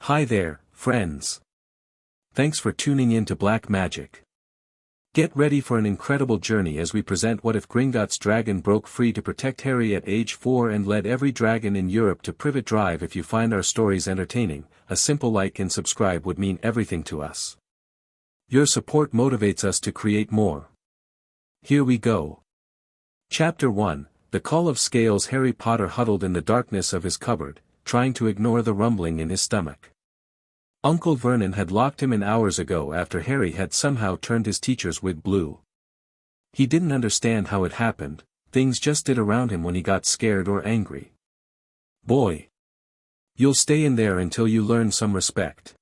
Hi there, friends. Thanks for tuning in to Black Magic. Get ready for an incredible journey as we present what if Gringotts dragon broke free to protect Harry at age 4 and led every dragon in Europe to Privet Drive. If you find our stories entertaining, a simple like and subscribe would mean everything to us. Your support motivates us to create more. Here we go. Chapter 1, The Call of Scales. Harry Potter huddled in the darkness of his cupboard, trying to ignore the rumbling in his stomach. Uncle Vernon had locked him in hours ago after Harry had somehow turned his teacher's wig blue. He didn't understand how it happened, things just did around him when he got scared or angry. Boy! You'll stay in there until you learn some respect.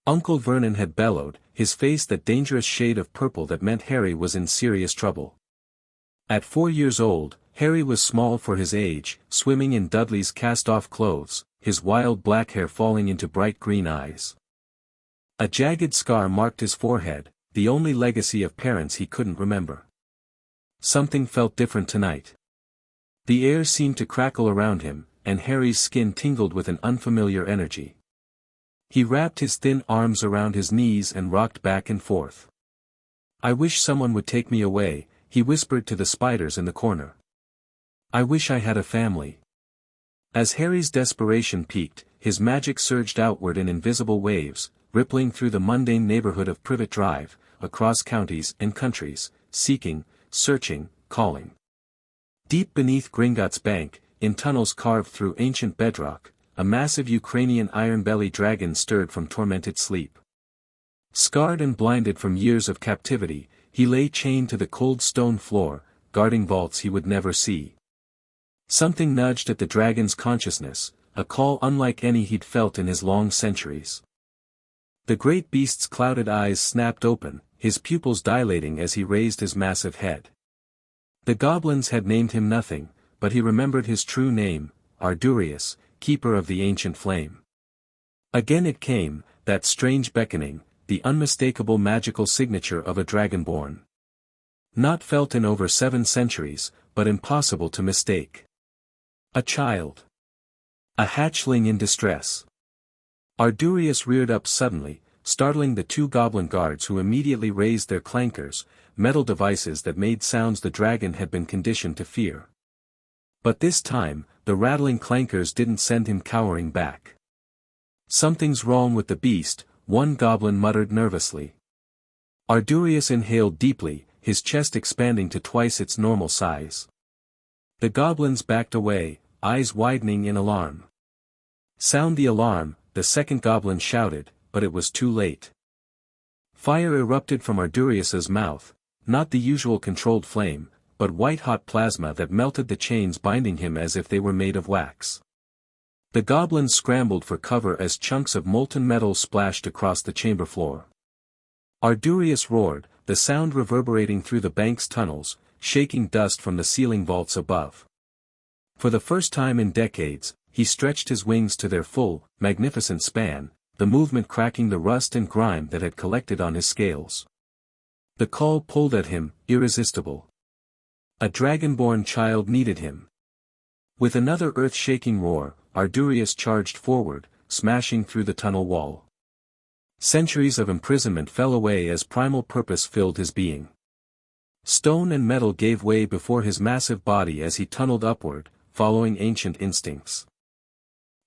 Uncle Vernon had bellowed, his face that dangerous shade of purple that meant Harry was in serious trouble. At 4 years old, Harry was small for his age, swimming in Dudley's cast-off clothes, his wild black hair falling into bright green eyes. A jagged scar marked his forehead, the only legacy of parents he couldn't remember. Something felt different tonight. The air seemed to crackle around him, and Harry's skin tingled with an unfamiliar energy. He wrapped his thin arms around his knees and rocked back and forth. "I wish someone would take me away," he whispered to the spiders in the corner. "I wish I had a family." As Harry's desperation peaked, his magic surged outward in invisible waves, rippling through the mundane neighborhood of Privet Drive, across counties and countries, seeking, searching, calling. Deep beneath Gringotts Bank, in tunnels carved through ancient bedrock, a massive Ukrainian iron-bellied dragon stirred from tormented sleep. Scarred and blinded from years of captivity, he lay chained to the cold stone floor, guarding vaults he would never see. Something nudged at the dragon's consciousness, a call unlike any he'd felt in his long centuries. The great beast's clouded eyes snapped open, his pupils dilating as he raised his massive head. The goblins had named him nothing, but he remembered his true name, Ardurius, keeper of the ancient flame. Again it came, that strange beckoning, the unmistakable magical signature of a dragonborn. Not felt in over 7 centuries, but impossible to mistake. A child. A hatchling in distress. Ardurius reared up suddenly, startling the 2 goblin guards who immediately raised their clankers, metal devices that made sounds the dragon had been conditioned to fear. But this time, the rattling clankers didn't send him cowering back. "Something's wrong with the beast," one goblin muttered nervously. Ardurius inhaled deeply, his chest expanding to twice its normal size. The goblins backed away, eyes widening in alarm. "Sound the alarm," the second goblin shouted, but it was too late. Fire erupted from Ardurius's mouth, not the usual controlled flame, but white-hot plasma that melted the chains binding him as if they were made of wax. The goblins scrambled for cover as chunks of molten metal splashed across the chamber floor. Ardurius roared, the sound reverberating through the bank's tunnels, shaking dust from the ceiling vaults above. For the first time in decades, he stretched his wings to their full, magnificent span, the movement cracking the rust and grime that had collected on his scales. The call pulled at him, irresistible. A dragonborn child needed him. With another earth-shaking roar, Ardurius charged forward, smashing through the tunnel wall. Centuries of imprisonment fell away as primal purpose filled his being. Stone and metal gave way before his massive body as he tunneled upward, following ancient instincts.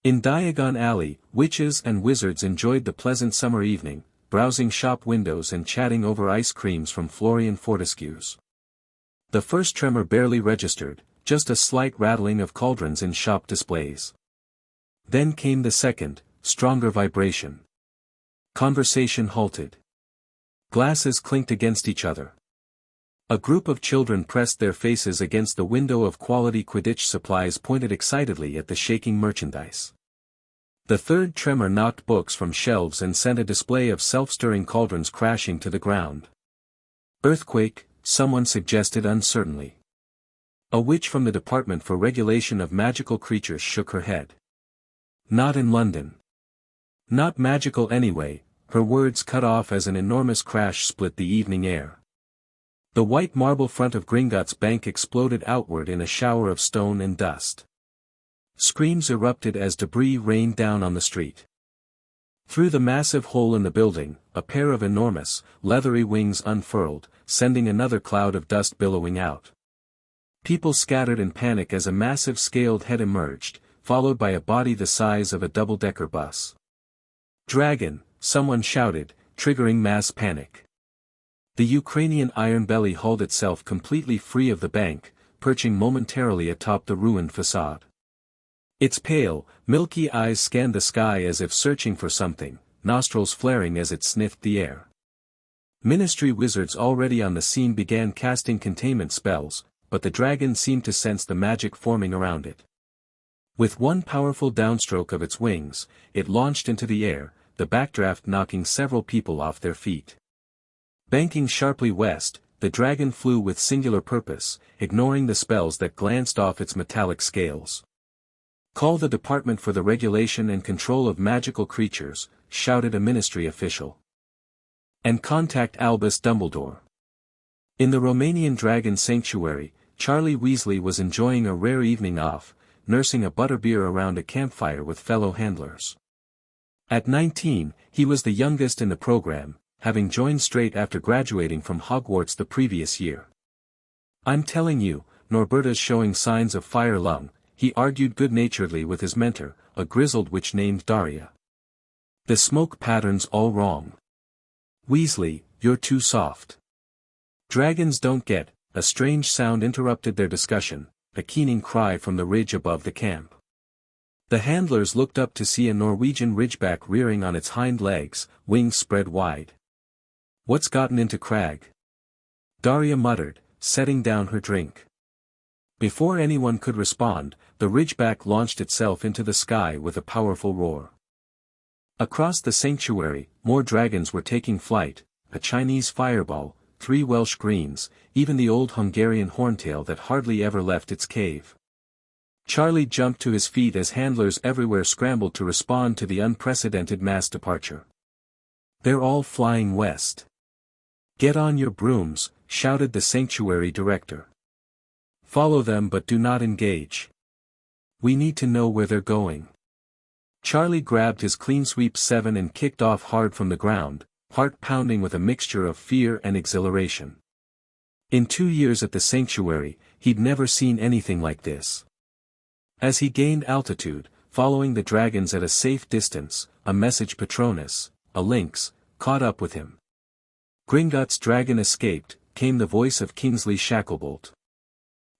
In Diagon Alley, witches and wizards enjoyed the pleasant summer evening, browsing shop windows and chatting over ice creams from Florian Fortescue's. The first tremor barely registered, just a slight rattling of cauldrons in shop displays. Then came the second, stronger vibration. Conversation halted. Glasses clinked against each other. A group of children pressed their faces against the window of quality Quidditch supplies, pointed excitedly at the shaking merchandise. The third tremor knocked books from shelves and sent a display of self-stirring cauldrons crashing to the ground. "Earthquake," someone suggested uncertainly. A witch from the Department for Regulation of Magical Creatures shook her head. "Not in London. Not magical anyway," her words cut off as an enormous crash split the evening air. The white marble front of Gringotts Bank exploded outward in a shower of stone and dust. Screams erupted as debris rained down on the street. Through the massive hole in the building, a pair of enormous, leathery wings unfurled, sending another cloud of dust billowing out. People scattered in panic as a massive scaled head emerged, followed by a body the size of a double-decker bus. "Dragon," someone shouted, triggering mass panic. The Ukrainian iron belly hauled itself completely free of the bank, perching momentarily atop the ruined facade. Its pale, milky eyes scanned the sky as if searching for something, nostrils flaring as it sniffed the air. Ministry wizards already on the scene began casting containment spells, but the dragon seemed to sense the magic forming around it. With one powerful downstroke of its wings, it launched into the air, the backdraft knocking several people off their feet. Banking sharply west, the dragon flew with singular purpose, ignoring the spells that glanced off its metallic scales. "Call the Department for the Regulation and Control of Magical Creatures," shouted a ministry official. "And contact Albus Dumbledore." In the Romanian dragon sanctuary, Charlie Weasley was enjoying a rare evening off, nursing a butterbeer around a campfire with fellow handlers. At 19, he was the youngest in the program, having joined straight after graduating from Hogwarts the previous year. "I'm telling you, Norberta's showing signs of fire lung," he argued good-naturedly with his mentor, a grizzled witch named Daria. "The smoke pattern's all wrong. Weasley, you're too soft." "Dragons don't get," a strange sound interrupted their discussion, a keening cry from the ridge above the camp. The handlers looked up to see a Norwegian ridgeback rearing on its hind legs, wings spread wide. "What's gotten into Crag?" Daria muttered, setting down her drink. Before anyone could respond, the ridgeback launched itself into the sky with a powerful roar. Across the sanctuary, more dragons were taking flight, a Chinese fireball, 3 Welsh greens, even the old Hungarian horntail that hardly ever left its cave. Charlie jumped to his feet as handlers everywhere scrambled to respond to the unprecedented mass departure. "They're all flying west." "Get on your brooms," shouted the sanctuary director. "Follow them but do not engage. We need to know where they're going." Charlie grabbed his Cleansweep 7 and kicked off hard from the ground, heart pounding with a mixture of fear and exhilaration. In 2 years at the sanctuary, he'd never seen anything like this. As he gained altitude, following the dragons at a safe distance, a message Patronus, a lynx, caught up with him. "Gringotts dragon escaped," came the voice of Kingsley Shacklebolt.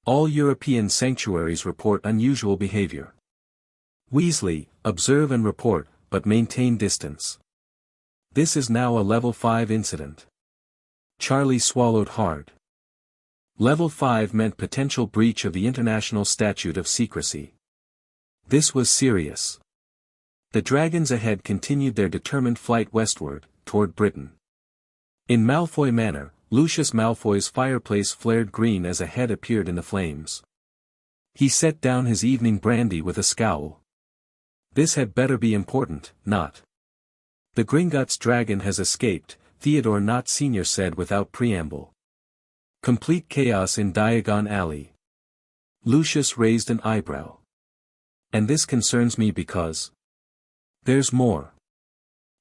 "All European sanctuaries report unusual behavior. Weasley, observe and report, but maintain distance. This is now a level 5 incident." Charlie swallowed hard. Level 5 meant potential breach of the International Statute of Secrecy. This was serious. The dragons ahead continued their determined flight westward, toward Britain. In Malfoy Manor, Lucius Malfoy's fireplace flared green as a head appeared in the flames. He set down his evening brandy with a scowl. "This had better be important, not." "The Gringotts dragon has escaped," Theodore Knott Sr. said without preamble. "Complete chaos in Diagon Alley." Lucius raised an eyebrow. "And this concerns me because there's more.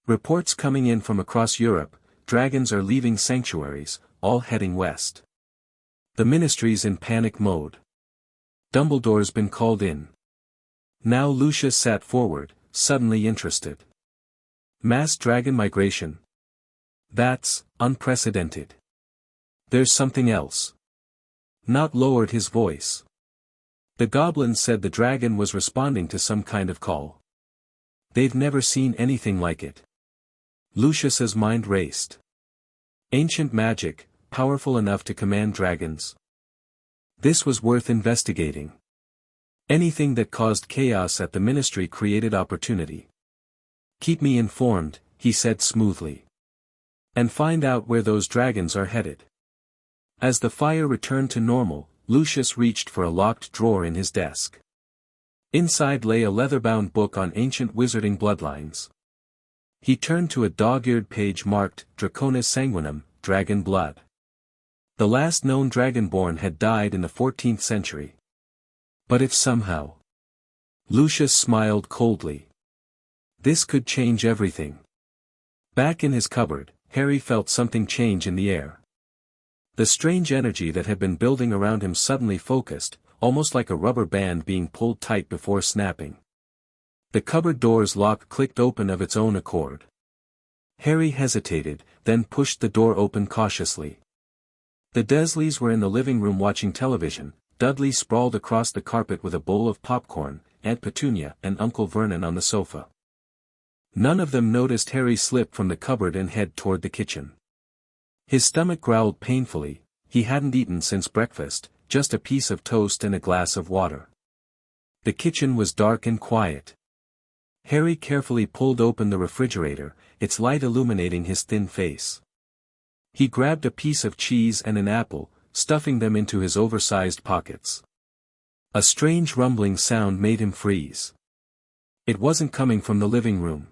Reports coming in from across Europe, dragons are leaving sanctuaries, all heading west. The ministry's in panic mode. Dumbledore's been called in." Now Lucius sat forward, suddenly interested. "Mass dragon migration? That's unprecedented. There's something else." Knott lowered his voice. "The goblins said the dragon was responding to some kind of call. They've never seen anything like it." Lucius's mind raced. Ancient magic, powerful enough to command dragons. This was worth investigating. Anything that caused chaos at the ministry created opportunity. "Keep me informed," he said smoothly. "And find out where those dragons are headed." As the fire returned to normal, Lucius reached for a locked drawer in his desk. Inside lay a leather-bound book on ancient wizarding bloodlines. He turned to a dog-eared page marked, Draconis Sanguinum, Dragon Blood. The last known dragonborn had died in the 14th century. But if somehow... Lucius smiled coldly. This could change everything. Back in his cupboard, Harry felt something change in the air. The strange energy that had been building around him suddenly focused, almost like a rubber band being pulled tight before snapping. The cupboard door's lock clicked open of its own accord. Harry hesitated, then pushed the door open cautiously. The Dursleys were in the living room watching television, Dudley sprawled across the carpet with a bowl of popcorn, Aunt Petunia and Uncle Vernon on the sofa. None of them noticed Harry slip from the cupboard and head toward the kitchen. His stomach growled painfully, he hadn't eaten since breakfast, just a piece of toast and a glass of water. The kitchen was dark and quiet. Harry carefully pulled open the refrigerator, its light illuminating his thin face. He grabbed a piece of cheese and an apple, stuffing them into his oversized pockets. A strange rumbling sound made him freeze. It wasn't coming from the living room.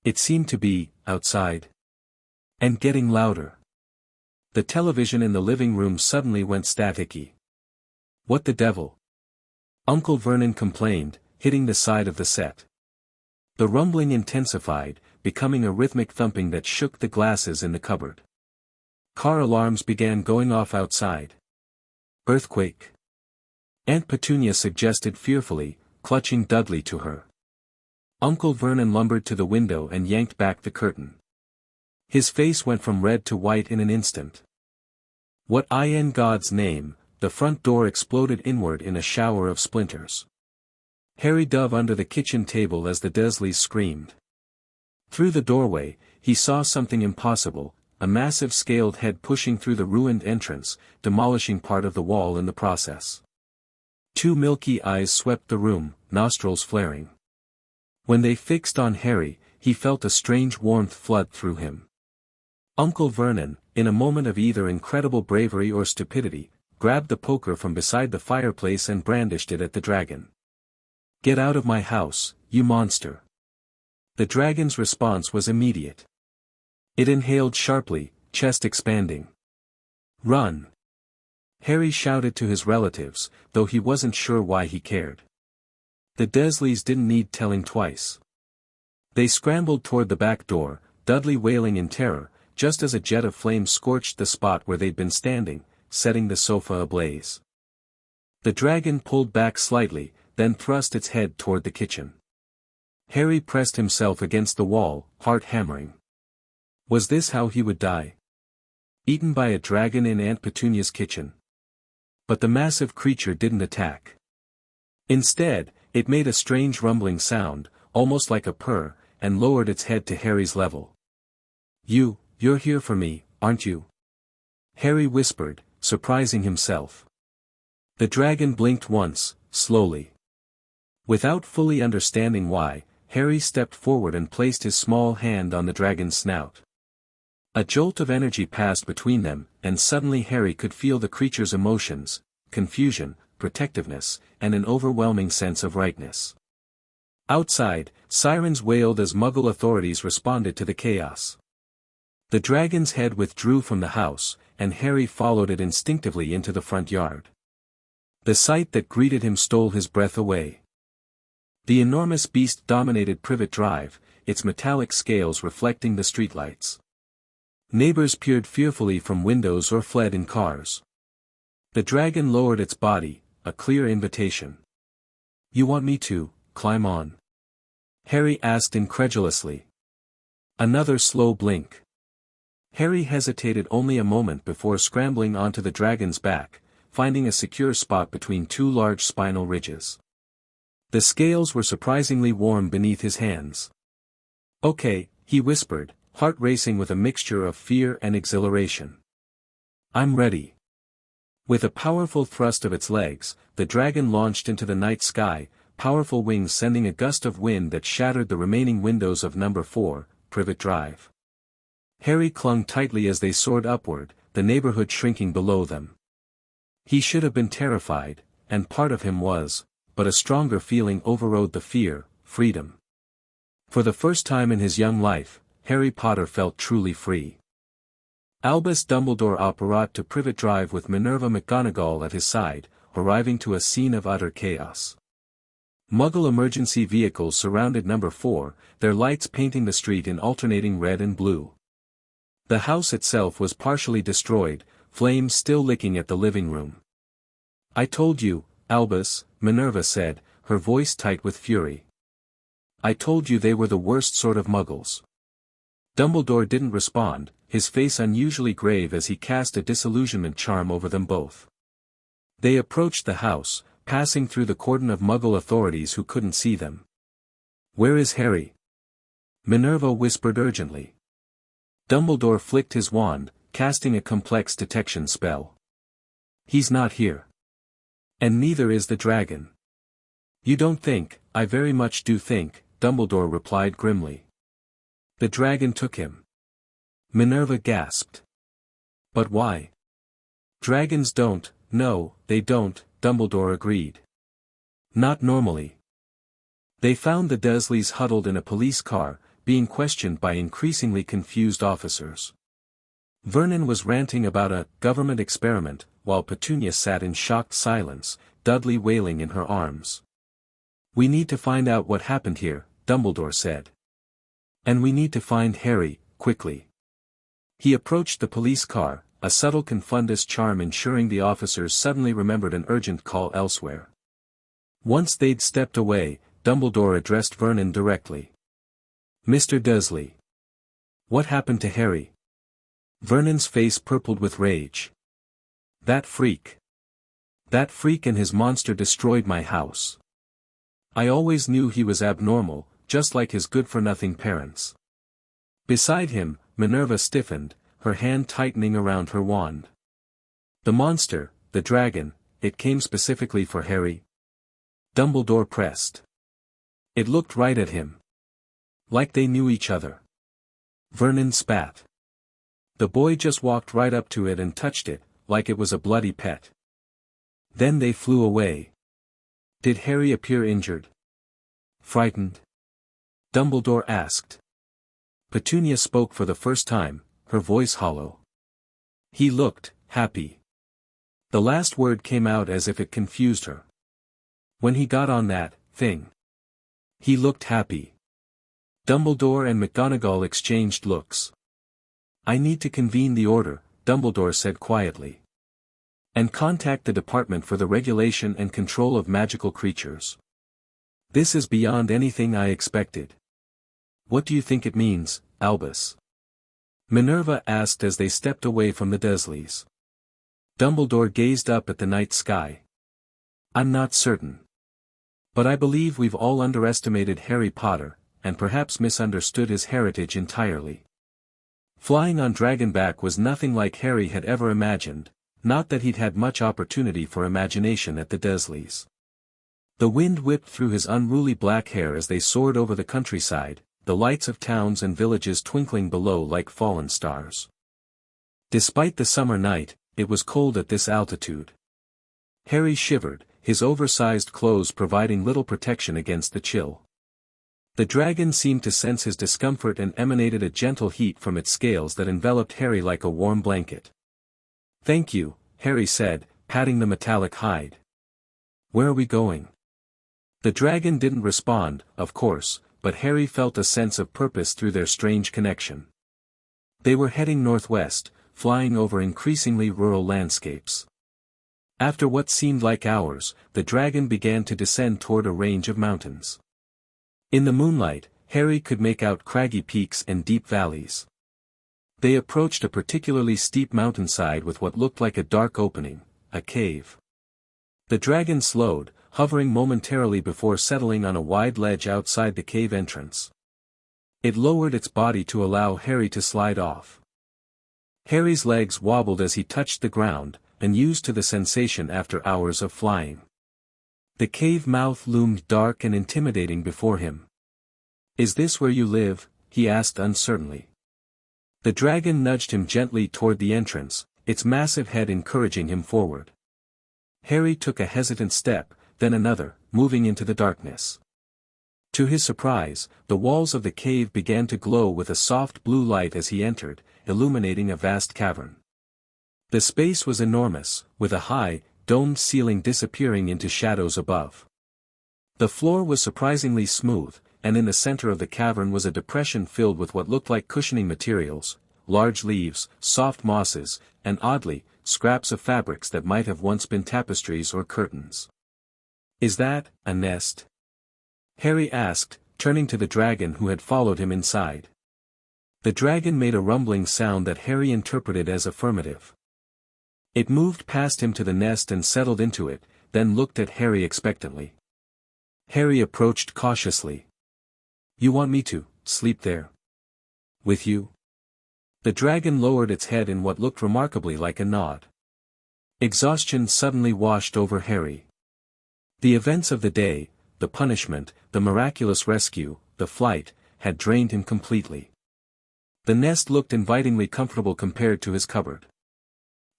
It seemed to be, outside. And getting louder. The television in the living room suddenly went staticky. What the devil? Uncle Vernon complained, hitting the side of the set. The rumbling intensified, becoming a rhythmic thumping that shook the glasses in the cupboard. Car alarms began going off outside. Earthquake. Aunt Petunia suggested fearfully, clutching Dudley to her. Uncle Vernon lumbered to the window and yanked back the curtain. His face went from red to white in an instant. What in God's name? The front door exploded inward in a shower of splinters. Harry dove under the kitchen table as the Dursleys screamed. Through the doorway, he saw something impossible, a massive scaled head pushing through the ruined entrance, demolishing part of the wall in the process. Two milky eyes swept the room, nostrils flaring. When they fixed on Harry, he felt a strange warmth flood through him. Uncle Vernon, in a moment of either incredible bravery or stupidity, grabbed the poker from beside the fireplace and brandished it at the dragon. "Get out of my house, you monster!" The dragon's response was immediate. It inhaled sharply, chest expanding. "Run!" Harry shouted to his relatives, though he wasn't sure why he cared. The Dursleys didn't need telling twice. They scrambled toward the back door, Dudley wailing in terror, just as a jet of flame scorched the spot where they'd been standing, setting the sofa ablaze. The dragon pulled back slightly, then thrust its head toward the kitchen. Harry pressed himself against the wall, heart hammering. Was this how he would die? Eaten by a dragon in Aunt Petunia's kitchen? But the massive creature didn't attack. Instead, it made a strange rumbling sound, almost like a purr, and lowered its head to Harry's level. You're here for me, aren't you?" Harry whispered, surprising himself. The dragon blinked once, slowly. Without fully understanding why, Harry stepped forward and placed his small hand on the dragon's snout. A jolt of energy passed between them, and suddenly Harry could feel the creature's emotions, confusion, protectiveness, and an overwhelming sense of rightness. Outside, sirens wailed as Muggle authorities responded to the chaos. The dragon's head withdrew from the house, and Harry followed it instinctively into the front yard. The sight that greeted him stole his breath away. The enormous beast dominated Privet Drive, its metallic scales reflecting the streetlights. Neighbors peered fearfully from windows or fled in cars. The dragon lowered its body, a clear invitation. "You want me to climb on?" Harry asked incredulously. Another slow blink. Harry hesitated only a moment before scrambling onto the dragon's back, finding a secure spot between two large spinal ridges. The scales were surprisingly warm beneath his hands. "Okay," he whispered, heart racing with a mixture of fear and exhilaration. "I'm ready." With a powerful thrust of its legs, the dragon launched into the night sky, powerful wings sending a gust of wind that shattered the remaining windows of number 4, Privet Drive. Harry clung tightly as they soared upward, the neighborhood shrinking below them. He should have been terrified, and part of him was, but a stronger feeling overrode the fear, freedom. For the first time in his young life, Harry Potter felt truly free. Albus Dumbledore apparat to Privet Drive with Minerva McGonagall at his side, arriving to a scene of utter chaos. Muggle emergency vehicles surrounded number 4, their lights painting the street in alternating red and blue. The house itself was partially destroyed, flames still licking at the living room. "I told you, Albus," Minerva said, her voice tight with fury. "I told you they were the worst sort of muggles." Dumbledore didn't respond, his face unusually grave as he cast a disillusionment charm over them both. They approached the house, passing through the cordon of Muggle authorities who couldn't see them. "Where is Harry?" Minerva whispered urgently. Dumbledore flicked his wand, casting a complex detection spell. "He's not here. And neither is the dragon." "You don't think?" "I very much do think," Dumbledore replied grimly. "The dragon took him." Minerva gasped. "But why?" "Dragons don't." "No, they don't," Dumbledore agreed. "Not normally." They found the Dursleys huddled in a police car, being questioned by increasingly confused officers. Vernon was ranting about a government experiment, while Petunia sat in shocked silence, Dudley wailing in her arms. "We need to find out what happened here," Dumbledore said. "And we need to find Harry, quickly." He approached the police car, a subtle confundus charm ensuring the officers suddenly remembered an urgent call elsewhere. Once they'd stepped away, Dumbledore addressed Vernon directly. "Mr. Dursley. What happened to Harry?" Vernon's face purpled with rage. That freak and his monster destroyed my house. I always knew he was abnormal, just like his good-for-nothing parents." Beside him, Minerva stiffened, her hand tightening around her wand. "The monster, the dragon, it came specifically for Harry?" Dumbledore pressed. "It looked right at him. Like they knew each other." Vernon spat. "The boy just walked right up to it and touched it, like it was a bloody pet. Then they flew away." "Did Harry appear injured? Frightened?" Dumbledore asked. Petunia spoke for the first time, her voice hollow. "He looked happy." The last word came out as if it confused her. "When he got on that thing. He looked happy." Dumbledore and McGonagall exchanged looks. "I need to convene the order," Dumbledore said quietly. "And contact the Department for the Regulation and Control of Magical Creatures. This is beyond anything I expected." "What do you think it means, Albus?" Minerva asked as they stepped away from the Dursleys. Dumbledore gazed up at the night sky. "I'm not certain. But I believe we've all underestimated Harry Potter, and perhaps misunderstood his heritage entirely. Flying on Dragonback was nothing like Harry had ever imagined, not that he'd had much opportunity for imagination at the Dursleys. The wind whipped through his unruly black hair as they soared over the countryside, the lights of towns and villages twinkling below like fallen stars. Despite the summer night, it was cold at this altitude. Harry shivered, his oversized clothes providing little protection against the chill. The dragon seemed to sense his discomfort and emanated a gentle heat from its scales that enveloped Harry like a warm blanket. "Thank you," Harry said, patting the metallic hide. "Where are we going?" The dragon didn't respond, of course, but Harry felt a sense of purpose through their strange connection. They were heading northwest, flying over increasingly rural landscapes. After what seemed like hours, the dragon began to descend toward a range of mountains. In the moonlight, Harry could make out craggy peaks and deep valleys. They approached a particularly steep mountainside with what looked like a dark opening, a cave. The dragon slowed, hovering momentarily before settling on a wide ledge outside the cave entrance. It lowered its body to allow Harry to slide off. Harry's legs wobbled as he touched the ground, unused to the sensation after hours of flying. The cave mouth loomed dark and intimidating before him. "Is this where you live?" he asked uncertainly. The dragon nudged him gently toward the entrance, its massive head encouraging him forward. Harry took a hesitant step, then another, moving into the darkness. To his surprise, the walls of the cave began to glow with a soft blue light as he entered, illuminating a vast cavern. The space was enormous, with a high, domed ceiling disappearing into shadows above. The floor was surprisingly smooth, and in the center of the cavern was a depression filled with what looked like cushioning materials, large leaves, soft mosses, and oddly, scraps of fabrics that might have once been tapestries or curtains. "Is that a nest?" Harry asked, turning to the dragon who had followed him inside. The dragon made a rumbling sound that Harry interpreted as affirmative. It moved past him to the nest and settled into it, then looked at Harry expectantly. Harry approached cautiously. "You want me to sleep there? With you?" The dragon lowered its head in what looked remarkably like a nod. Exhaustion suddenly washed over Harry. The events of the day, the punishment, the miraculous rescue, the flight, had drained him completely. The nest looked invitingly comfortable compared to his cupboard.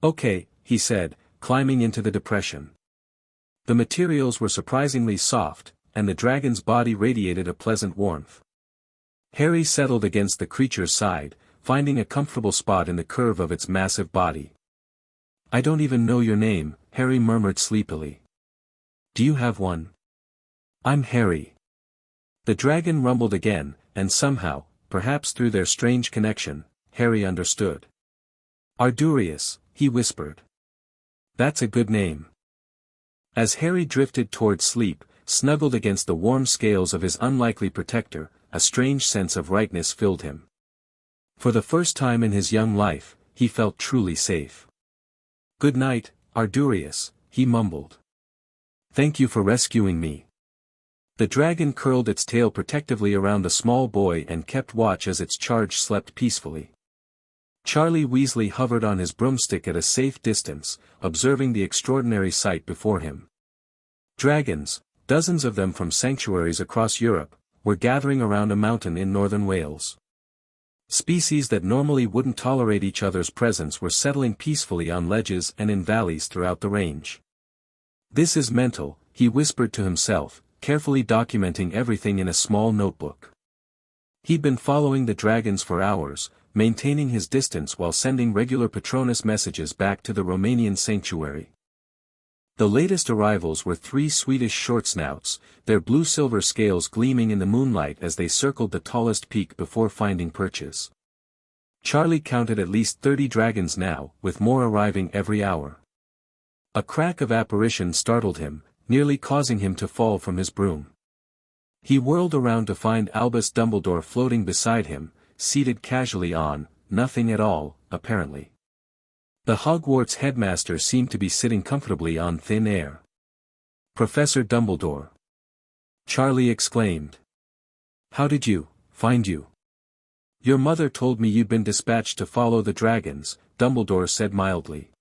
"Okay," he said, climbing into the depression. The materials were surprisingly soft, and the dragon's body radiated a pleasant warmth. Harry settled against the creature's side, finding a comfortable spot in the curve of its massive body. "I don't even know your name," Harry murmured sleepily. "Do you have one?" "I'm Harry." The dragon rumbled again, and somehow, perhaps through their strange connection, Harry understood. "Ardurius," he whispered. "That's a good name." As Harry drifted toward sleep, snuggled against the warm scales of his unlikely protector, a strange sense of rightness filled him. For the first time in his young life, he felt truly safe. "Good night, Ardurius," he mumbled. "Thank you for rescuing me." The dragon curled its tail protectively around the small boy and kept watch as its charge slept peacefully. Charlie Weasley hovered on his broomstick at a safe distance, observing the extraordinary sight before him. Dragons, dozens of them from sanctuaries across Europe, were gathering around a mountain in northern Wales. Species that normally wouldn't tolerate each other's presence were settling peacefully on ledges and in valleys throughout the range. "This is mental," he whispered to himself, carefully documenting everything in a small notebook. He'd been following the dragons for hours, maintaining his distance while sending regular Patronus messages back to the Romanian sanctuary. The latest arrivals were 3 Swedish shortsnouts, their blue-silver scales gleaming in the moonlight as they circled the tallest peak before finding perches. Charlie counted at least 30 dragons now, with more arriving every hour. A crack of apparition startled him, nearly causing him to fall from his broom. He whirled around to find Albus Dumbledore floating beside him, seated casually on nothing at all, apparently. The Hogwarts headmaster seemed to be sitting comfortably on thin air. "Professor Dumbledore!" Charlie exclaimed. "How did you find you?" "Your mother told me you'd been dispatched to follow the dragons," Dumbledore said mildly.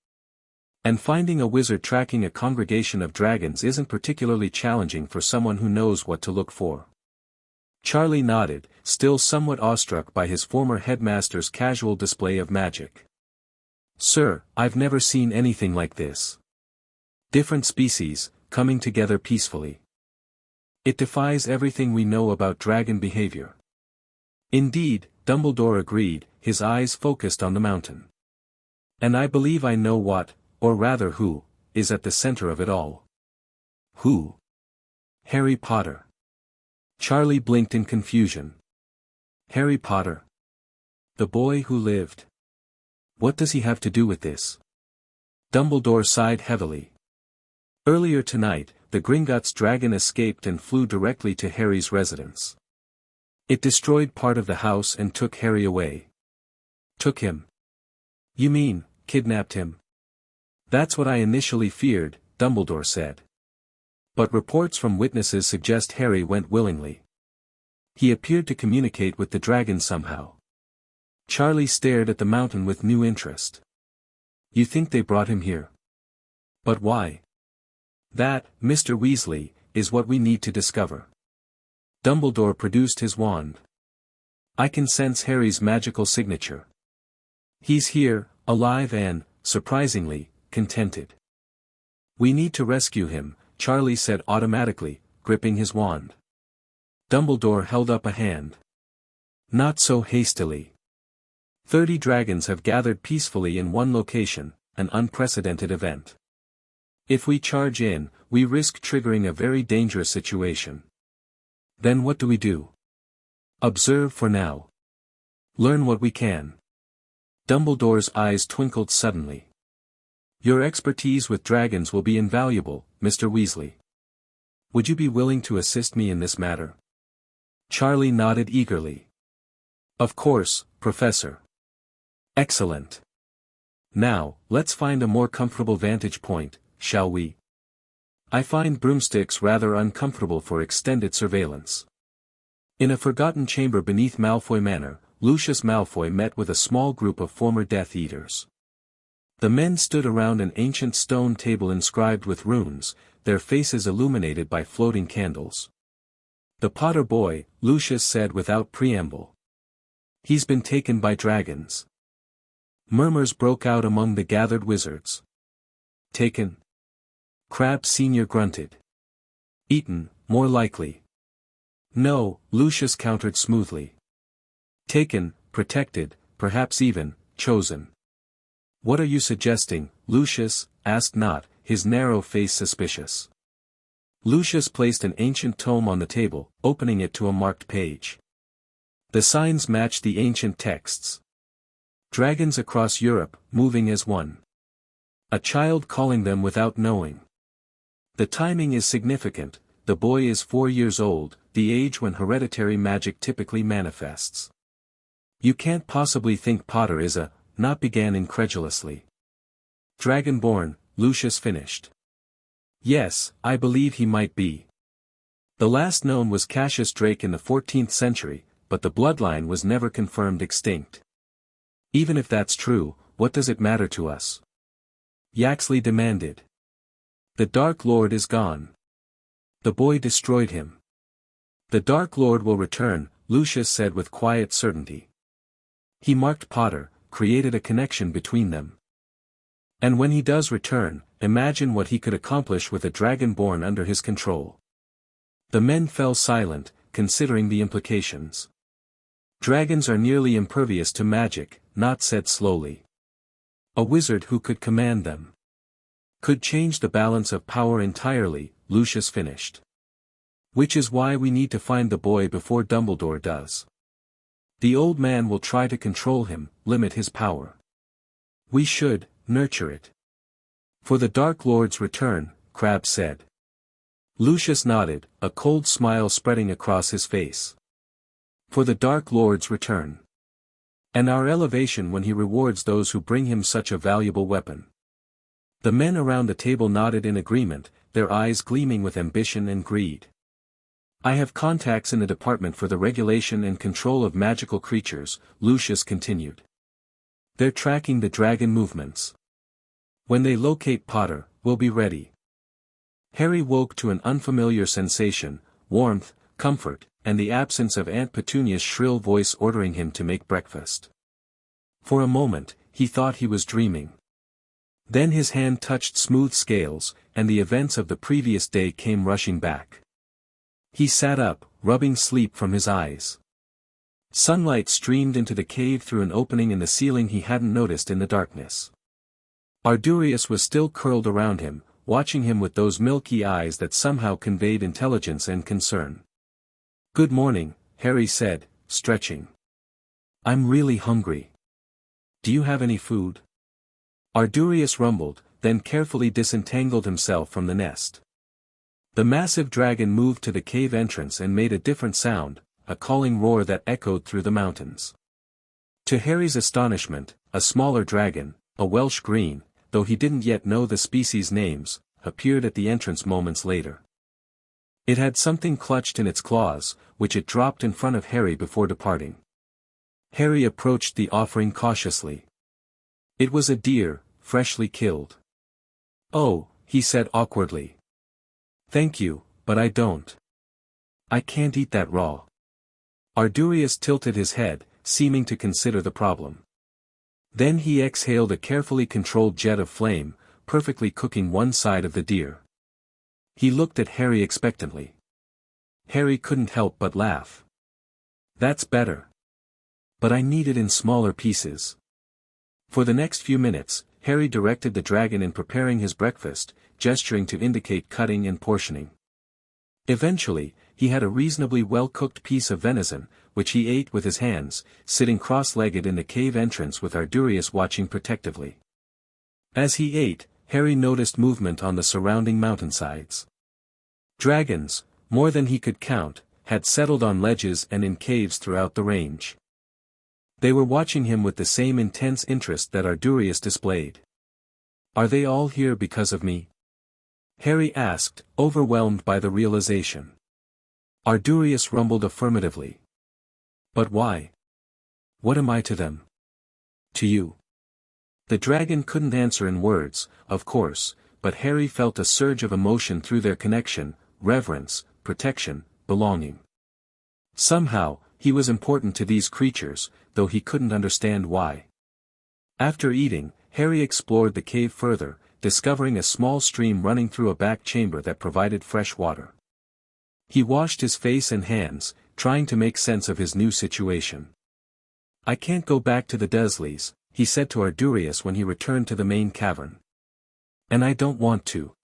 "And finding a wizard tracking a congregation of dragons isn't particularly challenging for someone who knows what to look for." Charlie nodded, still somewhat awestruck by his former headmaster's casual display of magic. "Sir, I've never seen anything like this. Different species, coming together peacefully. It defies everything we know about dragon behavior." "Indeed," Dumbledore agreed, his eyes focused on the mountain. "And I believe I know what, or rather who, is at the center of it all." "Who?" "Harry Potter." Charlie blinked in confusion. "Harry Potter? The boy who lived? What does he have to do with this?" Dumbledore sighed heavily. "Earlier tonight, the Gringotts dragon escaped and flew directly to Harry's residence. It destroyed part of the house and took Harry away." "Took him? You mean, kidnapped him?" "That's what I initially feared," Dumbledore said. "But reports from witnesses suggest Harry went willingly. He appeared to communicate with the dragon somehow." Charlie stared at the mountain with new interest. "You think they brought him here? But why?" "That, Mr. Weasley, is what we need to discover." Dumbledore produced his wand. "I can sense Harry's magical signature. He's here, alive and, surprisingly, contented. We need to rescue him," Charlie said automatically, gripping his wand. Dumbledore held up a hand. "Not so hastily. 30 dragons have gathered peacefully in one location, an unprecedented event. If we charge in, we risk triggering a very dangerous situation. Then what do we do? Observe for now. Learn what we can. Dumbledore's eyes twinkled suddenly. Your expertise with dragons will be invaluable, Mr. Weasley. Would you be willing to assist me in this matter? Charlie nodded eagerly. Of course, Professor. Excellent. Now, let's find a more comfortable vantage point, shall we? I find broomsticks rather uncomfortable for extended surveillance. In a forgotten chamber beneath Malfoy Manor, Lucius Malfoy met with a small group of former Death Eaters. The men stood around an ancient stone table inscribed with runes, their faces illuminated by floating candles. The Potter boy, Lucius said without preamble. He's been taken by dragons. Murmurs broke out among the gathered wizards. Taken? Crabbe Sr. grunted. Eaten, more likely. No, Lucius countered smoothly. Taken, protected, perhaps even, chosen. What are you suggesting, Lucius? Asked Nott, his narrow face suspicious. Lucius placed an ancient tome on the table, opening it to a marked page. The signs matched the ancient texts. Dragons across Europe, moving as one. A child calling them without knowing. The timing is significant, the boy is 4 years old, the age when hereditary magic typically manifests. You can't possibly think Potter is a, Nott began incredulously. Dragonborn, Lucius finished. Yes, I believe he might be. The last known was Cassius Drake in the 14th century, but the bloodline was never confirmed extinct. Even if that's true, what does it matter to us? Yaxley demanded. The Dark Lord is gone. The boy destroyed him. The Dark Lord will return, Lucius said with quiet certainty. He marked Potter, created a connection between them. And when he does return, imagine what he could accomplish with a dragonborn under his control. The men fell silent, considering the implications. Dragons are nearly impervious to magic, Nott said slowly. A wizard who could command them. Could change the balance of power entirely, Lucius finished. Which is why we need to find the boy before Dumbledore does. The old man will try to control him, limit his power. We should, nurture it. For the Dark Lord's return, Crabbe said. Lucius nodded, a cold smile spreading across his face. For the Dark Lord's return. And our elevation when he rewards those who bring him such a valuable weapon. The men around the table nodded in agreement, their eyes gleaming with ambition and greed. I have contacts in the Department for the Regulation and Control of Magical Creatures, Lucius continued. They're tracking the dragon movements. When they locate Potter, we'll be ready. Harry woke to an unfamiliar sensation, warmth, comfort, and the absence of Aunt Petunia's shrill voice ordering him to make breakfast. For a moment, he thought he was dreaming. Then his hand touched smooth scales, and the events of the previous day came rushing back. He sat up, rubbing sleep from his eyes. Sunlight streamed into the cave through an opening in the ceiling he hadn't noticed in the darkness. Ardurius was still curled around him, watching him with those milky eyes that somehow conveyed intelligence and concern. Good morning, Harry said, stretching. I'm really hungry. Do you have any food? Ardurius rumbled, then carefully disentangled himself from the nest. The massive dragon moved to the cave entrance and made a different sound, a calling roar that echoed through the mountains. To Harry's astonishment, a smaller dragon, a Welsh green, though he didn't yet know the species' names, appeared at the entrance moments later. It had something clutched in its claws, which it dropped in front of Harry before departing. Harry approached the offering cautiously. It was a deer, freshly killed. Oh, he said awkwardly. Thank you, but I don't. I can't eat that raw. Ardurius tilted his head, seeming to consider the problem. Then he exhaled a carefully controlled jet of flame, perfectly cooking one side of the deer. He looked at Harry expectantly. Harry couldn't help but laugh. That's better. But I need it in smaller pieces. For the next few minutes, Harry directed the dragon in preparing his breakfast, gesturing to indicate cutting and portioning. Eventually, he had a reasonably well-cooked piece of venison, which he ate with his hands, sitting cross-legged in the cave entrance with Ardurius watching protectively. As he ate, Harry noticed movement on the surrounding mountainsides. Dragons, more than he could count, had settled on ledges and in caves throughout the range. They were watching him with the same intense interest that Ardurius displayed. "Are they all here because of me?" Harry asked, overwhelmed by the realization. Ardurius rumbled affirmatively. "But why? What am I to them?" "To you." The dragon couldn't answer in words, of course, but Harry felt a surge of emotion through their connection, reverence, protection, belonging. Somehow, he was important to these creatures, though he couldn't understand why. After eating, Harry explored the cave further, discovering a small stream running through a back chamber that provided fresh water. He washed his face and hands, trying to make sense of his new situation. "I can't go back to the Dursleys," he said to Ardurius when he returned to the main cavern. "And I don't want to.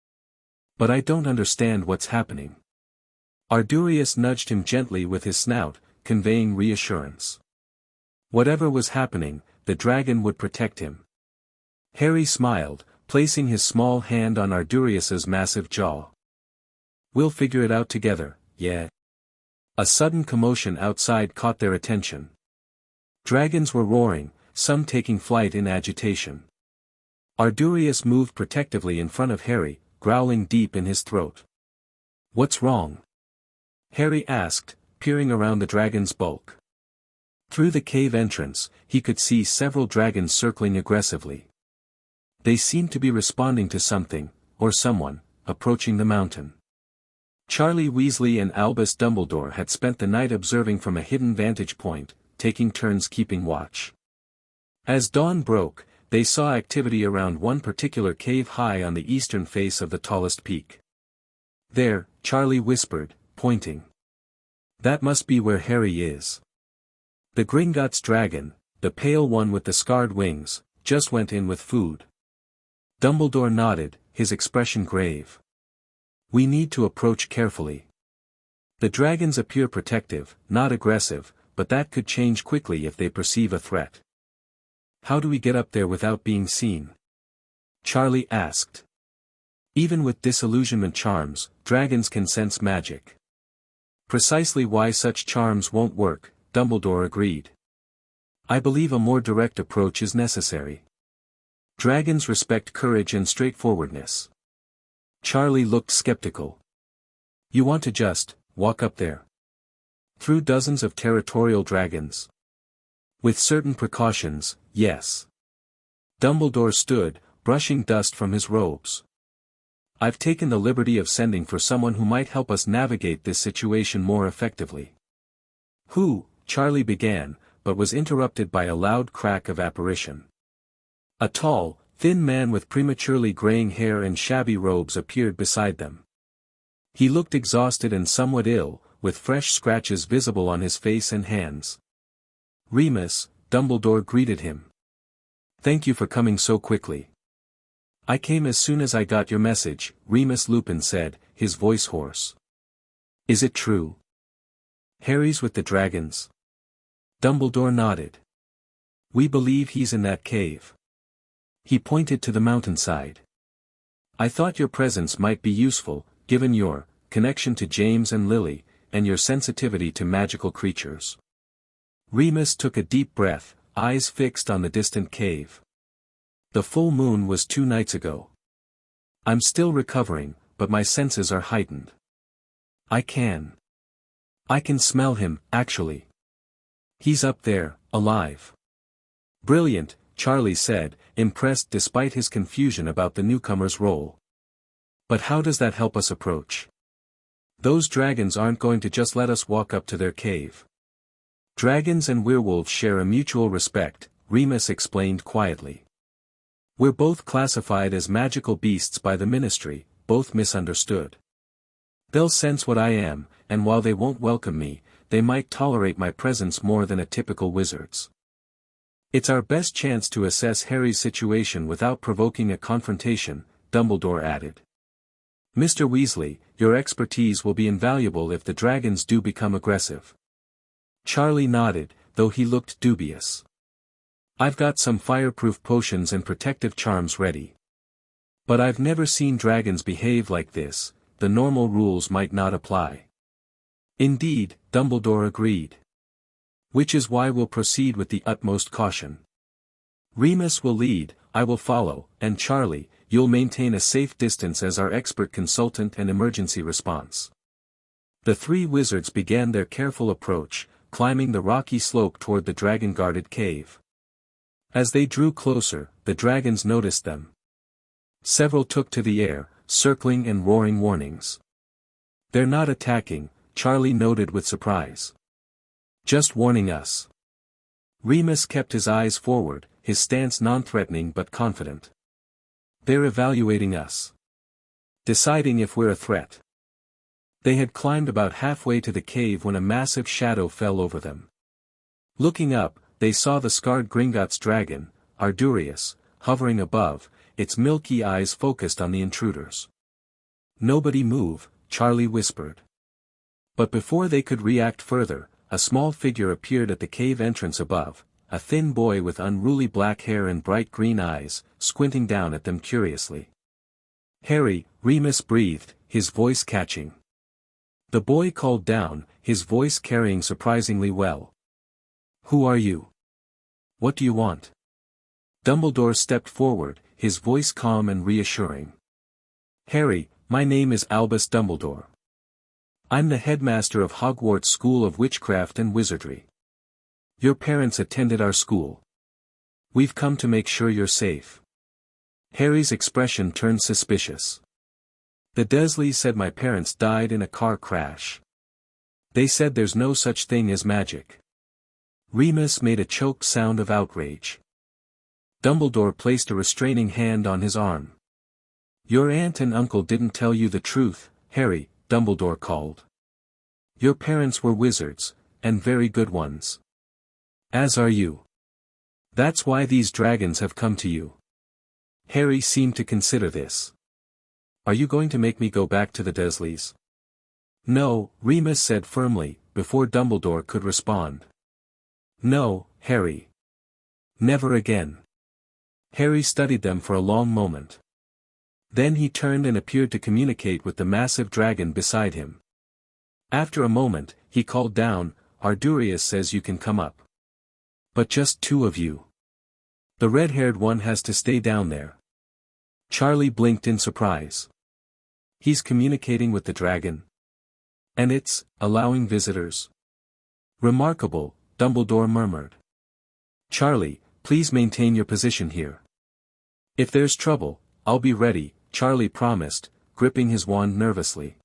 But I don't understand what's happening." Ardurius nudged him gently with his snout, conveying reassurance. Whatever was happening, the dragon would protect him. Harry smiled, placing his small hand on Ardurius's massive jaw. "We'll figure it out together, yeah." A sudden commotion outside caught their attention. Dragons were roaring, some taking flight in agitation. Ardurius moved protectively in front of Harry, growling deep in his throat. "What's wrong?" Harry asked, peering around the dragon's bulk. Through the cave entrance, he could see several dragons circling aggressively. They seemed to be responding to something, or someone, approaching the mountain. Charlie Weasley and Albus Dumbledore had spent the night observing from a hidden vantage point, taking turns keeping watch. As dawn broke, they saw activity around one particular cave high on the eastern face of the tallest peak. "There," Charlie whispered, pointing. "That must be where Harry is." The Gringotts dragon, the pale one with the scarred wings, just went in with food. Dumbledore nodded, his expression grave. "We need to approach carefully. The dragons appear protective, not aggressive, but that could change quickly if they perceive a threat." "How do we get up there without being seen?" Charlie asked. "Even with disillusionment charms, dragons can sense magic." "Precisely why such charms won't work," Dumbledore agreed. "I believe a more direct approach is necessary. Dragons respect courage and straightforwardness." Charlie looked skeptical. "You want to just walk up there? Through dozens of territorial dragons?" "With certain precautions, yes." Dumbledore stood, brushing dust from his robes. "I've taken the liberty of sending for someone who might help us navigate this situation more effectively." "Who?" Charlie began, but was interrupted by a loud crack of apparition. A tall, thin man with prematurely graying hair and shabby robes appeared beside them. He looked exhausted and somewhat ill, with fresh scratches visible on his face and hands. "Remus," Dumbledore greeted him. "Thank you for coming so quickly." "I came as soon as I got your message," Remus Lupin said, his voice hoarse. "Is it true? Harry's with the dragons?" Dumbledore nodded. "We believe he's in that cave." He pointed to the mountainside. "I thought your presence might be useful, given your connection to James and Lily, and your sensitivity to magical creatures." Remus took a deep breath, eyes fixed on the distant cave. "The full moon was 2 nights ago. I'm still recovering, but my senses are heightened. I can smell him, actually. He's up there, alive." "Brilliant," Charlie said, impressed despite his confusion about the newcomer's role. "But how does that help us approach? Those dragons aren't going to just let us walk up to their cave." "Dragons and werewolves share a mutual respect," Remus explained quietly. "We're both classified as magical beasts by the Ministry, both misunderstood. They'll sense what I am, and while they won't welcome me, they might tolerate my presence more than a typical wizard's. It's our best chance to assess Harry's situation without provoking a confrontation," Dumbledore added. Mr. Weasley, your expertise will be invaluable if the dragons do become aggressive. Charlie nodded, though he looked dubious. I've got some fireproof potions and protective charms ready. But I've never seen dragons behave like this, the normal rules might not apply. Indeed, Dumbledore agreed. Which is why we'll proceed with the utmost caution. Remus will lead, I will follow, and Charlie, you'll maintain a safe distance as our expert consultant and emergency response. The three wizards began their careful approach, climbing the rocky slope toward the dragon-guarded cave. As they drew closer, the dragons noticed them. Several took to the air, circling and roaring warnings. They're not attacking, Charlie noted with surprise. Just warning us. Remus kept his eyes forward, his stance non-threatening but confident. They're evaluating us. Deciding if we're a threat. They had climbed about halfway to the cave when a massive shadow fell over them. Looking up, they saw the scarred Gringotts dragon, Ardurius, hovering above, its milky eyes focused on the intruders. Nobody move, Charlie whispered. But before they could react further, a small figure appeared at the cave entrance above, a thin boy with unruly black hair and bright green eyes, squinting down at them curiously. Harry, Remus breathed, his voice catching. The boy called down, his voice carrying surprisingly well. Who are you? What do you want? Dumbledore stepped forward, his voice calm and reassuring. Harry, my name is Albus Dumbledore. I'm the headmaster of Hogwarts School of Witchcraft and Wizardry. Your parents attended our school. We've come to make sure you're safe. Harry's expression turned suspicious. The Dursleys said my parents died in a car crash. They said there's no such thing as magic. Remus made a choked sound of outrage. Dumbledore placed a restraining hand on his arm. Your aunt and uncle didn't tell you the truth, Harry, Dumbledore called. Your parents were wizards, and very good ones. As are you. That's why these dragons have come to you. Harry seemed to consider this. Are you going to make me go back to the Dursleys? No, Remus said firmly, before Dumbledore could respond. No, Harry. Never again. Harry studied them for a long moment. Then he turned and appeared to communicate with the massive dragon beside him. After a moment, he called down, Ardurius says you can come up. But just two of you. The red-haired one has to stay down there. Charlie blinked in surprise. He's communicating with the dragon. And it's allowing visitors. Remarkable, Dumbledore murmured. Charlie, please maintain your position here. If there's trouble, I'll be ready, Charlie promised, gripping his wand nervously.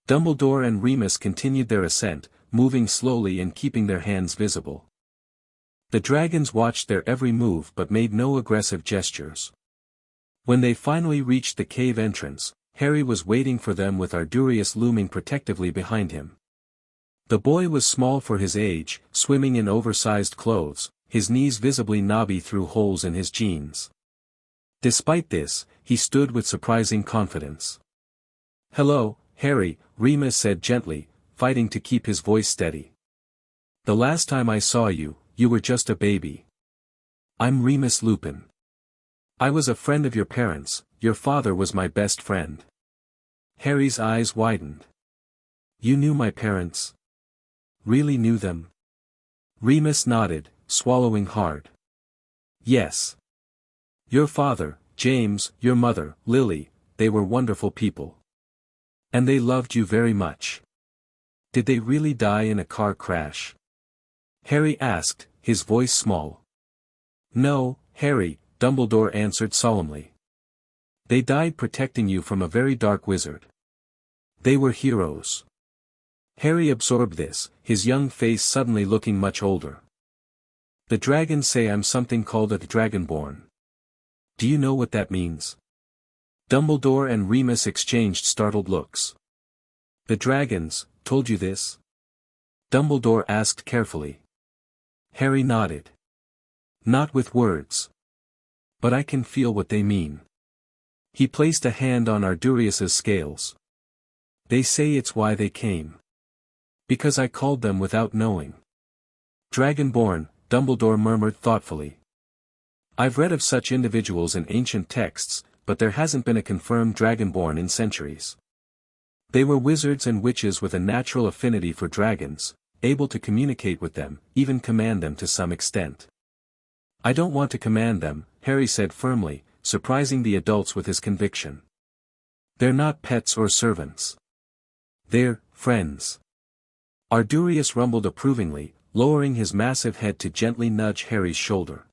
Dumbledore and Remus continued their ascent, moving slowly and keeping their hands visible. The dragons watched their every move but made no aggressive gestures. When they finally reached the cave entrance, Harry was waiting for them with Ardurius looming protectively behind him. The boy was small for his age, swimming in oversized clothes, his knees visibly knobby through holes in his jeans. Despite this, he stood with surprising confidence. Hello, Harry, Remus said gently, fighting to keep his voice steady. The last time I saw you, you were just a baby. I'm Remus Lupin. I was a friend of your parents, your father was my best friend. Harry's eyes widened. You knew my parents? Really knew them? Remus nodded, swallowing hard. Yes. Your father, James, your mother, Lily, they were wonderful people. And they loved you very much. Did they really die in a car crash? Harry asked, his voice small. No, Harry, Dumbledore answered solemnly. They died protecting you from a very dark wizard. They were heroes. Harry absorbed this, his young face suddenly looking much older. The dragons say I'm something called a Dragonborn. Do you know what that means? Dumbledore and Remus exchanged startled looks. The dragons, told you this? Dumbledore asked carefully. Harry nodded. Not with words. But I can feel what they mean. He placed a hand on Ardurius's scales. They say it's why they came. Because I called them without knowing. Dragonborn, Dumbledore murmured thoughtfully. I've read of such individuals in ancient texts, but there hasn't been a confirmed Dragonborn in centuries. They were wizards and witches with a natural affinity for dragons, able to communicate with them, even command them to some extent. I don't want to command them, Harry said firmly, surprising the adults with his conviction. They're not pets or servants. They're friends. Ardurius rumbled approvingly, lowering his massive head to gently nudge Harry's shoulder.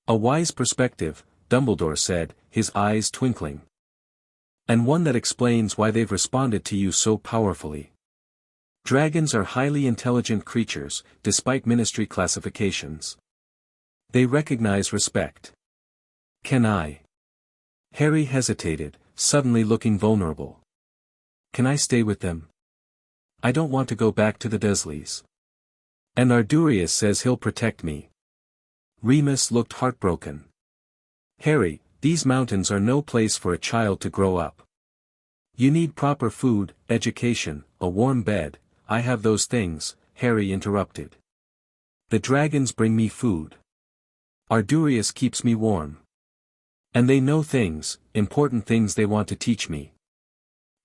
A wise perspective, Dumbledore said, his eyes twinkling. And one that explains why they've responded to you so powerfully. Dragons are highly intelligent creatures, despite ministry classifications. They recognize respect. Can I? Harry hesitated, suddenly looking vulnerable. Can I stay with them? I don't want to go back to the Dursleys. And Ardurius says he'll protect me. Remus looked heartbroken. Harry, these mountains are no place for a child to grow up. You need proper food, education, a warm bed. I have those things, Harry interrupted. The dragons bring me food. Ardurius keeps me warm. And they know things, important things they want to teach me.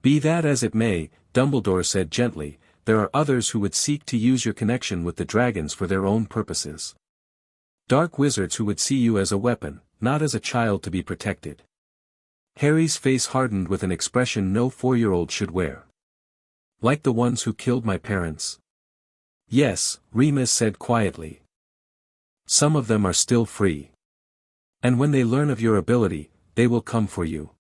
Be that as it may, Dumbledore said gently, there are others who would seek to use your connection with the dragons for their own purposes. Dark wizards who would see you as a weapon, not as a child to be protected. Harry's face hardened with an expression no 4-year-old should wear. Like the ones who killed my parents? Yes, Remus said quietly. Some of them are still free. And when they learn of your ability, they will come for you.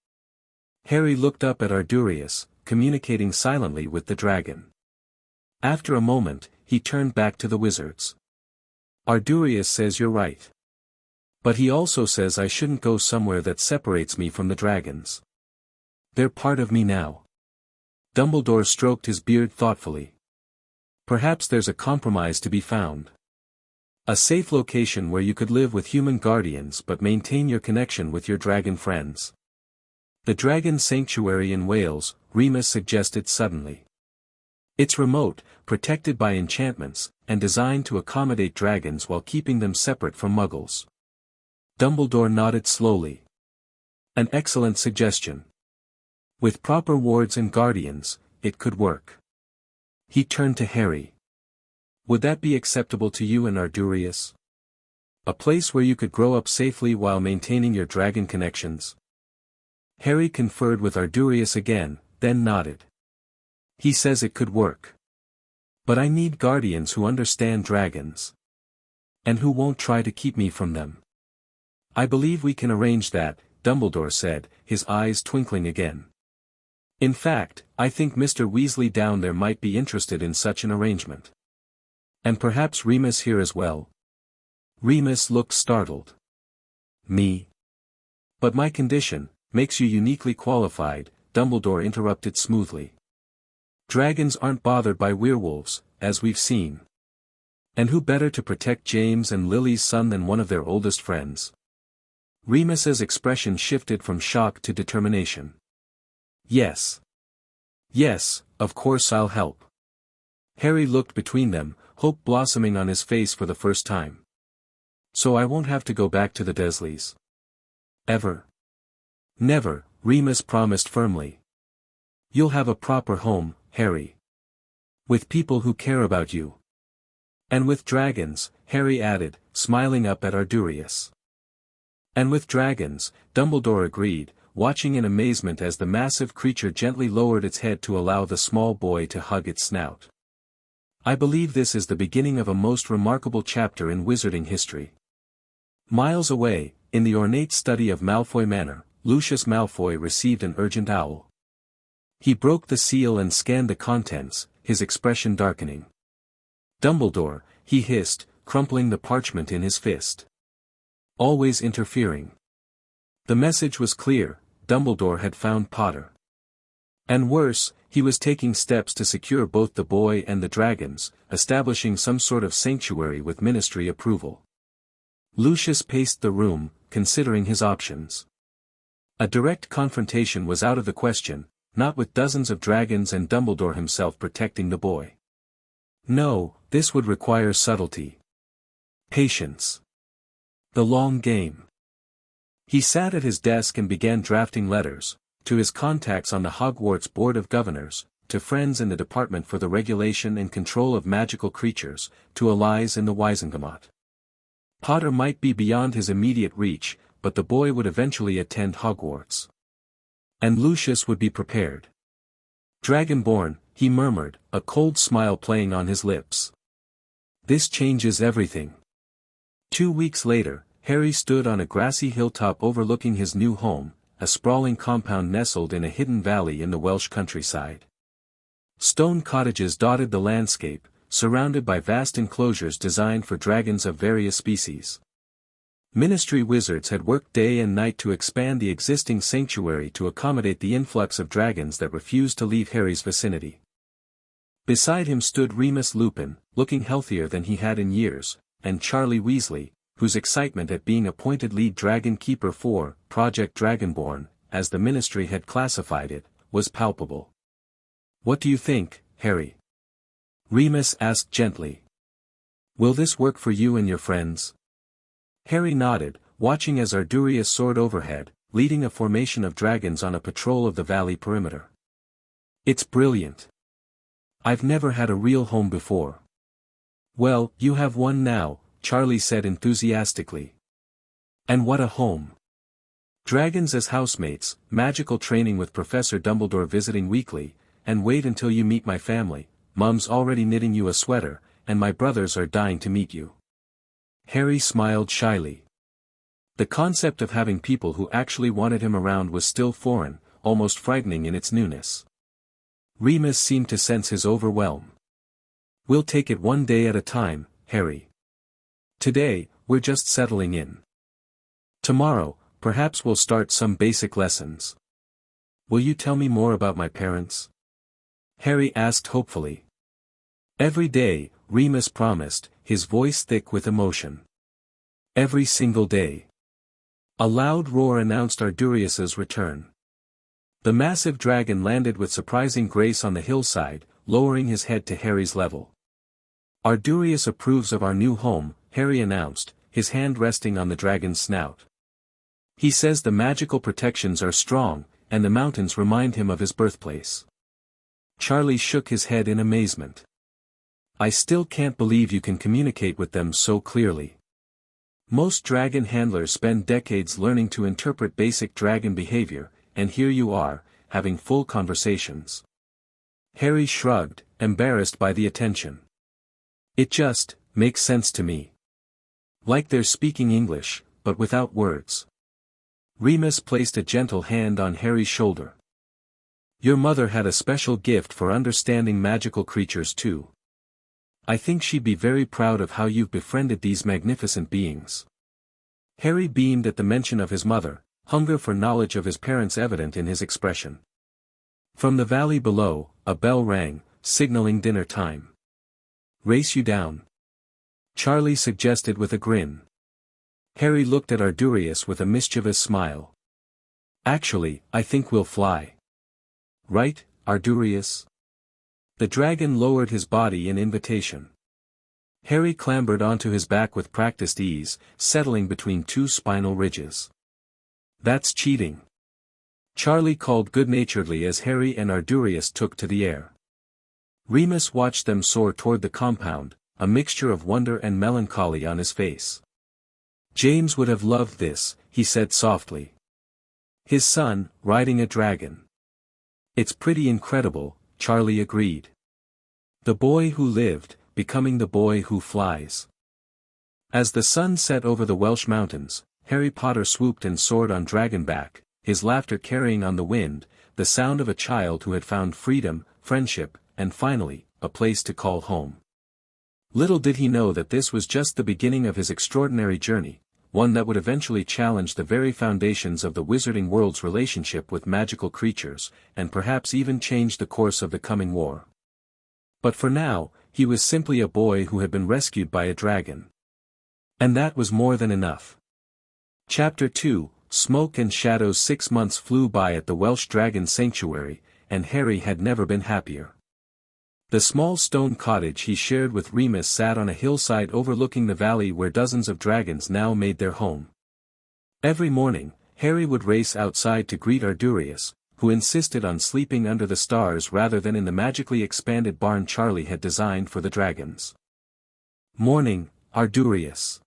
Harry looked up at Ardurius, communicating silently with the dragon. After a moment, he turned back to the wizards. Ardurius says you're right. But he also says I shouldn't go somewhere that separates me from the dragons. They're part of me now. Dumbledore stroked his beard thoughtfully. Perhaps there's a compromise to be found. A safe location where you could live with human guardians but maintain your connection with your dragon friends. The Dragon Sanctuary in Wales, Remus suggested suddenly. It's remote, protected by enchantments, and designed to accommodate dragons while keeping them separate from muggles. Dumbledore nodded slowly. An excellent suggestion. With proper wards and guardians, it could work. He turned to Harry. Would that be acceptable to you and Ardurius? A place where you could grow up safely while maintaining your dragon connections? Harry conferred with Ardurius again, then nodded. He says it could work. But I need guardians who understand dragons. And who won't try to keep me from them. I believe we can arrange that, Dumbledore said, his eyes twinkling again. In fact, I think Mr. Weasley down there might be interested in such an arrangement. And perhaps Remus here as well. Remus looked startled. Me? But my condition makes you uniquely qualified, Dumbledore interrupted smoothly. Dragons aren't bothered by werewolves, as we've seen. And who better to protect James and Lily's son than one of their oldest friends? Remus's expression shifted from shock to determination. Yes. Yes, of course I'll help. Harry looked between them, hope blossoming on his face for the first time. So I won't have to go back to the Dursleys. Ever. Never, Remus promised firmly. You'll have a proper home, Harry. With people who care about you. And with dragons, Harry added, smiling up at Ardurius. And with dragons, Dumbledore agreed, watching in amazement as the massive creature gently lowered its head to allow the small boy to hug its snout. I believe this is the beginning of a most remarkable chapter in wizarding history. Miles away, in the ornate study of Malfoy Manor, Lucius Malfoy received an urgent owl. He broke the seal and scanned the contents, his expression darkening. Dumbledore, he hissed, crumpling the parchment in his fist. Always interfering. The message was clear, Dumbledore had found Potter. And worse, he was taking steps to secure both the boy and the dragons, establishing some sort of sanctuary with ministry approval. Lucius paced the room, considering his options. A direct confrontation was out of the question, not with dozens of dragons and Dumbledore himself protecting the boy. No, this would require subtlety. Patience. The long game. He sat at his desk and began drafting letters, to his contacts on the Hogwarts Board of Governors, to friends in the Department for the Regulation and Control of Magical Creatures, to allies in the Wizengamot. Potter might be beyond his immediate reach, but the boy would eventually attend Hogwarts. And Lucius would be prepared. Dragonborn, he murmured, a cold smile playing on his lips. This changes everything. 2 weeks later, Harry stood on a grassy hilltop overlooking his new home, a sprawling compound nestled in a hidden valley in the Welsh countryside. Stone cottages dotted the landscape, surrounded by vast enclosures designed for dragons of various species. Ministry wizards had worked day and night to expand the existing sanctuary to accommodate the influx of dragons that refused to leave Harry's vicinity. Beside him stood Remus Lupin, looking healthier than he had in years, and Charlie Weasley, whose excitement at being appointed lead dragon keeper for Project Dragonborn, as the ministry had classified it, was palpable. "What do you think, Harry?" Remus asked gently. "Will this work for you and your friends?" Harry nodded, watching as Ardurius soared overhead, leading a formation of dragons on a patrol of the valley perimeter. "It's brilliant. I've never had a real home before." "Well, you have one now," Charlie said enthusiastically. "And what a home. Dragons as housemates, magical training with Professor Dumbledore visiting weekly, and wait until you meet my family, Mum's already knitting you a sweater, and my brothers are dying to meet you." Harry smiled shyly. The concept of having people who actually wanted him around was still foreign, almost frightening in its newness. Remus seemed to sense his overwhelm. "We'll take it one day at a time, Harry. Today, we're just settling in. Tomorrow, perhaps we'll start some basic lessons. Will you tell me more about my parents?" Harry asked hopefully. "Every day," Remus promised, his voice thick with emotion. "Every single day." A loud roar announced Ardurius's return. The massive dragon landed with surprising grace on the hillside, lowering his head to Harry's level. "Ardurius approves of our new home," Harry announced, his hand resting on the dragon's snout. "He says the magical protections are strong, and the mountains remind him of his birthplace." Charlie shook his head in amazement. "I still can't believe you can communicate with them so clearly. Most dragon handlers spend decades learning to interpret basic dragon behavior, and here you are, having full conversations." Harry shrugged, embarrassed by the attention. "It just makes sense to me. Like they're speaking English, but without words." Remus placed a gentle hand on Harry's shoulder. "Your mother had a special gift for understanding magical creatures too. I think she'd be very proud of how you've befriended these magnificent beings." Harry beamed at the mention of his mother, hunger for knowledge of his parents evident in his expression. From the valley below, a bell rang, signaling dinner time. "Race you down?" Charlie suggested with a grin. Harry looked at Ardurius with a mischievous smile. "Actually, I think we'll fly. Right, Ardurius?" The dragon lowered his body in invitation. Harry clambered onto his back with practiced ease, settling between two spinal ridges. "That's cheating," Charlie called good-naturedly as Harry and Ardurius took to the air. Remus watched them soar toward the compound, a mixture of wonder and melancholy on his face. "James would have loved this," he said softly. "His son, riding a dragon." "It's pretty incredible," Charlie agreed. "The boy who lived, becoming the boy who flies." As the sun set over the Welsh mountains, Harry Potter swooped and soared on dragonback, his laughter carrying on the wind, the sound of a child who had found freedom, friendship, and finally, a place to call home. Little did he know that this was just the beginning of his extraordinary journey, one that would eventually challenge the very foundations of the wizarding world's relationship with magical creatures, and perhaps even change the course of the coming war. But for now, he was simply a boy who had been rescued by a dragon. And that was more than enough. Chapter 2, smoke and shadows. 6 months flew by at the Welsh Dragon Sanctuary, and Harry had never been happier. The small stone cottage he shared with Remus sat on a hillside overlooking the valley where dozens of dragons now made their home. Every morning, Harry would race outside to greet Ardurius, who insisted on sleeping under the stars rather than in the magically expanded barn Charlie had designed for the dragons. "Morning, Ardurius,"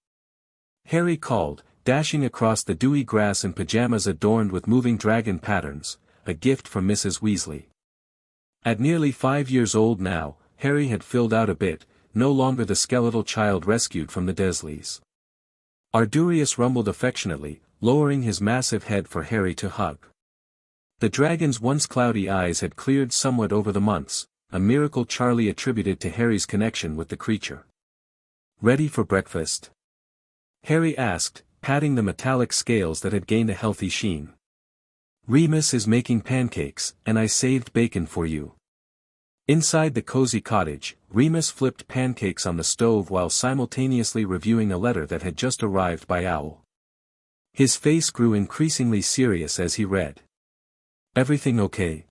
Harry called, dashing across the dewy grass in pajamas adorned with moving dragon patterns, a gift from Mrs. Weasley. At nearly 5 years old now, Harry had filled out a bit, no longer the skeletal child rescued from the Dursleys. Ardurius rumbled affectionately, lowering his massive head for Harry to hug. The dragon's once cloudy eyes had cleared somewhat over the months, a miracle Charlie attributed to Harry's connection with the creature. "Ready for breakfast?" Harry asked, patting the metallic scales that had gained a healthy sheen. "Remus is making pancakes, and I saved bacon for you." Inside the cozy cottage, Remus flipped pancakes on the stove while simultaneously reviewing a letter that had just arrived by Owl. His face grew increasingly serious as he read. "Everything okay?"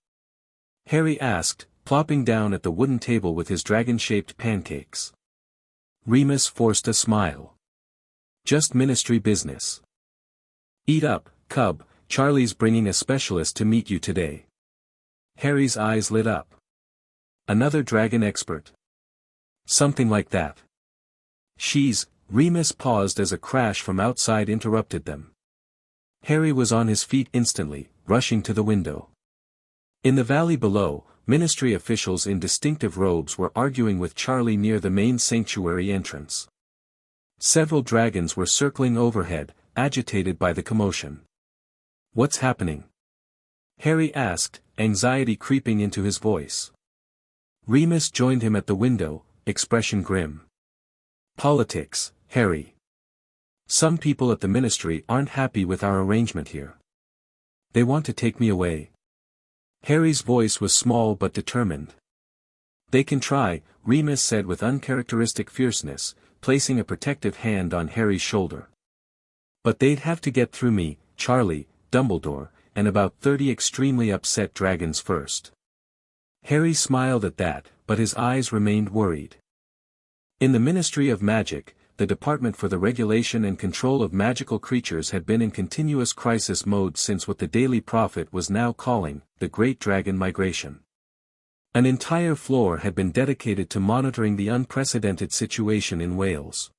Harry asked, plopping down at the wooden table with his dragon-shaped pancakes. Remus forced a smile. "Just ministry business." "Eat up, cub, Charlie's bringing a specialist to meet you today." Harry's eyes lit up. "Another dragon expert?" "Something like that." Remus paused as a crash from outside interrupted them. Harry was on his feet instantly, rushing to the window. In the valley below, ministry officials in distinctive robes were arguing with Charlie near the main sanctuary entrance. Several dragons were circling overhead, agitated by the commotion. "What's happening?" Harry asked, anxiety creeping into his voice. Remus joined him at the window, expression grim. "Politics, Harry. Some people at the ministry aren't happy with our arrangement here. They want to take me away." Harry's voice was small but determined. "They can try," Remus said with uncharacteristic fierceness, placing a protective hand on Harry's shoulder. "But they'd have to get through me, Charlie, Dumbledore, and about 30 extremely upset dragons first." Harry smiled at that, but his eyes remained worried. In the Ministry of Magic, the Department for the Regulation and Control of Magical Creatures had been in continuous crisis mode since what the Daily Prophet was now calling, the Great Dragon Migration. An entire floor had been dedicated to monitoring the unprecedented situation in Wales.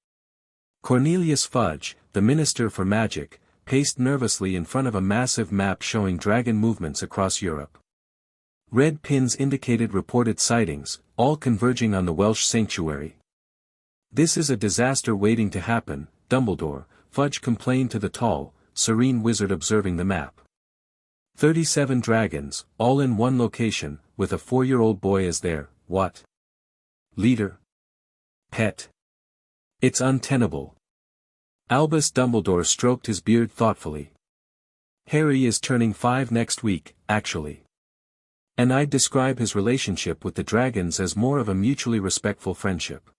Cornelius Fudge, the Minister for Magic, paced nervously in front of a massive map showing dragon movements across Europe. Red pins indicated reported sightings, all converging on the Welsh sanctuary. "This is a disaster waiting to happen, Dumbledore," Fudge complained to the tall, serene wizard observing the map. 37 dragons, all in one location, with a 4-year-old boy as their, what? Leader? Pet? It's untenable. Albus Dumbledore stroked his beard thoughtfully. "Harry is turning 5 next week, actually. And I'd describe his relationship with the dragons as more of a mutually respectful friendship."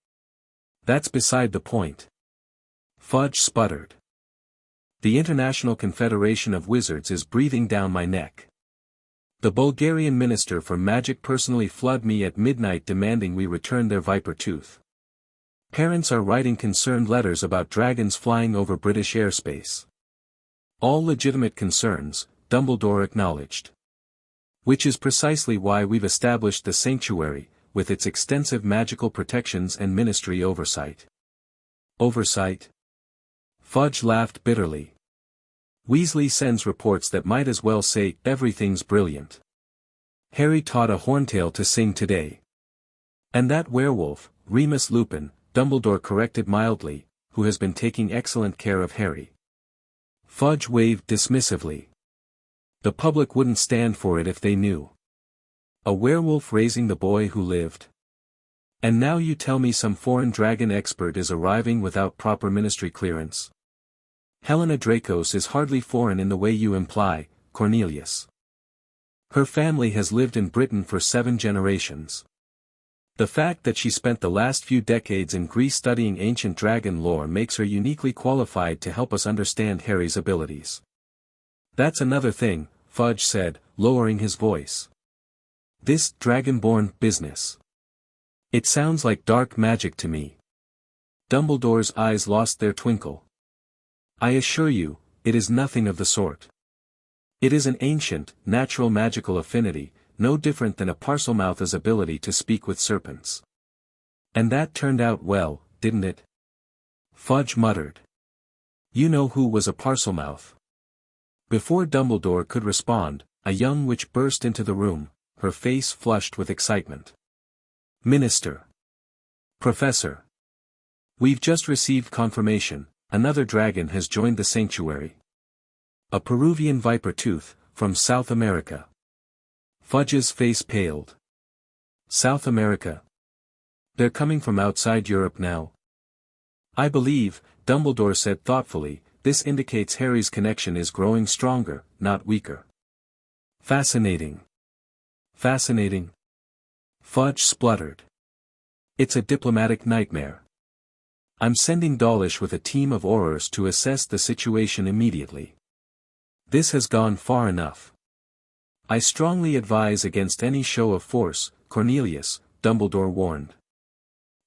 "That's beside the point." Fudge sputtered. "The International Confederation of Wizards is breathing down my neck. The Bulgarian Minister for Magic personally flooded me at midnight demanding we return their viper tooth. Parents are writing concerned letters about dragons flying over British airspace. All legitimate concerns," Dumbledore acknowledged. "Which is precisely why we've established the sanctuary, with its extensive magical protections and ministry oversight." "Oversight?" Fudge laughed bitterly. "Weasley sends reports that might as well say, everything's brilliant. Harry taught a horntail to sing today. And that werewolf, Remus Lupin," Dumbledore corrected mildly, "who has been taking excellent care of Harry." Fudge waved dismissively. "The public wouldn't stand for it if they knew. A werewolf raising the boy who lived. And now you tell me some foreign dragon expert is arriving without proper ministry clearance. Helena Dracos is hardly foreign in the way you imply, Cornelius. Her family has lived in Britain for 7 generations. The fact that she spent the last few decades in Greece studying ancient dragon lore makes her uniquely qualified to help us understand Harry's abilities. That's another thing, Fudge said, lowering his voice. This dragonborn business. It sounds like dark magic to me. Dumbledore's eyes lost their twinkle. I assure you, it is nothing of the sort. It is an ancient, natural magical affinity, no different than a Parselmouth's ability to speak with serpents. And that turned out well, didn't it? Fudge muttered. You know who was a Parselmouth? Before Dumbledore could respond, a young witch burst into the room, her face flushed with excitement. Minister. Professor. We've just received confirmation, another dragon has joined the sanctuary. A Peruvian viper tooth, from South America. Fudge's face paled. South America? They're coming from outside Europe now. I believe, Dumbledore said thoughtfully, this indicates Harry's connection is growing stronger, not weaker. Fascinating. Fascinating. Fudge spluttered. It's a diplomatic nightmare. I'm sending Dawlish with a team of Aurors to assess the situation immediately. This has gone far enough. I strongly advise against any show of force, Cornelius, Dumbledore warned.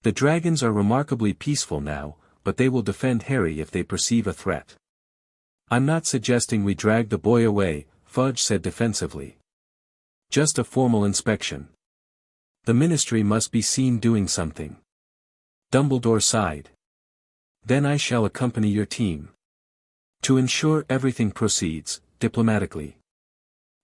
The dragons are remarkably peaceful now, but they will defend Harry if they perceive a threat. I'm not suggesting we drag the boy away, Fudge said defensively. Just a formal inspection. The ministry must be seen doing something. Dumbledore sighed. Then I shall accompany your team. To ensure everything proceeds, diplomatically.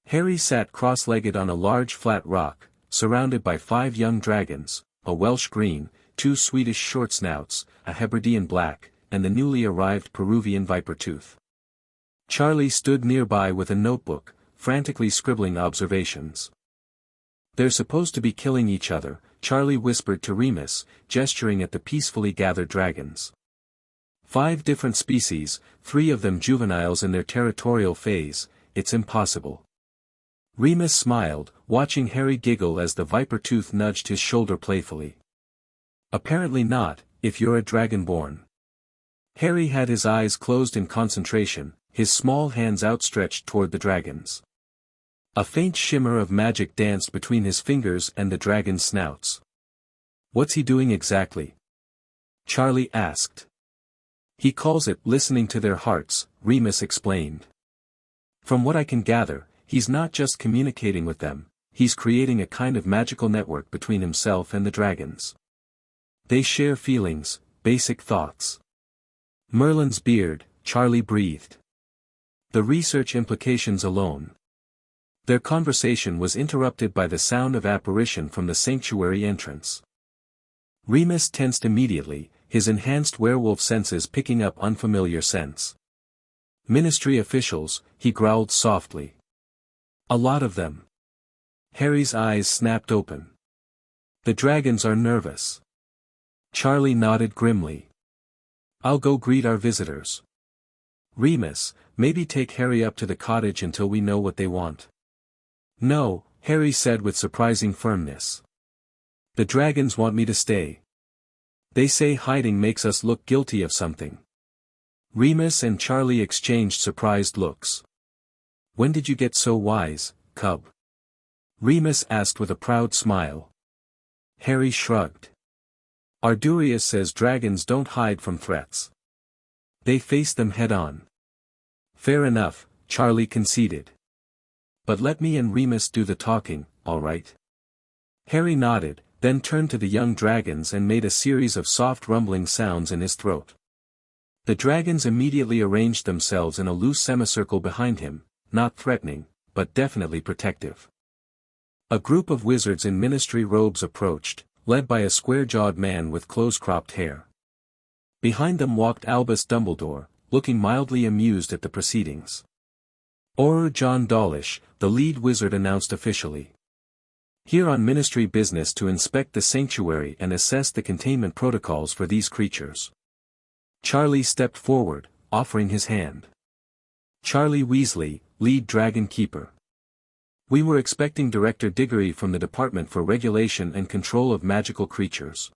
Harry sat cross-legged on a large flat rock, surrounded by 5 young dragons, a Welsh green, 2 Swedish short snouts, a Hebridean black, and the newly arrived Peruvian viper tooth. Charlie stood nearby with a notebook, frantically scribbling observations. They're supposed to be killing each other, Charlie whispered to Remus, gesturing at the peacefully gathered dragons. 5 different species, 3 of them juveniles in their territorial phase, it's impossible. Remus smiled, watching Harry giggle as the viper tooth nudged his shoulder playfully. Apparently not, if you're a dragonborn. Harry had his eyes closed in concentration, his small hands outstretched toward the dragons. A faint shimmer of magic danced between his fingers and the dragons' snouts. What's he doing exactly? Charlie asked. He calls it listening to their hearts, Remus explained. From what I can gather, he's not just communicating with them, he's creating a kind of magical network between himself and the dragons. They share feelings, basic thoughts. Merlin's beard, Charlie breathed. The research implications alone. Their conversation was interrupted by the sound of apparition from the sanctuary entrance. Remus tensed immediately, his enhanced werewolf senses picking up unfamiliar scents. Ministry officials, he growled softly. A lot of them. Harry's eyes snapped open. The dragons are nervous. Charlie nodded grimly. I'll go greet our visitors. Remus, maybe take Harry up to the cottage until we know what they want. No, Harry said with surprising firmness. The dragons want me to stay. They say hiding makes us look guilty of something. Remus and Charlie exchanged surprised looks. When did you get so wise, cub? Remus asked with a proud smile. Harry shrugged. Ardurius says dragons don't hide from threats. They face them head-on. Fair enough, Charlie conceded. But let me and Remus do the talking, all right? Harry nodded, then turned to the young dragons and made a series of soft rumbling sounds in his throat. The dragons immediately arranged themselves in a loose semicircle behind him, not threatening, but definitely protective. A group of wizards in ministry robes approached, led by a square-jawed man with close-cropped hair. Behind them walked Albus Dumbledore, looking mildly amused at the proceedings. Auror John Dawlish, the lead wizard announced officially. Here on ministry business to inspect the sanctuary and assess the containment protocols for these creatures. Charlie stepped forward, offering his hand. Charlie Weasley, lead dragon keeper. We were expecting Director Diggory from the Department for Regulation and Control of Magical Creatures.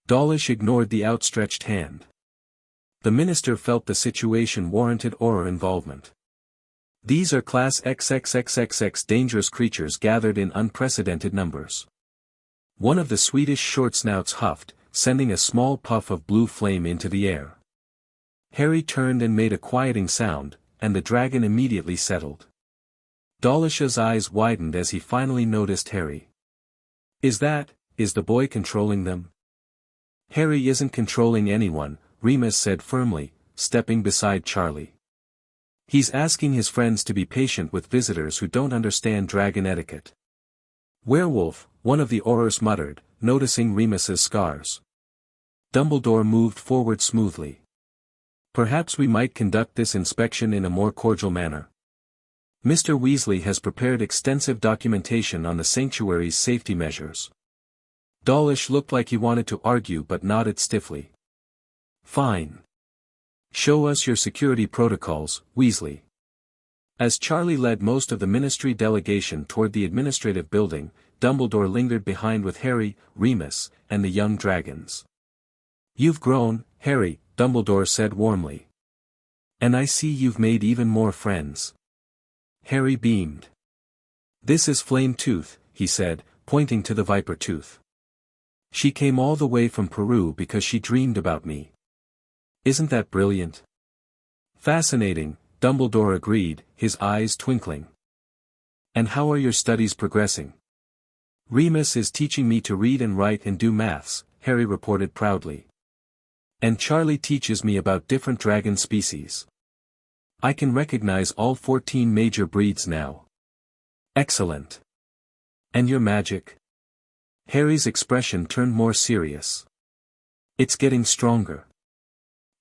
Dawlish ignored the outstretched hand. The minister felt the situation warranted Auror involvement. These are Class XXXXX dangerous creatures gathered in unprecedented numbers. One of the Swedish short-snouts huffed, sending a small puff of blue flame into the air. Harry turned and made a quieting sound, and the dragon immediately settled. Dawlish's eyes widened as he finally noticed Harry. Is the boy controlling them? Harry isn't controlling anyone, Remus said firmly, stepping beside Charlie. He's asking his friends to be patient with visitors who don't understand dragon etiquette. Werewolf, one of the Aurors muttered, noticing Remus's scars. Dumbledore moved forward smoothly. Perhaps we might conduct this inspection in a more cordial manner. Mr. Weasley has prepared extensive documentation on the sanctuary's safety measures. Dawlish looked like he wanted to argue but nodded stiffly. Fine. Show us your security protocols, Weasley. As Charlie led most of the ministry delegation toward the administrative building, Dumbledore lingered behind with Harry, Remus, and the young dragons. You've grown, Harry, Dumbledore said warmly. And I see you've made even more friends. Harry beamed. This is Flame Tooth, he said, pointing to the viper tooth. She came all the way from Peru because she dreamed about me. Isn't that brilliant? Fascinating, Dumbledore agreed, his eyes twinkling. And how are your studies progressing? Remus is teaching me to read and write and do maths, Harry reported proudly. And Charlie teaches me about different dragon species. I can recognize all 14 major breeds now. Excellent. And your magic? Harry's expression turned more serious. It's getting stronger.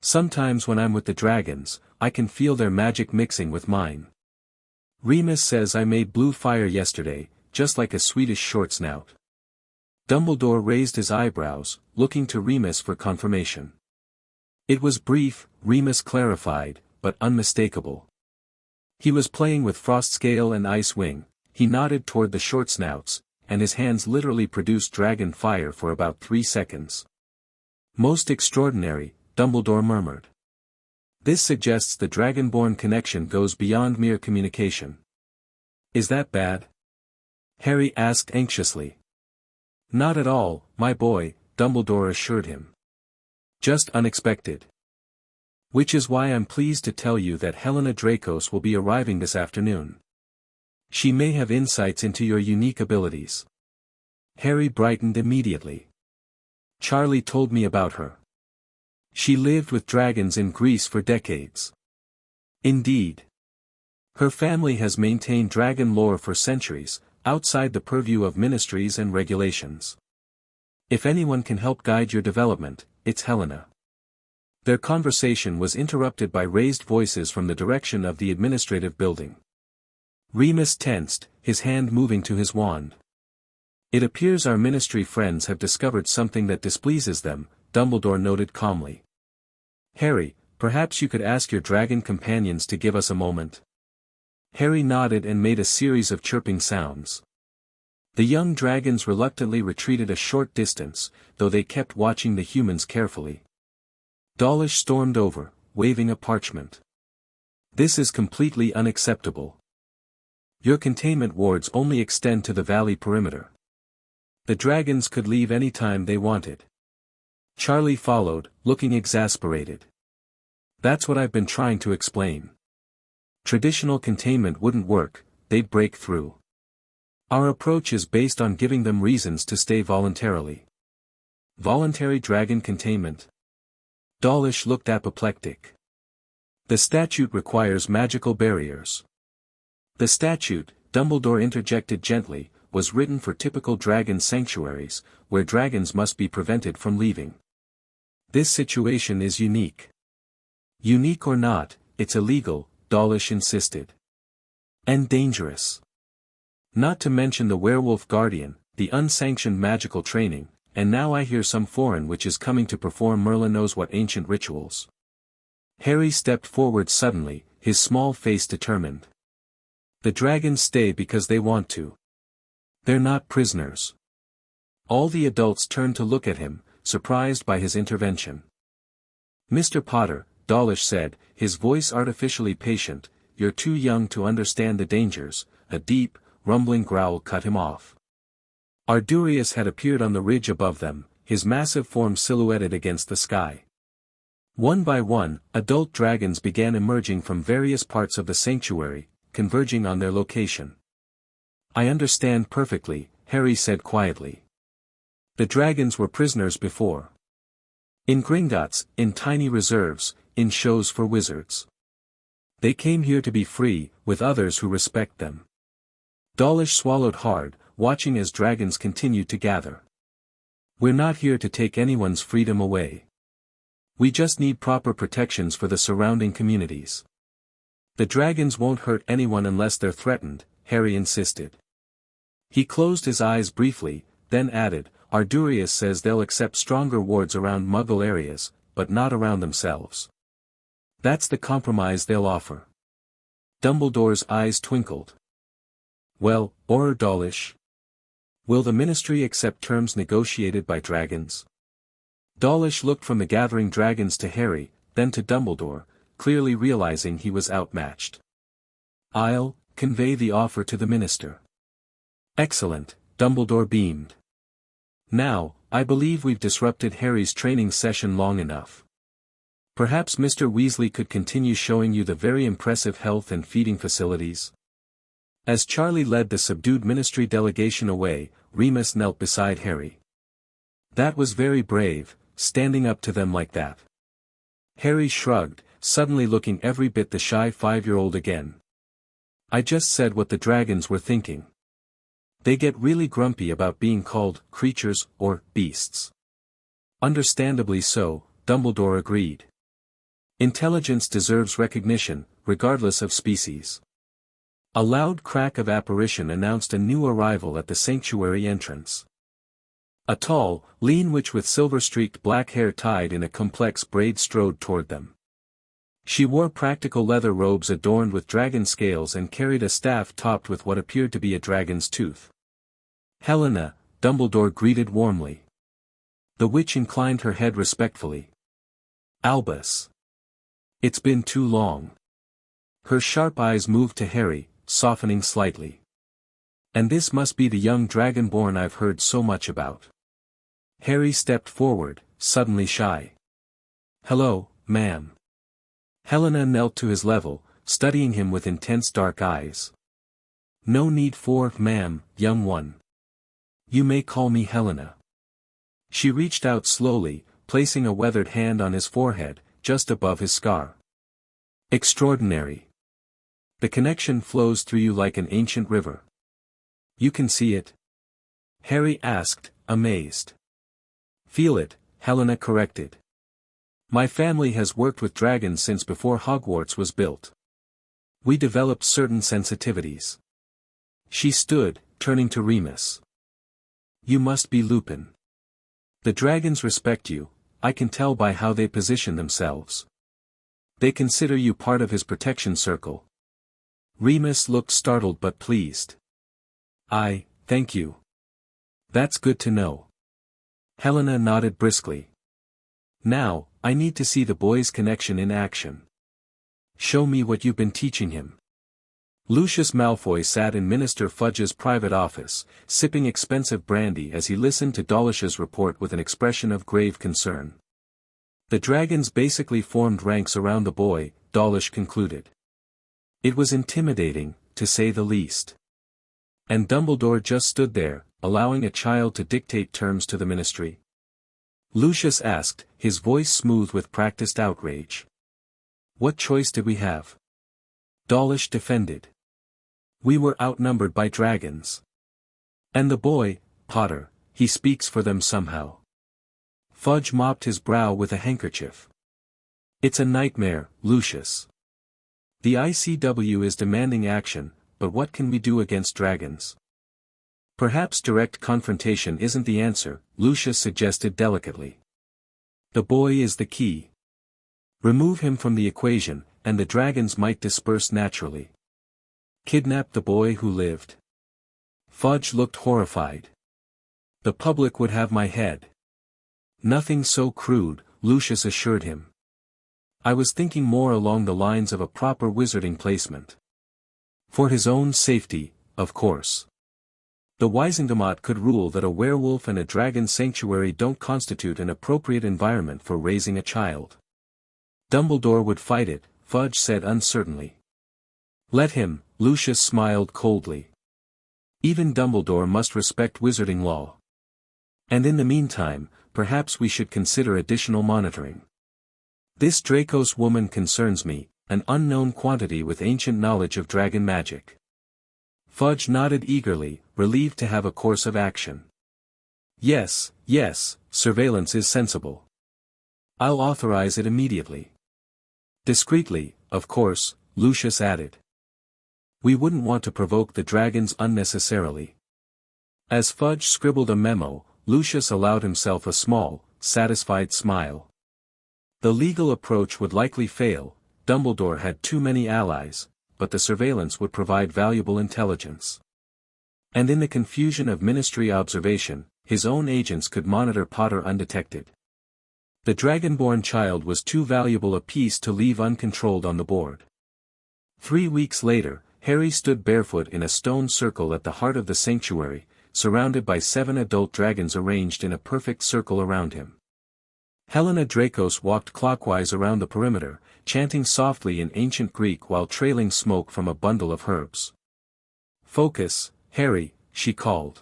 Sometimes when I'm with the dragons, I can feel their magic mixing with mine. Remus says I made blue fire yesterday, just like a Swedish short snout. Dumbledore raised his eyebrows, looking to Remus for confirmation. It was brief, Remus clarified, but unmistakable. He was playing with Frostscale and Ice Wing. He nodded toward the short snouts, and his hands literally produced dragon fire for about 3 seconds. Most extraordinary, Dumbledore murmured. This suggests the dragonborn connection goes beyond mere communication. Is that bad? Harry asked anxiously. Not at all, my boy, Dumbledore assured him. Just unexpected. Which is why I'm pleased to tell you that Helena Dracos will be arriving this afternoon. She may have insights into your unique abilities. Harry brightened immediately. Charlie told me about her. She lived with dragons in Greece for decades. Indeed. Her family has maintained dragon lore for centuries, outside the purview of ministries and regulations. If anyone can help guide your development, it's Helena. Their conversation was interrupted by raised voices from the direction of the administrative building. Remus tensed, his hand moving to his wand. It appears our ministry friends have discovered something that displeases them, Dumbledore noted calmly. Harry, perhaps you could ask your dragon companions to give us a moment. Harry nodded and made a series of chirping sounds. The young dragons reluctantly retreated a short distance, though they kept watching the humans carefully. Dawlish stormed over, waving a parchment. This is completely unacceptable. Your containment wards only extend to the valley perimeter. The dragons could leave any time they wanted. Charlie followed, looking exasperated. That's what I've been trying to explain. Traditional containment wouldn't work, they'd break through. Our approach is based on giving them reasons to stay voluntarily. Voluntary dragon containment? Dawlish looked apoplectic. The statute requires magical barriers. The statute, Dumbledore interjected gently, was written for typical dragon sanctuaries, where dragons must be prevented from leaving. This situation is unique. Unique or not, it's illegal, Dawlish insisted. And dangerous. Not to mention the werewolf guardian, the unsanctioned magical training, and now I hear some foreign which is coming to perform Merlin knows what ancient rituals. Harry stepped forward suddenly, his small face determined. The dragons stay because they want to. They're not prisoners. All the adults turned to look at him, surprised by his intervention. Mr. Potter, Dawlish said, his voice artificially patient, you're too young to understand the dangers," a deep, rumbling growl cut him off. Ardurius had appeared on the ridge above them, his massive form silhouetted against the sky. One by one, adult dragons began emerging from various parts of the sanctuary, converging on their location. "I understand perfectly," Harry said quietly. "The dragons were prisoners before. In Gringotts, in tiny reserves, in shows for wizards. They came here to be free, with others who respect them." Dawlish swallowed hard, watching as dragons continued to gather. "We're not here to take anyone's freedom away. We just need proper protections for the surrounding communities." "The dragons won't hurt anyone unless they're threatened," Harry insisted. He closed his eyes briefly, then added, "Ardurius says they'll accept stronger wards around Muggle areas, but not around themselves. That's the compromise they'll offer." Dumbledore's eyes twinkled. "Well, Dawlish. Will the Ministry accept terms negotiated by dragons?" Dawlish looked from the gathering dragons to Harry, then to Dumbledore, clearly realizing he was outmatched. "I'll convey the offer to the Minister." "Excellent," Dumbledore beamed. "Now, I believe we've disrupted Harry's training session long enough. Perhaps Mr. Weasley could continue showing you the very impressive health and feeding facilities." As Charlie led the subdued Ministry delegation away, Remus knelt beside Harry. "That was very brave, standing up to them like that." Harry shrugged, suddenly looking every bit the shy 5-year-old again. "I just said what the dragons were thinking. They get really grumpy about being called creatures or beasts." "Understandably so," Dumbledore agreed. "Intelligence deserves recognition, regardless of species." A loud crack of apparition announced a new arrival at the sanctuary entrance. A tall, lean witch with silver-streaked black hair tied in a complex braid strode toward them. She wore practical leather robes adorned with dragon scales and carried a staff topped with what appeared to be a dragon's tooth. "Helena," Dumbledore greeted warmly. The witch inclined her head respectfully. "Albus. It's been too long." Her sharp eyes moved to Harry, softening slightly. "And this must be the young dragonborn I've heard so much about." Harry stepped forward, suddenly shy. "Hello, ma'am." Helena knelt to his level, studying him with intense dark eyes. "No need for, ma'am, young one. You may call me Helena." She reached out slowly, placing a weathered hand on his forehead, just above his scar. "Extraordinary. The connection flows through you like an ancient river." "You can see it?" Harry asked, amazed. "Feel it," Helena corrected. "My family has worked with dragons since before Hogwarts was built. We developed certain sensitivities." She stood, turning to Remus. "You must be Lupin. The dragons respect you, I can tell by how they position themselves. They consider you part of his protection circle." Remus looked startled but pleased. Thank you. That's good to know." Helena nodded briskly. "Now, I need to see the boy's connection in action. Show me what you've been teaching him." Lucius Malfoy sat in Minister Fudge's private office, sipping expensive brandy as he listened to Dawlish's report with an expression of grave concern. "The dragons basically formed ranks around the boy," Dawlish concluded. "It was intimidating, to say the least. And Dumbledore just stood there, allowing a child to dictate terms to the Ministry?" Lucius asked, his voice smooth with practiced outrage. "What choice did we have?" Dawlish defended. "We were outnumbered by dragons. And the boy, Potter, he speaks for them somehow." Fudge mopped his brow with a handkerchief. "It's a nightmare, Lucius. The ICW is demanding action, but what can we do against dragons?" "Perhaps direct confrontation isn't the answer," Lucius suggested delicately. "The boy is the key. Remove him from the equation, and the dragons might disperse naturally." "Kidnap the boy who lived?" Fudge looked horrified. "The public would have my head." "Nothing so crude," Lucius assured him. I was thinking more along the lines of a proper wizarding placement. For his own safety, of course. The Wisengamot could rule that a werewolf and a dragon sanctuary don't constitute an appropriate environment for raising a child. Dumbledore would fight it, Fudge said uncertainly. Let him, Lucius smiled coldly. Even Dumbledore must respect wizarding law. And in the meantime, perhaps we should consider additional monitoring. This Dracos woman concerns me, an unknown quantity with ancient knowledge of dragon magic. Fudge nodded eagerly, relieved to have a course of action. Yes, surveillance is sensible. I'll authorize it immediately. Discreetly, of course, Lucius added. We wouldn't want to provoke the dragons unnecessarily. As Fudge scribbled a memo, Lucius allowed himself a small, satisfied smile. The legal approach would likely fail, Dumbledore had too many allies, but the surveillance would provide valuable intelligence. And in the confusion of ministry observation, his own agents could monitor Potter undetected. The dragonborn child was too valuable a piece to leave uncontrolled on the board. 3 weeks later, Harry stood barefoot in a stone circle at the heart of the sanctuary, surrounded by 7 adult dragons arranged in a perfect circle around him. Helena Dracos walked clockwise around the perimeter, chanting softly in ancient Greek while trailing smoke from a bundle of herbs. Focus, Harry, she called.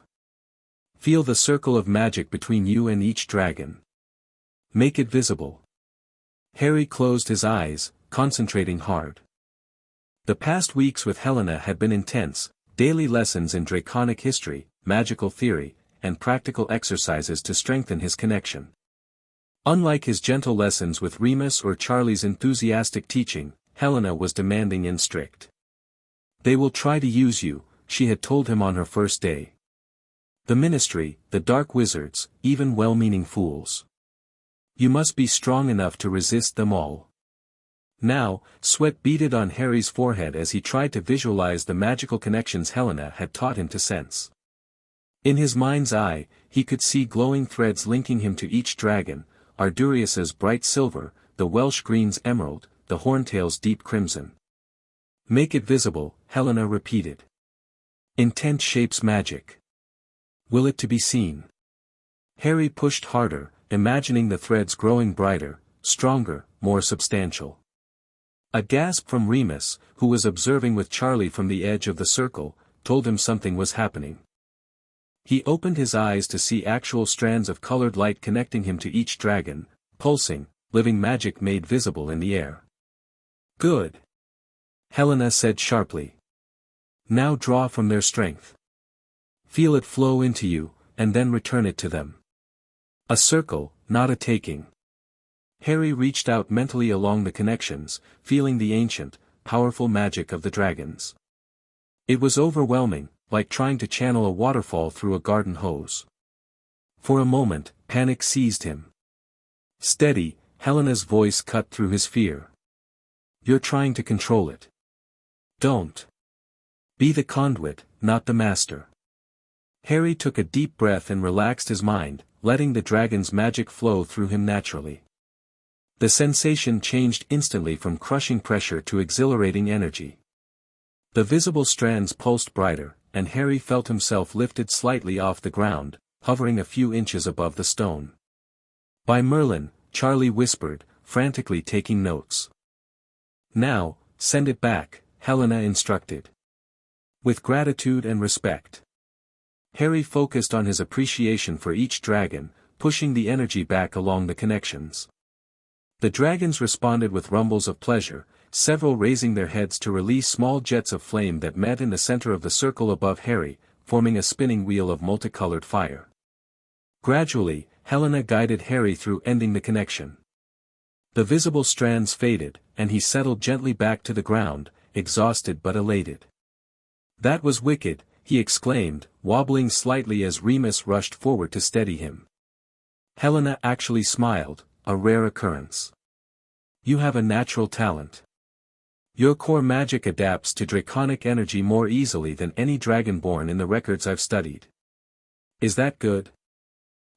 Feel the circle of magic between you and each dragon. Make it visible. Harry closed his eyes, concentrating hard. The past weeks with Helena had been intense, daily lessons in draconic history, magical theory, and practical exercises to strengthen his connection. Unlike his gentle lessons with Remus or Charlie's enthusiastic teaching, Helena was demanding and strict. They will try to use you, she had told him on her first day. The Ministry, the Dark Wizards, even well-meaning fools. You must be strong enough to resist them all. Now, sweat beaded on Harry's forehead as he tried to visualize the magical connections Helena had taught him to sense. In his mind's eye, he could see glowing threads linking him to each dragon, Ardurius's bright silver, the Welsh Green's emerald, the Horntail's deep crimson. Make it visible, Helena repeated. Intent shapes magic. Will it to be seen? Harry pushed harder, imagining the threads growing brighter, stronger, more substantial. A gasp from Remus, who was observing with Charlie from the edge of the circle, told him something was happening. He opened his eyes to see actual strands of colored light connecting him to each dragon, pulsing, living magic made visible in the air. Good. Helena said sharply. Now draw from their strength. Feel it flow into you, and then return it to them. A circle, not a taking. Harry reached out mentally along the connections, feeling the ancient, powerful magic of the dragons. It was overwhelming, like trying to channel a waterfall through a garden hose. For a moment, panic seized him. Steady, Helena's voice cut through his fear. You're trying to control it. Don't. Be the conduit, not the master. Harry took a deep breath and relaxed his mind, letting the dragon's magic flow through him naturally. The sensation changed instantly from crushing pressure to exhilarating energy. The visible strands pulsed brighter, and Harry felt himself lifted slightly off the ground, hovering a few inches above the stone. By Merlin, Charlie whispered, frantically taking notes. Now, send it back, Helena instructed. With gratitude and respect. Harry focused on his appreciation for each dragon, pushing the energy back along the connections. The dragons responded with rumbles of pleasure, several raising their heads to release small jets of flame that met in the center of the circle above Harry, forming a spinning wheel of multicolored fire. Gradually, Helena guided Harry through ending the connection. The visible strands faded, and he settled gently back to the ground, exhausted but elated. That was wicked, he exclaimed, wobbling slightly as Remus rushed forward to steady him. Helena actually smiled, a rare occurrence. You have a natural talent. Your core magic adapts to draconic energy more easily than any dragonborn in the records I've studied. Is that good?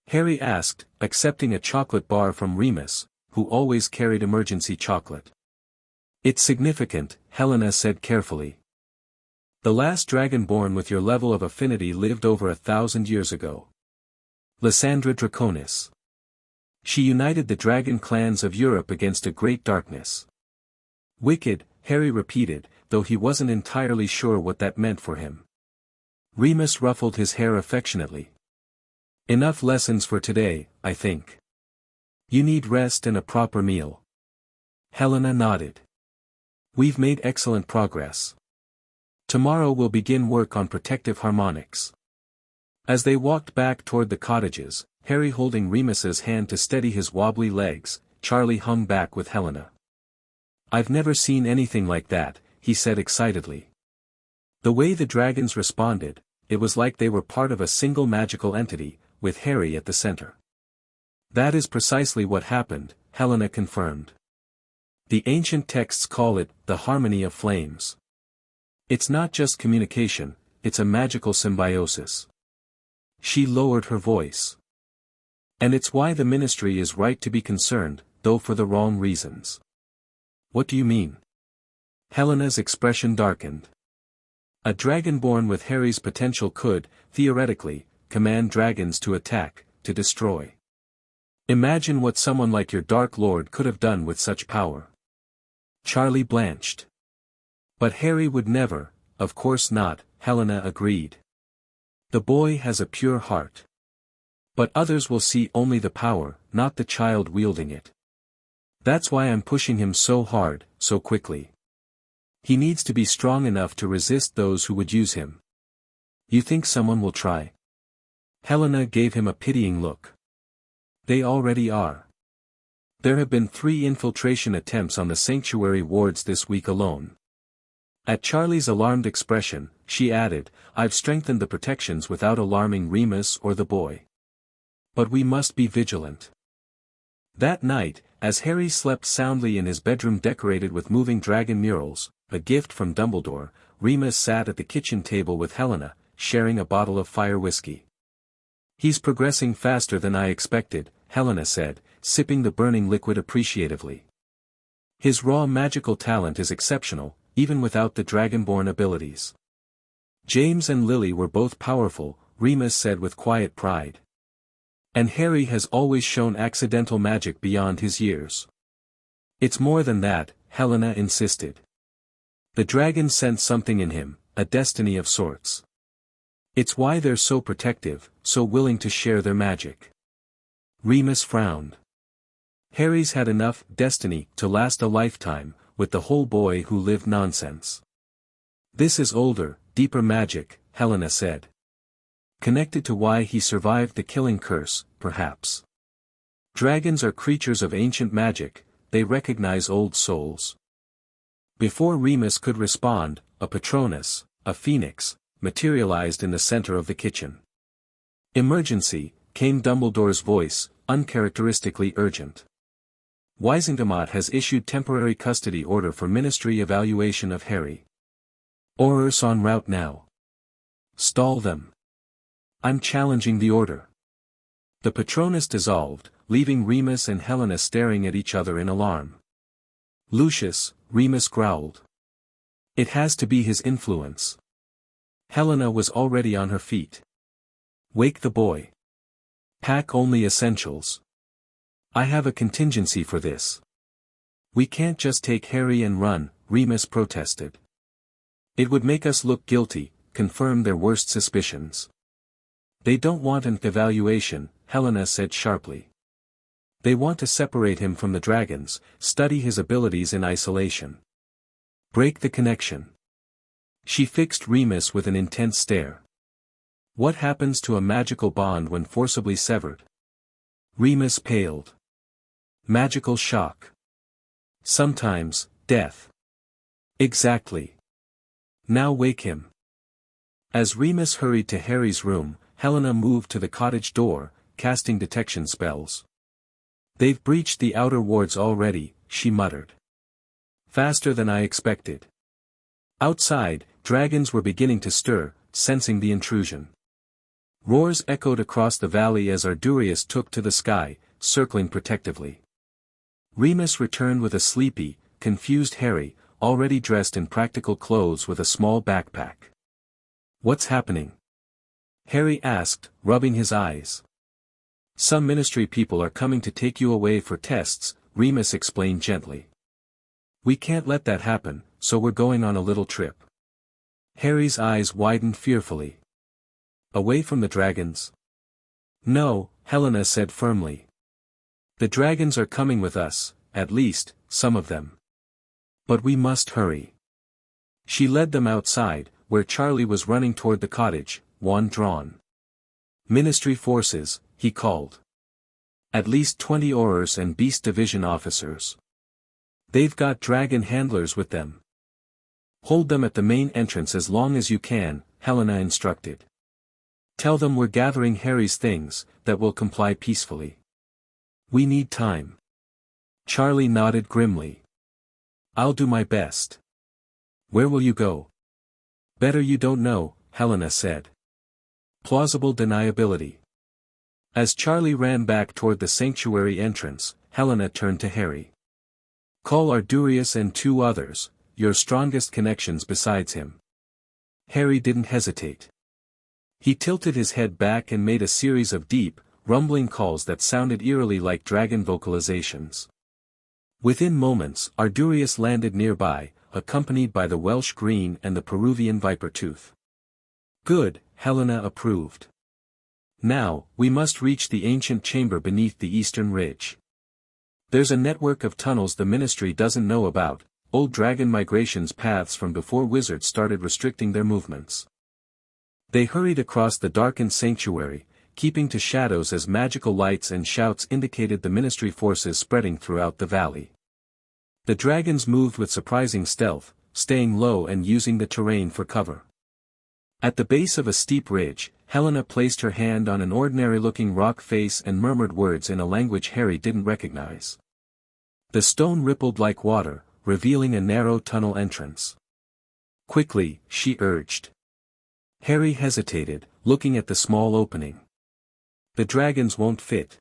Harry asked, accepting a chocolate bar from Remus, who always carried emergency chocolate. It's significant, Helena said carefully. The last dragonborn with your level of affinity lived over 1,000 years ago. Lysandra Draconis. She united the dragon clans of Europe against a great darkness. Wicked, Harry repeated, though he wasn't entirely sure what that meant for him. Remus ruffled his hair affectionately. Enough lessons for today, I think. You need rest and a proper meal. Helena nodded. We've made excellent progress. Tomorrow we'll begin work on protective harmonics. As they walked back toward the cottages, Harry holding Remus's hand to steady his wobbly legs, Charlie hung back with Helena. I've never seen anything like that, he said excitedly. The way the dragons responded, it was like they were part of a single magical entity, with Harry at the center. That is precisely what happened, Helena confirmed. The ancient texts call it the harmony of flames. It's not just communication, it's a magical symbiosis. She lowered her voice. And it's why the ministry is right to be concerned, though for the wrong reasons. What do you mean? Helena's expression darkened. A dragonborn with Harry's potential could, theoretically, command dragons to attack, to destroy. Imagine what someone like your Dark Lord could have done with such power. Charlie blanched. But Harry would never, of course not, Helena agreed. The boy has a pure heart. But others will see only the power, not the child wielding it. That's why I'm pushing him so hard, so quickly. He needs to be strong enough to resist those who would use him. You think someone will try? Helena gave him a pitying look. They already are. There have been 3 infiltration attempts on the sanctuary wards this week alone. At Charlie's alarmed expression, she added, I've strengthened the protections without alarming Remus or the boy. But we must be vigilant. That night, as Harry slept soundly in his bedroom decorated with moving dragon murals, a gift from Dumbledore, Remus sat at the kitchen table with Helena, sharing a bottle of fire whiskey. He's progressing faster than I expected, Helena said, sipping the burning liquid appreciatively. His raw magical talent is exceptional, even without the dragonborn abilities. James and Lily were both powerful, Remus said with quiet pride. And Harry has always shown accidental magic beyond his years. It's more than that, Helena insisted. The dragon sensed something in him, a destiny of sorts. It's why they're so protective, so willing to share their magic. Remus frowned. Harry's had enough destiny to last a lifetime, with the whole boy who lived nonsense. This is older, deeper magic, Helena said. Connected to why he survived the killing curse, perhaps. Dragons are creatures of ancient magic, they recognize old souls. Before Remus could respond, a Patronus, a phoenix, materialized in the center of the kitchen. Emergency, came Dumbledore's voice, uncharacteristically urgent. Wisengamot has issued temporary custody order for ministry evaluation of Harry. Aurors en route now. Stall them. I'm challenging the order. The Patronus dissolved, leaving Remus and Helena staring at each other in alarm. Lucius, Remus growled. It has to be his influence. Helena was already on her feet. Wake the boy. Pack only essentials. I have a contingency for this. We can't just take Harry and run, Remus protested. It would make us look guilty, confirm their worst suspicions. They don't want an evaluation, Helena said sharply. They want to separate him from the dragons, study his abilities in isolation. Break the connection. She fixed Remus with an intense stare. What happens to a magical bond when forcibly severed? Remus paled. Magical shock. Sometimes, death. Exactly. Now wake him. As Remus hurried to Harry's room, Helena moved to the cottage door, casting detection spells. They've breached the outer wards already, she muttered. Faster than I expected. Outside, dragons were beginning to stir, sensing the intrusion. Roars echoed across the valley as Ardurius took to the sky, circling protectively. Remus returned with a sleepy, confused Harry, already dressed in practical clothes with a small backpack. "What's happening?" Harry asked, rubbing his eyes. "Some Ministry people are coming to take you away for tests," Remus explained gently. "We can't let that happen, so we're going on a little trip." Harry's eyes widened fearfully. "Away from the dragons?" "No," Helena said firmly. "The dragons are coming with us, at least, some of them. But we must hurry." She led them outside, where Charlie was running toward the cottage, wand drawn. "Ministry forces," he called. "At least 20 Aurors and Beast Division officers. They've got dragon handlers with them. Hold them at the main entrance as long as you can," Helena instructed. "Tell them we're gathering Harry's things, that will comply peacefully. We need time." Charlie nodded grimly. "I'll do my best." "Where will you go?" "Better you don't know," Helena said. Plausible deniability. As Charlie ran back toward the sanctuary entrance, Helena turned to Harry. "Call Ardurius and 2 others, your strongest connections besides him." Harry didn't hesitate. He tilted his head back and made a series of deep, rumbling calls that sounded eerily like dragon vocalizations. Within moments, Ardurius landed nearby, accompanied by the Welsh Green and the Peruvian Vipertooth. "Good," Helena approved. "Now, we must reach the ancient chamber beneath the eastern ridge. There's a network of tunnels the Ministry doesn't know about, old dragon migrations paths from before wizards started restricting their movements." They hurried across the darkened sanctuary, keeping to shadows as magical lights and shouts indicated the Ministry forces spreading throughout the valley. The dragons moved with surprising stealth, staying low and using the terrain for cover. At the base of a steep ridge, Helena placed her hand on an ordinary-looking rock face and murmured words in a language Harry didn't recognize. The stone rippled like water, revealing a narrow tunnel entrance. "Quickly," she urged. Harry hesitated, looking at the small opening. "The dragons won't fit."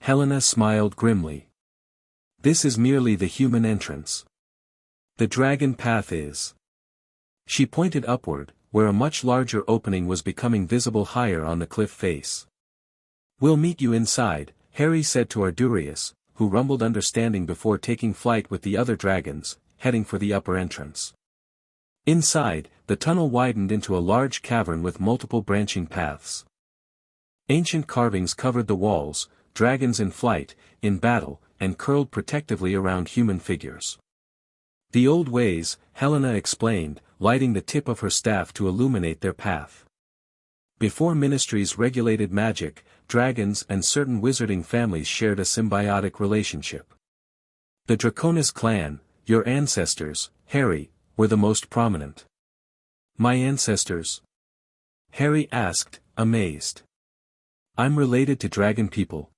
Helena smiled grimly. "This is merely the human entrance. The dragon path is." She pointed upward, where a much larger opening was becoming visible higher on the cliff face. "We'll meet you inside," Harry said to Ardurius, who rumbled understanding before taking flight with the other dragons, heading for the upper entrance. Inside, the tunnel widened into a large cavern with multiple branching paths. Ancient carvings covered the walls, dragons in flight, in battle, and curled protectively around human figures. "The old ways," Helena explained, lighting the tip of her staff to illuminate their path. "Before ministries regulated magic, dragons and certain wizarding families shared a symbiotic relationship. The Draconis clan, your ancestors, Harry, were the most prominent." "My ancestors?" Harry asked, amazed. "I'm related to dragon people."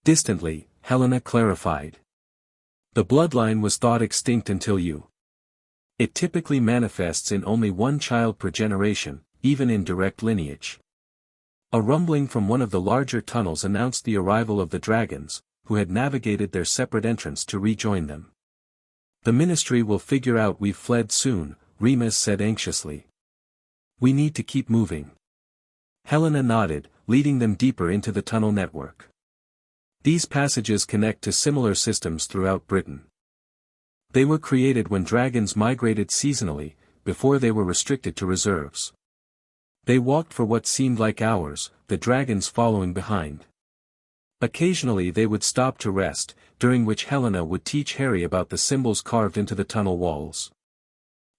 Distantly, Helena clarified. "The bloodline was thought extinct until you. It typically manifests in only one child per generation, even in direct lineage." A rumbling from one of the larger tunnels announced the arrival of the dragons, who had navigated their separate entrance to rejoin them. "The Ministry will figure out we've fled soon," Remus said anxiously. "We need to keep moving." Helena nodded, leading them deeper into the tunnel network. These passages connect to similar systems throughout Britain. They were created when dragons migrated seasonally, before they were restricted to reserves. They walked for what seemed like hours, the dragons following behind. Occasionally they would stop to rest, during which Helena would teach Harry about the symbols carved into the tunnel walls.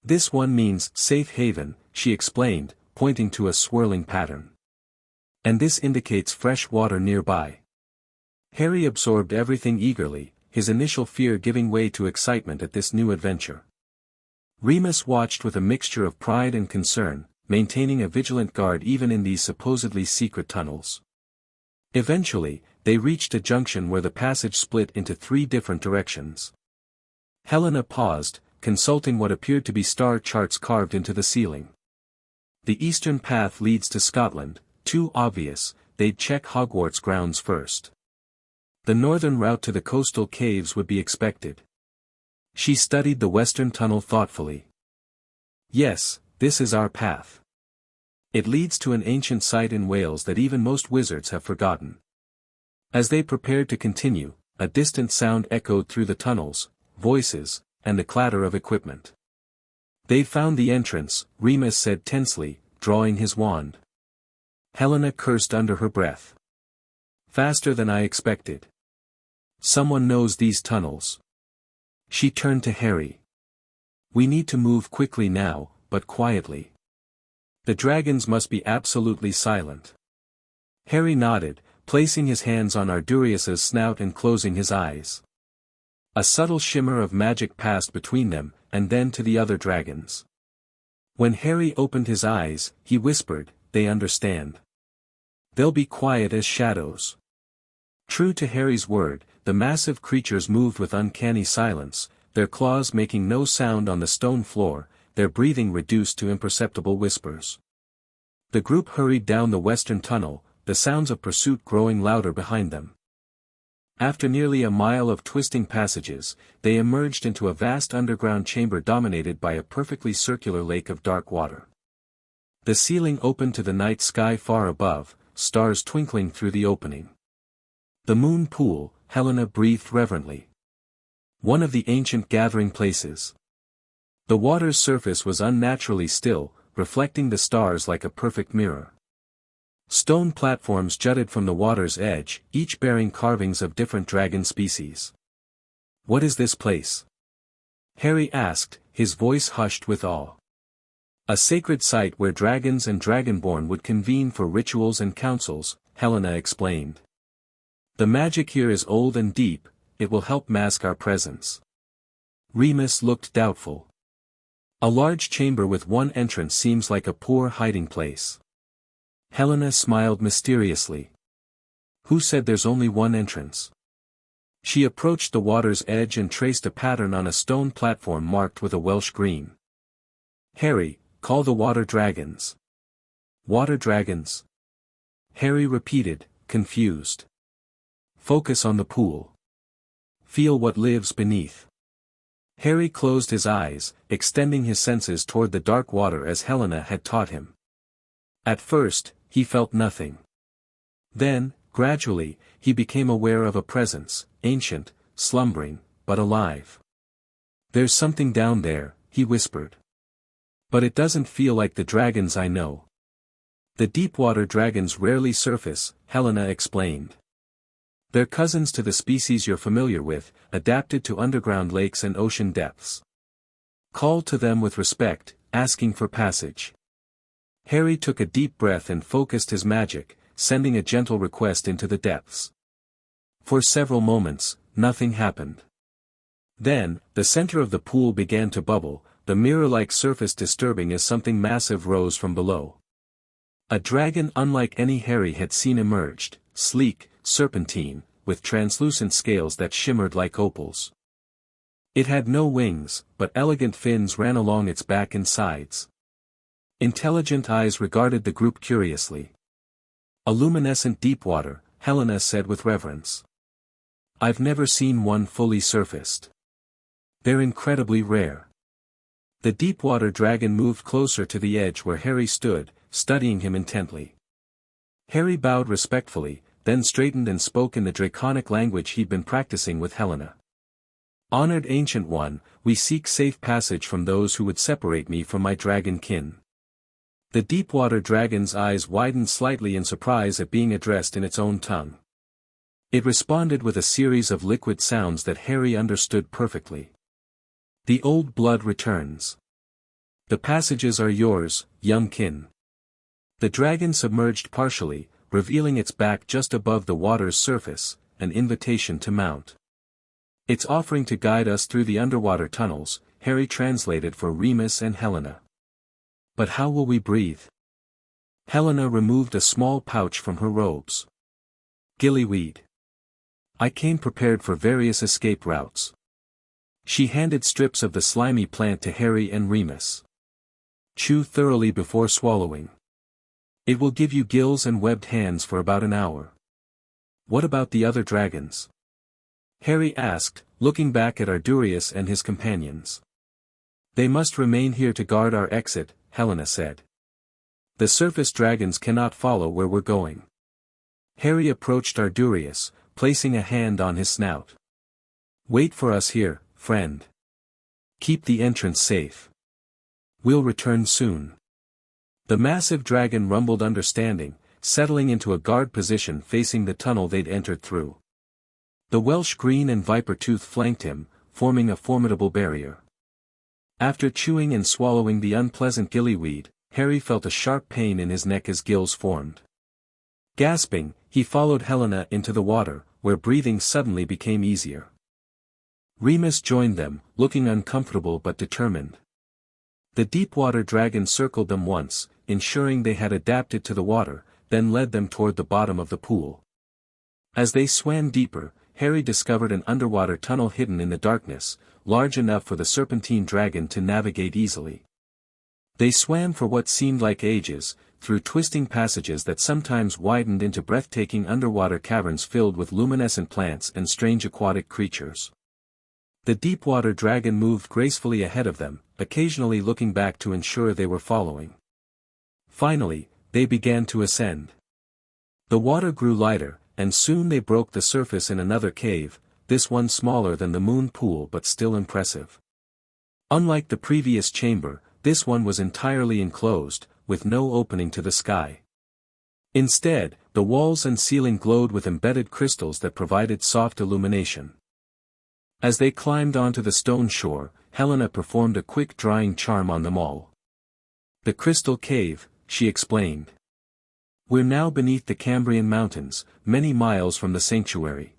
"This one means safe haven," she explained, pointing to a swirling pattern. "And this indicates fresh water nearby." Harry absorbed everything eagerly, his initial fear giving way to excitement at this new adventure. Remus watched with a mixture of pride and concern, maintaining a vigilant guard even in these supposedly secret tunnels. Eventually, they reached a junction where the passage split into 3 different directions. Helena paused, consulting what appeared to be star charts carved into the ceiling. "The eastern path leads to Scotland, too obvious, they'd check Hogwarts grounds first." The northern route to the coastal caves would be expected. She studied the western tunnel thoughtfully. Yes, this is our path. It leads to an ancient site in Wales that even most wizards have forgotten. As they prepared to continue, a distant sound echoed through the tunnels, voices, and the clatter of equipment. "They've found the entrance," Remus said tensely, drawing his wand. Helena cursed under her breath. "Faster than I expected. Someone knows these tunnels." She turned to Harry. "We need to move quickly now, but quietly. The dragons must be absolutely silent." Harry nodded, placing his hands on Ardurias's snout and closing his eyes. A subtle shimmer of magic passed between them, and then to the other dragons. When Harry opened his eyes, he whispered, "They understand. They'll be quiet as shadows." True to Harry's word, the massive creatures moved with uncanny silence, their claws making no sound on the stone floor, their breathing reduced to imperceptible whispers. The group hurried down the western tunnel, the sounds of pursuit growing louder behind them. After nearly a mile of twisting passages, they emerged into a vast underground chamber dominated by a perfectly circular lake of dark water. The ceiling opened to the night sky far above, stars twinkling through the opening. "The moon pool," Helena breathed reverently. "One of the ancient gathering places." The water's surface was unnaturally still, reflecting the stars like a perfect mirror. Stone platforms jutted from the water's edge, each bearing carvings of different dragon species. "What is this place?" Harry asked, his voice hushed with awe. "A sacred site where dragons and dragonborn would convene for rituals and councils," Helena explained. "The magic here is old and deep, it will help mask our presence." Remus looked doubtful. "A large chamber with one entrance seems like a poor hiding place." Helena smiled mysteriously. "Who said there's only one entrance?" She approached the water's edge and traced a pattern on a stone platform marked with a Welsh green. "Harry, call the water dragons." "Water dragons?" Harry repeated, confused. "Focus on the pool. Feel what lives beneath." Harry closed his eyes, extending his senses toward the dark water as Helena had taught him. At first, he felt nothing. Then, gradually, he became aware of a presence, ancient, slumbering, but alive. "There's something down there," he whispered. "But it doesn't feel like the dragons I know." "The deep-water dragons rarely surface," Helena explained. "They're cousins to the species you're familiar with, adapted to underground lakes and ocean depths. Call to them with respect, asking for passage." Harry took a deep breath and focused his magic, sending a gentle request into the depths. For several moments, nothing happened. Then, the center of the pool began to bubble, the mirror-like surface disturbing as something massive rose from below. A dragon unlike any Harry had seen emerged, sleek, serpentine, with translucent scales that shimmered like opals. It had no wings, but elegant fins ran along its back and sides. Intelligent eyes regarded the group curiously. "A luminescent deep water," Helena said with reverence. "I've never seen one fully surfaced. They're incredibly rare." The deep-water dragon moved closer to the edge where Harry stood, studying him intently. Harry bowed respectfully, then straightened and spoke in the draconic language he'd been practicing with Helena. "Honored Ancient One, we seek safe passage from those who would separate me from my dragon kin." The deep-water dragon's eyes widened slightly in surprise at being addressed in its own tongue. It responded with a series of liquid sounds that Harry understood perfectly. "The old blood returns. The passages are yours, young kin." The dragon submerged partially, revealing its back just above the water's surface, an invitation to mount. "It's offering to guide us through the underwater tunnels," Harry translated for Remus and Helena. "But how will we breathe?" Helena removed a small pouch from her robes. "Gillyweed. I came prepared for various escape routes." She handed strips of the slimy plant to Harry and Remus. "Chew thoroughly before swallowing. It will give you gills and webbed hands for about an hour. What about the other dragons? Harry asked, looking back at Ardurius and his companions. They must remain here to guard our exit, Helena said. The surface dragons cannot follow where we're going. Harry approached Ardurius, placing a hand on his snout. Wait for us here, friend. Keep the entrance safe. We'll return soon. The massive dragon rumbled understanding, settling into a guard position facing the tunnel they'd entered through. The Welsh Green and Viper Tooth flanked him, forming a formidable barrier. After chewing and swallowing the unpleasant gillyweed, Harry felt a sharp pain in his neck as gills formed. Gasping, he followed Helena into the water, where breathing suddenly became easier. Remus joined them, looking uncomfortable but determined. The deep-water dragon circled them once, ensuring they had adapted to the water, then led them toward the bottom of the pool. As they swam deeper, Harry discovered an underwater tunnel hidden in the darkness, large enough for the serpentine dragon to navigate easily. They swam for what seemed like ages, through twisting passages that sometimes widened into breathtaking underwater caverns filled with luminescent plants and strange aquatic creatures. The deep-water dragon moved gracefully ahead of them, occasionally looking back to ensure they were following. Finally, they began to ascend. The water grew lighter, and soon they broke the surface in another cave, this one smaller than the moon pool but still impressive. Unlike the previous chamber, this one was entirely enclosed, with no opening to the sky. Instead, the walls and ceiling glowed with embedded crystals that provided soft illumination. As they climbed onto the stone shore, Helena performed a quick drying charm on them all. The Crystal Cave, she explained. We're now beneath the Cambrian Mountains, many miles from the sanctuary.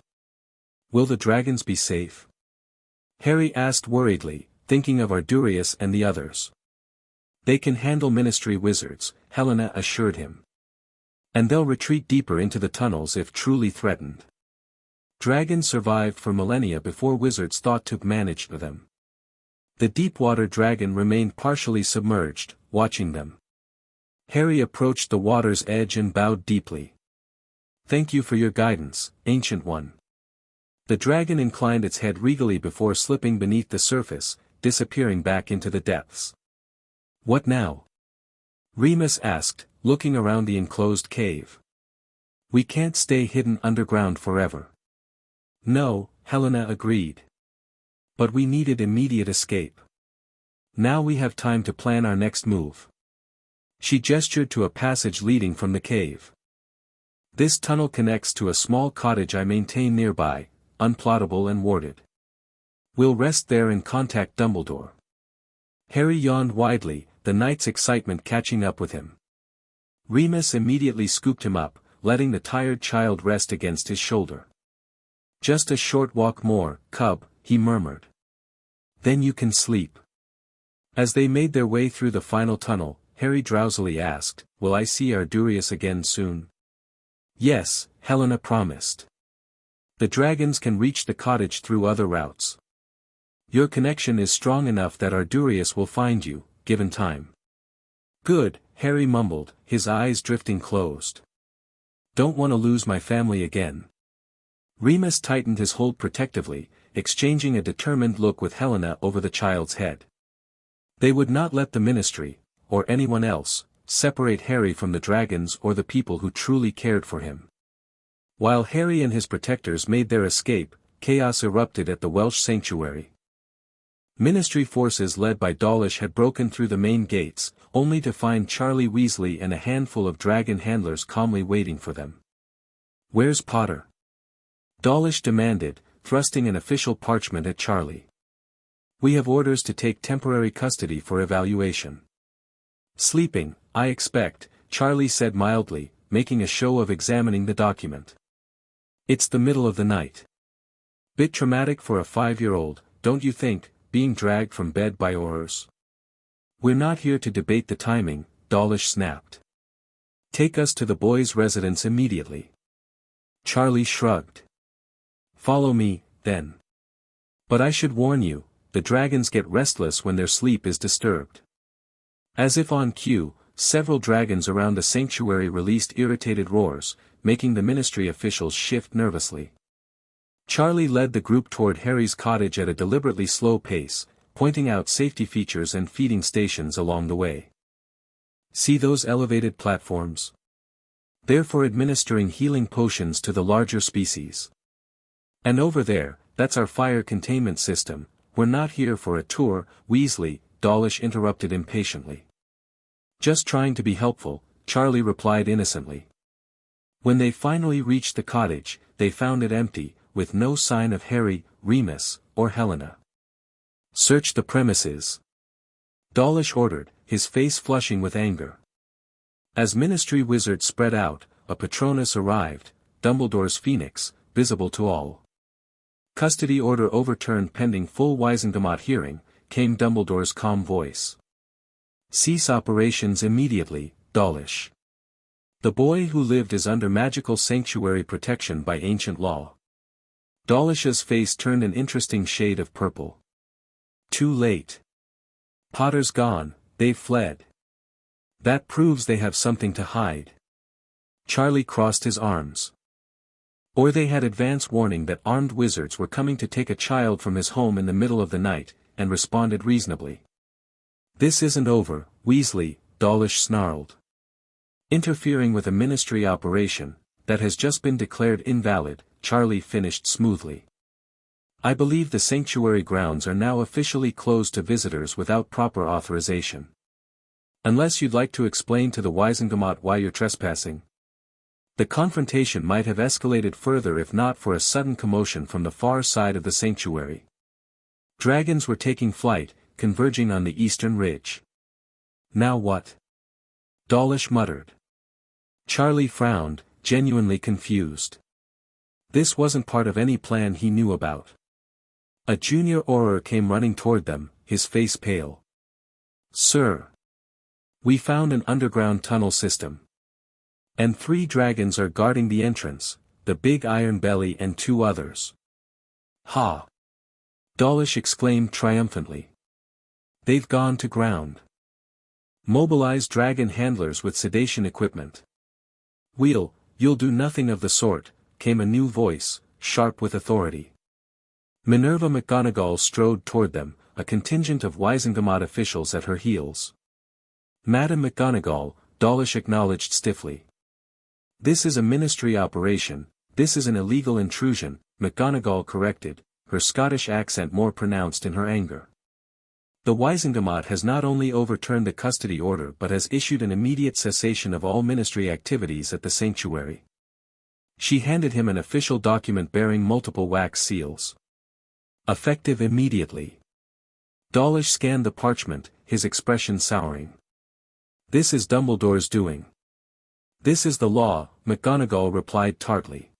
Will the dragons be safe? Harry asked worriedly, thinking of Ardurius and the others. They can handle ministry wizards, Helena assured him. And they'll retreat deeper into the tunnels if truly threatened. Dragons survived for millennia before wizards thought to manage them. The deep-water dragon remained partially submerged, watching them. Harry approached the water's edge and bowed deeply. Thank you for your guidance, Ancient One. The dragon inclined its head regally before slipping beneath the surface, disappearing back into the depths. What now? Remus asked, looking around the enclosed cave. We can't stay hidden underground forever. No, Helena agreed. But we needed immediate escape. Now we have time to plan our next move. She gestured to a passage leading from the cave. This tunnel connects to a small cottage I maintain nearby, unplottable and warded. We'll rest there and contact Dumbledore. Harry yawned widely, the night's excitement catching up with him. Remus immediately scooped him up, letting the tired child rest against his shoulder. Just a short walk more, cub, he murmured. Then you can sleep. As they made their way through the final tunnel, Harry drowsily asked, Will I see Ardurius again soon? Yes, Helena promised. The dragons can reach the cottage through other routes. Your connection is strong enough that Ardurius will find you, given time. Good, Harry mumbled, his eyes drifting closed. Don't want to lose my family again. Remus tightened his hold protectively, exchanging a determined look with Helena over the child's head. They would not let the ministry, or anyone else, separate Harry from the dragons or the people who truly cared for him. While Harry and his protectors made their escape, chaos erupted at the Welsh sanctuary. Ministry forces led by Dawlish had broken through the main gates, only to find Charlie Weasley and a handful of dragon handlers calmly waiting for them. Where's Potter? Dawlish demanded, thrusting an official parchment at Charlie. We have orders to take temporary custody for evaluation. Sleeping, I expect, Charlie said mildly, making a show of examining the document. It's the middle of the night. Bit traumatic for a 5-year-old, don't you think, being dragged from bed by Aurors? We're not here to debate the timing, Dawlish snapped. Take us to the boys' residence immediately. Charlie shrugged. Follow me, then. But I should warn you, the dragons get restless when their sleep is disturbed. As if on cue, several dragons around the sanctuary released irritated roars, making the ministry officials shift nervously. Charlie led the group toward Harry's cottage at a deliberately slow pace, pointing out safety features and feeding stations along the way. See those elevated platforms? They're for administering healing potions to the larger species. And over there, that's our fire containment system. We're not here for a tour, Weasley, Dawlish interrupted impatiently. Just trying to be helpful, Charlie replied innocently. When they finally reached the cottage, they found it empty, with no sign of Harry, Remus, or Helena. Search the premises, Dawlish ordered, his face flushing with anger. As Ministry wizards spread out, a Patronus arrived, Dumbledore's phoenix, visible to all. Custody order overturned pending full Wizengamot hearing, came Dumbledore's calm voice. Cease operations immediately, Dawlish. The boy who lived is under magical sanctuary protection by ancient law. Dawlish's face turned an interesting shade of purple. Too late. Potter's gone, they've fled. That proves they have something to hide. Charlie crossed his arms. Or they had advance warning that armed wizards were coming to take a child from his home in the middle of the night, and responded reasonably. This isn't over, Weasley, Dawlish snarled. Interfering with a ministry operation, that has just been declared invalid, Charlie finished smoothly. I believe the sanctuary grounds are now officially closed to visitors without proper authorization. Unless you'd like to explain to the Wizengamot why you're trespassing. The confrontation might have escalated further if not for a sudden commotion from the far side of the sanctuary. Dragons were taking flight, converging on the eastern ridge. Now what? Dawlish muttered. Charlie frowned, genuinely confused. This wasn't part of any plan he knew about. A junior Auror came running toward them, his face pale. Sir. We found an underground tunnel system. And 3 dragons are guarding the entrance, the big iron belly and 2 others. Ha! Dawlish exclaimed triumphantly. They've gone to ground. Mobilize dragon handlers with sedation equipment. You'll do nothing of the sort, came a new voice, sharp with authority. Minerva McGonagall strode toward them, a contingent of Wizengamot officials at her heels. Madam McGonagall, Dawlish acknowledged stiffly. This is a ministry operation, this is an illegal intrusion, McGonagall corrected, her Scottish accent more pronounced in her anger. The Wizengamot has not only overturned the custody order but has issued an immediate cessation of all ministry activities at the sanctuary. She handed him an official document bearing multiple wax seals. Effective immediately. Dawlish scanned the parchment, his expression souring. This is Dumbledore's doing. This is the law, McGonagall replied tartly.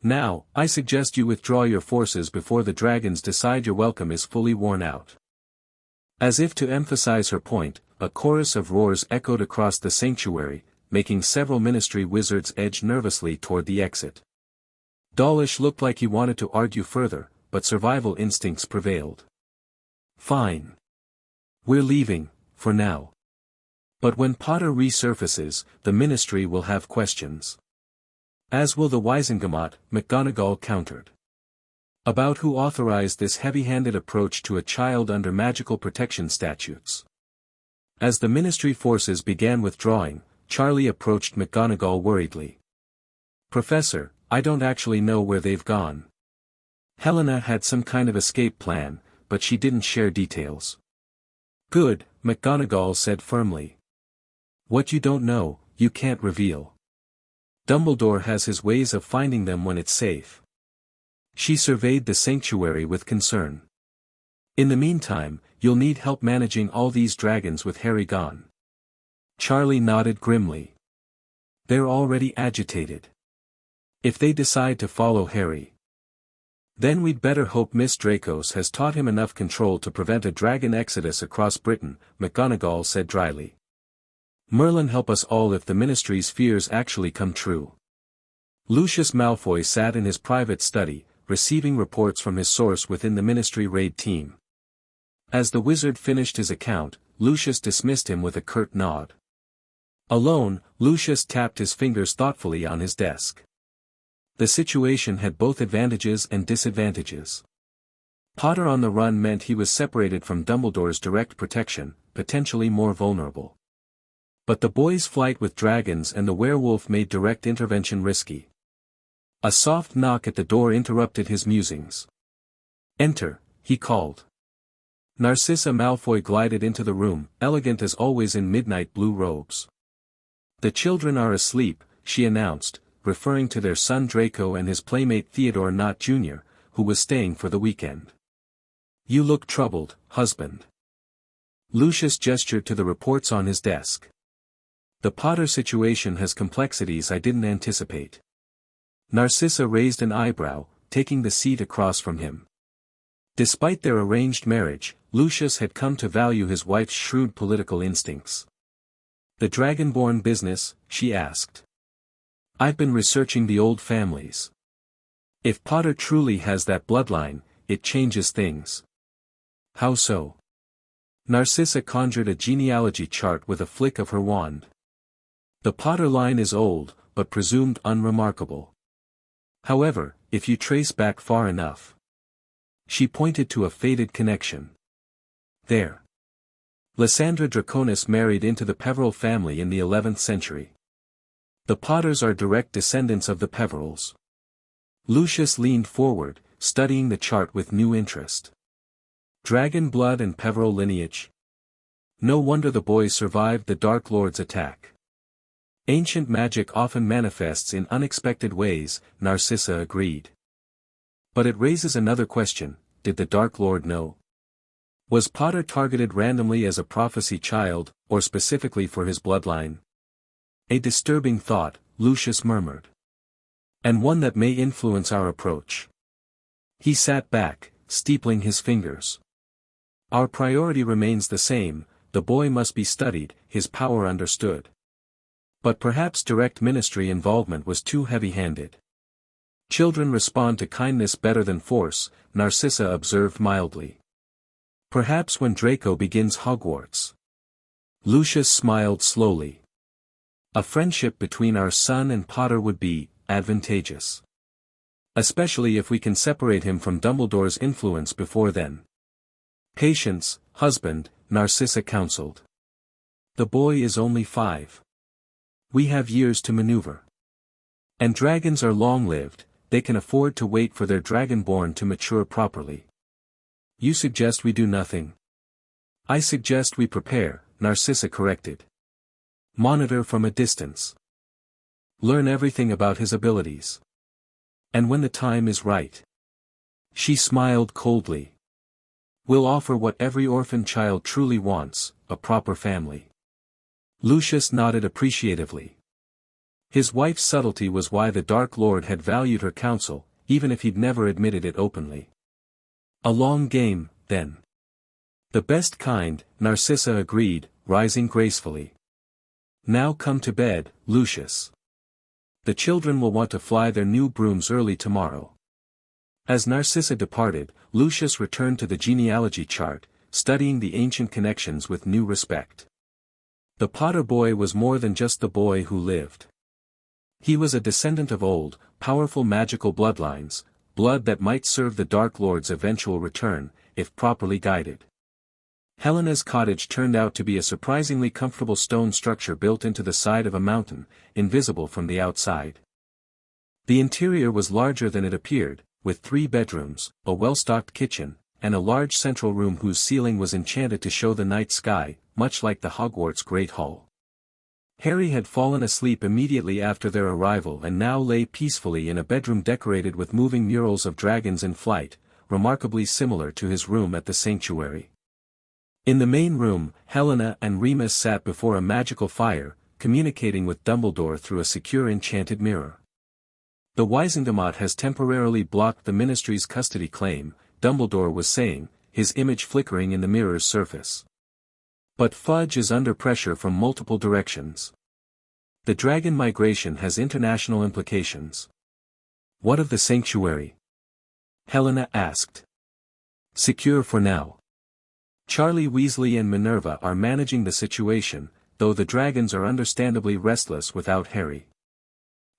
Now, I suggest you withdraw your forces before the dragons decide your welcome is fully worn out. As if to emphasize her point, a chorus of roars echoed across the sanctuary, making several ministry wizards edge nervously toward the exit. Dawlish looked like he wanted to argue further, but survival instincts prevailed. Fine. We're leaving, for now. But when Potter resurfaces, the ministry will have questions. As will the Wizengamot, McGonagall countered. About who authorized this heavy-handed approach to a child under magical protection statutes. As the ministry forces began withdrawing, Charlie approached McGonagall worriedly. Professor, I don't actually know where they've gone. Helena had some kind of escape plan, but she didn't share details. Good, McGonagall said firmly. What you don't know, you can't reveal. Dumbledore has his ways of finding them when it's safe. She surveyed the sanctuary with concern. In the meantime, you'll need help managing all these dragons with Harry gone. Charlie nodded grimly. They're already agitated. If they decide to follow Harry, then we'd better hope Miss Dracos has taught him enough control to prevent a dragon exodus across Britain, McGonagall said dryly. Merlin help us all if the ministry's fears actually come true. Lucius Malfoy sat in his private study, receiving reports from his source within the ministry raid team. As the wizard finished his account, Lucius dismissed him with a curt nod. Alone, Lucius tapped his fingers thoughtfully on his desk. The situation had both advantages and disadvantages. Potter on the run meant he was separated from Dumbledore's direct protection, potentially more vulnerable. But the boy's flight with dragons and the werewolf made direct intervention risky. A soft knock at the door interrupted his musings. "Enter," he called. Narcissa Malfoy glided into the room, elegant as always in midnight blue robes. "The children are asleep," she announced, referring to their son Draco and his playmate Theodore Nott Jr., who was staying for the weekend. "You look troubled, husband." Lucius gestured to the reports on his desk. "The Potter situation has complexities I didn't anticipate." Narcissa raised an eyebrow, taking the seat across from him. Despite their arranged marriage, Lucius had come to value his wife's shrewd political instincts. "The Dragonborn business?" she asked. "I've been researching the old families. If Potter truly has that bloodline, it changes things." "How so?" Narcissa conjured a genealogy chart with a flick of her wand. "The Potter line is old, but presumed unremarkable. However, if you trace back far enough." She pointed to a faded connection. "There. Lysandra Draconis married into the Peverell family in the 11th century. The Potters are direct descendants of the Peverells." Lucius leaned forward, studying the chart with new interest. Dragon blood and Peverell lineage. No wonder the boy survived the Dark Lord's attack. "Ancient magic often manifests in unexpected ways," Narcissa agreed. "But it raises another question: did the Dark Lord know? Was Potter targeted randomly as a prophecy child, or specifically for his bloodline?" "A disturbing thought," Lucius murmured. "And one that may influence our approach." He sat back, steepling his fingers. "Our priority remains the same: the boy must be studied, his power understood. But perhaps direct ministry involvement was too heavy-handed." "Children respond to kindness better than force," Narcissa observed mildly. "Perhaps when Draco begins Hogwarts." Lucius smiled slowly. "A friendship between our son and Potter would be advantageous. Especially if we can separate him from Dumbledore's influence before then." "Patience, husband," Narcissa counseled. "The boy is only 5. We have years to maneuver. And dragons are long-lived, they can afford to wait for their Dragonborn to mature properly." "You suggest we do nothing?" "I suggest we prepare," Narcissa corrected. "Monitor from a distance. Learn everything about his abilities. And when the time is right." She smiled coldly. "We'll offer what every orphan child truly wants, a proper family." Lucius nodded appreciatively. His wife's subtlety was why the Dark Lord had valued her counsel, even if he'd never admitted it openly. "A long game, then." "The best kind," Narcissa agreed, rising gracefully. "Now come to bed, Lucius. The children will want to fly their new brooms early tomorrow." As Narcissa departed, Lucius returned to the genealogy chart, studying the ancient connections with new respect. The Potter boy was more than just the boy who lived. He was a descendant of old, powerful magical bloodlines, blood that might serve the Dark Lord's eventual return, if properly guided. Helena's cottage turned out to be a surprisingly comfortable stone structure built into the side of a mountain, invisible from the outside. The interior was larger than it appeared, with 3 bedrooms, a well-stocked kitchen, and a large central room whose ceiling was enchanted to show the night sky, much like the Hogwarts Great Hall. Harry had fallen asleep immediately after their arrival and now lay peacefully in a bedroom decorated with moving murals of dragons in flight, remarkably similar to his room at the sanctuary. In the main room, Helena and Remus sat before a magical fire, communicating with Dumbledore through a secure enchanted mirror. "The Wizengamot has temporarily blocked the Ministry's custody claim," Dumbledore was saying, his image flickering in the mirror's surface. "But Fudge is under pressure from multiple directions. The dragon migration has international implications." "What of the sanctuary?" Helena asked. "Secure for now. Charlie Weasley and Minerva are managing the situation, though the dragons are understandably restless without Harry.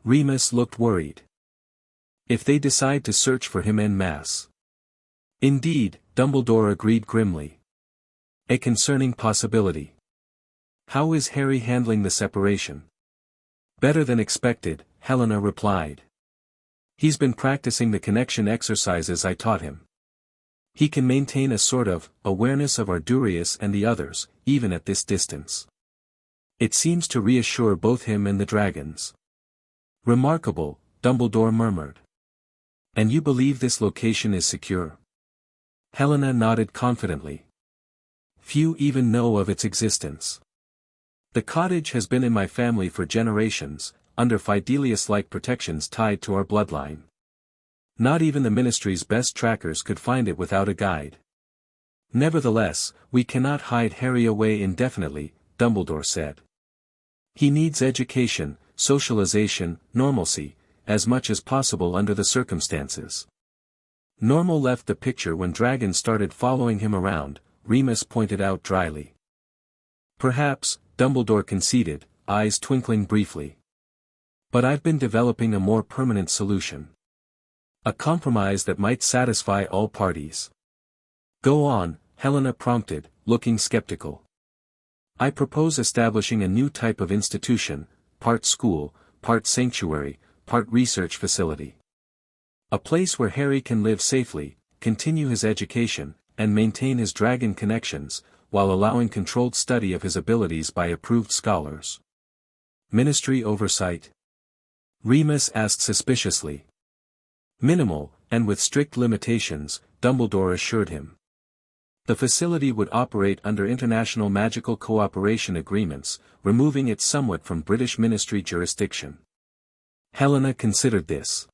Remus looked worried. If they decide to search for him en masse. Indeed, Dumbledore agreed grimly. A concerning possibility. How is Harry handling the separation? Better than expected, Helena replied. He's been practicing the connection exercises I taught him. He can maintain a sort of awareness of Ardurius and the others, even at this distance. It seems to reassure both him and the dragons. Remarkable, Dumbledore murmured. And you believe this location is secure? Helena nodded confidently. Few even know of its existence. The cottage has been in my family for generations, under Fidelius-like protections tied to our bloodline. Not even the Ministry's best trackers could find it without a guide. Nevertheless, we cannot hide Harry away indefinitely, Dumbledore said. He needs education, socialization, normalcy, as much as possible under the circumstances. Normal left the picture when dragons started following him around, Remus pointed out dryly. Perhaps, Dumbledore conceded, eyes twinkling briefly. But I've been developing a more permanent solution. A compromise that might satisfy all parties. Go on, Helena prompted, looking skeptical. I propose establishing a new type of institution, part school, part sanctuary, part research facility. A place where Harry can live safely, continue his education, and maintain his dragon connections, while allowing controlled study of his abilities by approved scholars. Ministry oversight? Remus asked suspiciously. Minimal, and with strict limitations, Dumbledore assured him. The facility would operate under international magical cooperation agreements, removing it somewhat from British ministry jurisdiction. Helena considered this.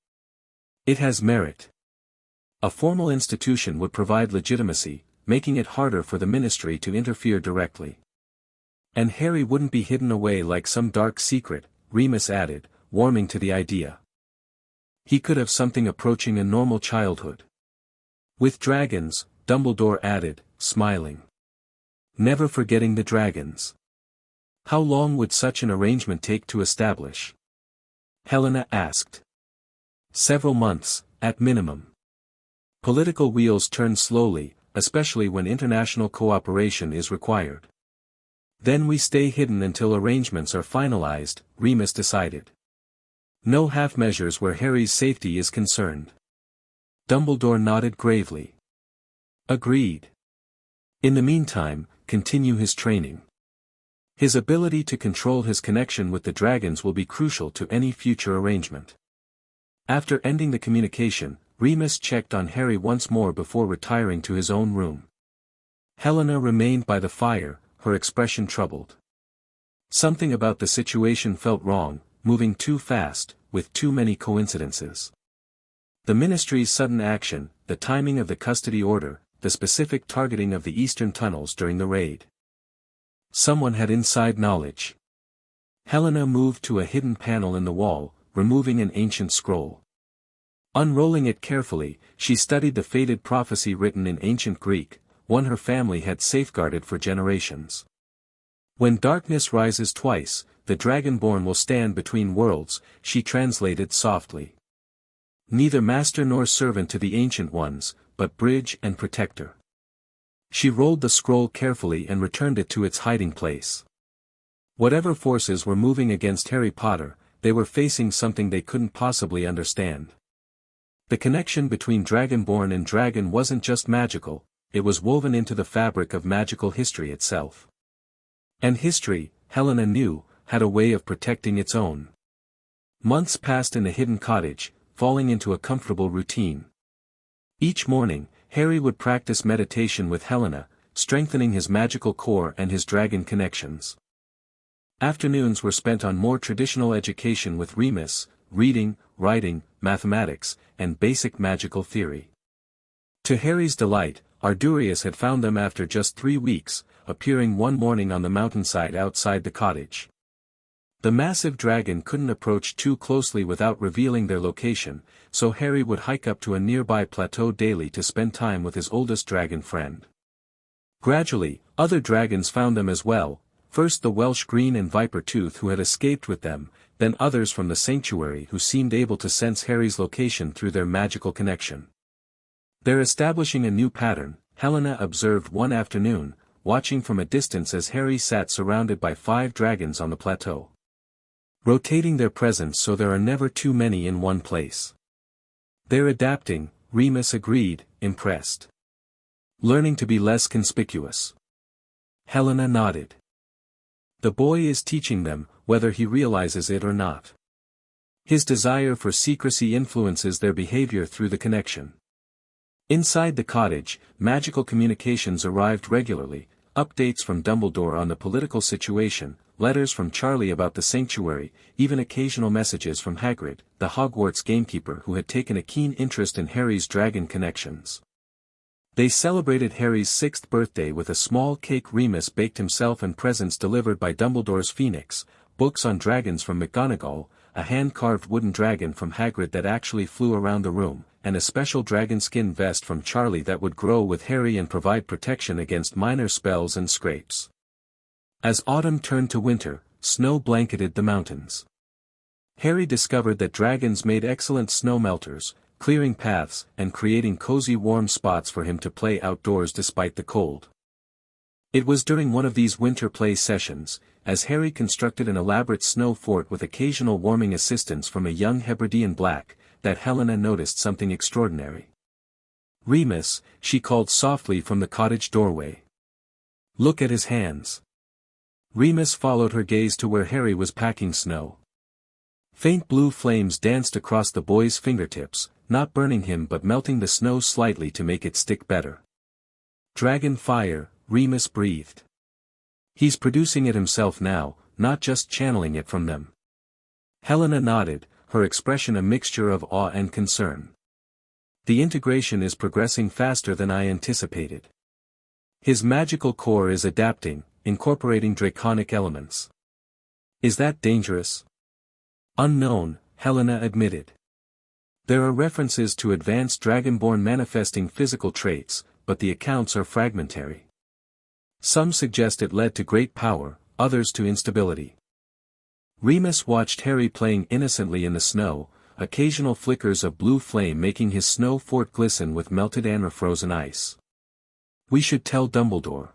It has merit. A formal institution would provide legitimacy, making it harder for the ministry to interfere directly. And Harry wouldn't be hidden away like some dark secret, Remus added, warming to the idea. He could have something approaching a normal childhood. With dragons, Dumbledore added, smiling. Never forgetting the dragons. How long would such an arrangement take to establish? Helena asked. Several months, at minimum. Political wheels turn slowly, especially when international cooperation is required. Then we stay hidden until arrangements are finalized, Remus decided. No half measures where Harry's safety is concerned. Dumbledore nodded gravely. Agreed. In the meantime, continue his training. His ability to control his connection with the dragons will be crucial to any future arrangement. After ending the communication, Remus checked on Harry once more before retiring to his own room. Helena remained by the fire, her expression troubled. Something about the situation felt wrong, moving too fast, with too many coincidences. The Ministry's sudden action, the timing of the custody order, the specific targeting of the eastern tunnels during the raid. Someone had inside knowledge. Helena moved to a hidden panel in the wall, removing an ancient scroll. Unrolling it carefully, she studied the fated prophecy written in ancient Greek, one her family had safeguarded for generations. When darkness rises twice, the Dragonborn will stand between worlds, she translated softly. Neither master nor servant to the Ancient Ones, but bridge and protector. She rolled the scroll carefully and returned it to its hiding place. Whatever forces were moving against Harry Potter, they were facing something they couldn't possibly understand. The connection between Dragonborn and dragon wasn't just magical, it was woven into the fabric of magical history itself. And history, Helena knew, had a way of protecting its own. Months passed in the hidden cottage, falling into a comfortable routine. Each morning, Harry would practice meditation with Helena, strengthening his magical core and his dragon connections. Afternoons were spent on more traditional education with Remus, reading, writing, mathematics, and basic magical theory. To Harry's delight, Ardurius had found them after just 3 weeks, appearing one morning on the mountainside outside the cottage. The massive dragon couldn't approach too closely without revealing their location, so Harry would hike up to a nearby plateau daily to spend time with his oldest dragon friend. Gradually, other dragons found them as well, first the Welsh Green and Viper Tooth who had escaped with them, then others from the sanctuary who seemed able to sense Harry's location through their magical connection. They're establishing a new pattern, Helena observed one afternoon, watching from a distance as Harry sat surrounded by 5 dragons on the plateau. Rotating their presence so there are never too many in one place. They're adapting, Remus agreed, impressed. Learning to be less conspicuous. Helena nodded. The boy is teaching them, whether he realizes it or not. His desire for secrecy influences their behavior through the connection. Inside the cottage, magical communications arrived regularly, updates from Dumbledore on the political situation, letters from Charlie about the sanctuary, even occasional messages from Hagrid, the Hogwarts gamekeeper who had taken a keen interest in Harry's dragon connections. They celebrated Harry's 6th birthday with a small cake Remus baked himself and presents delivered by Dumbledore's Phoenix, books on dragons from McGonagall, a hand-carved wooden dragon from Hagrid that actually flew around the room, and a special dragon skin vest from Charlie that would grow with Harry and provide protection against minor spells and scrapes. As autumn turned to winter, snow blanketed the mountains. Harry discovered that dragons made excellent snow melters, clearing paths and creating cozy warm spots for him to play outdoors despite the cold. It was during one of these winter play sessions, as Harry constructed an elaborate snow fort with occasional warming assistance from a young Hebridean black, that Helena noticed something extraordinary. "Remus," she called softly from the cottage doorway. "Look at his hands." Remus followed her gaze to where Harry was packing snow. Faint blue flames danced across the boy's fingertips, not burning him but melting the snow slightly to make it stick better. "Dragon fire," Remus breathed. "He's producing it himself now, not just channeling it from them." Helena nodded, her expression a mixture of awe and concern. "The integration is progressing faster than I anticipated. His magical core is adapting, incorporating draconic elements." "Is that dangerous?" "Unknown," Helena admitted. "There are references to advanced dragonborn manifesting physical traits, but the accounts are fragmentary. Some suggest it led to great power, others to instability." Remus watched Harry playing innocently in the snow, occasional flickers of blue flame making his snow fort glisten with melted and frozen ice. "We should tell Dumbledore."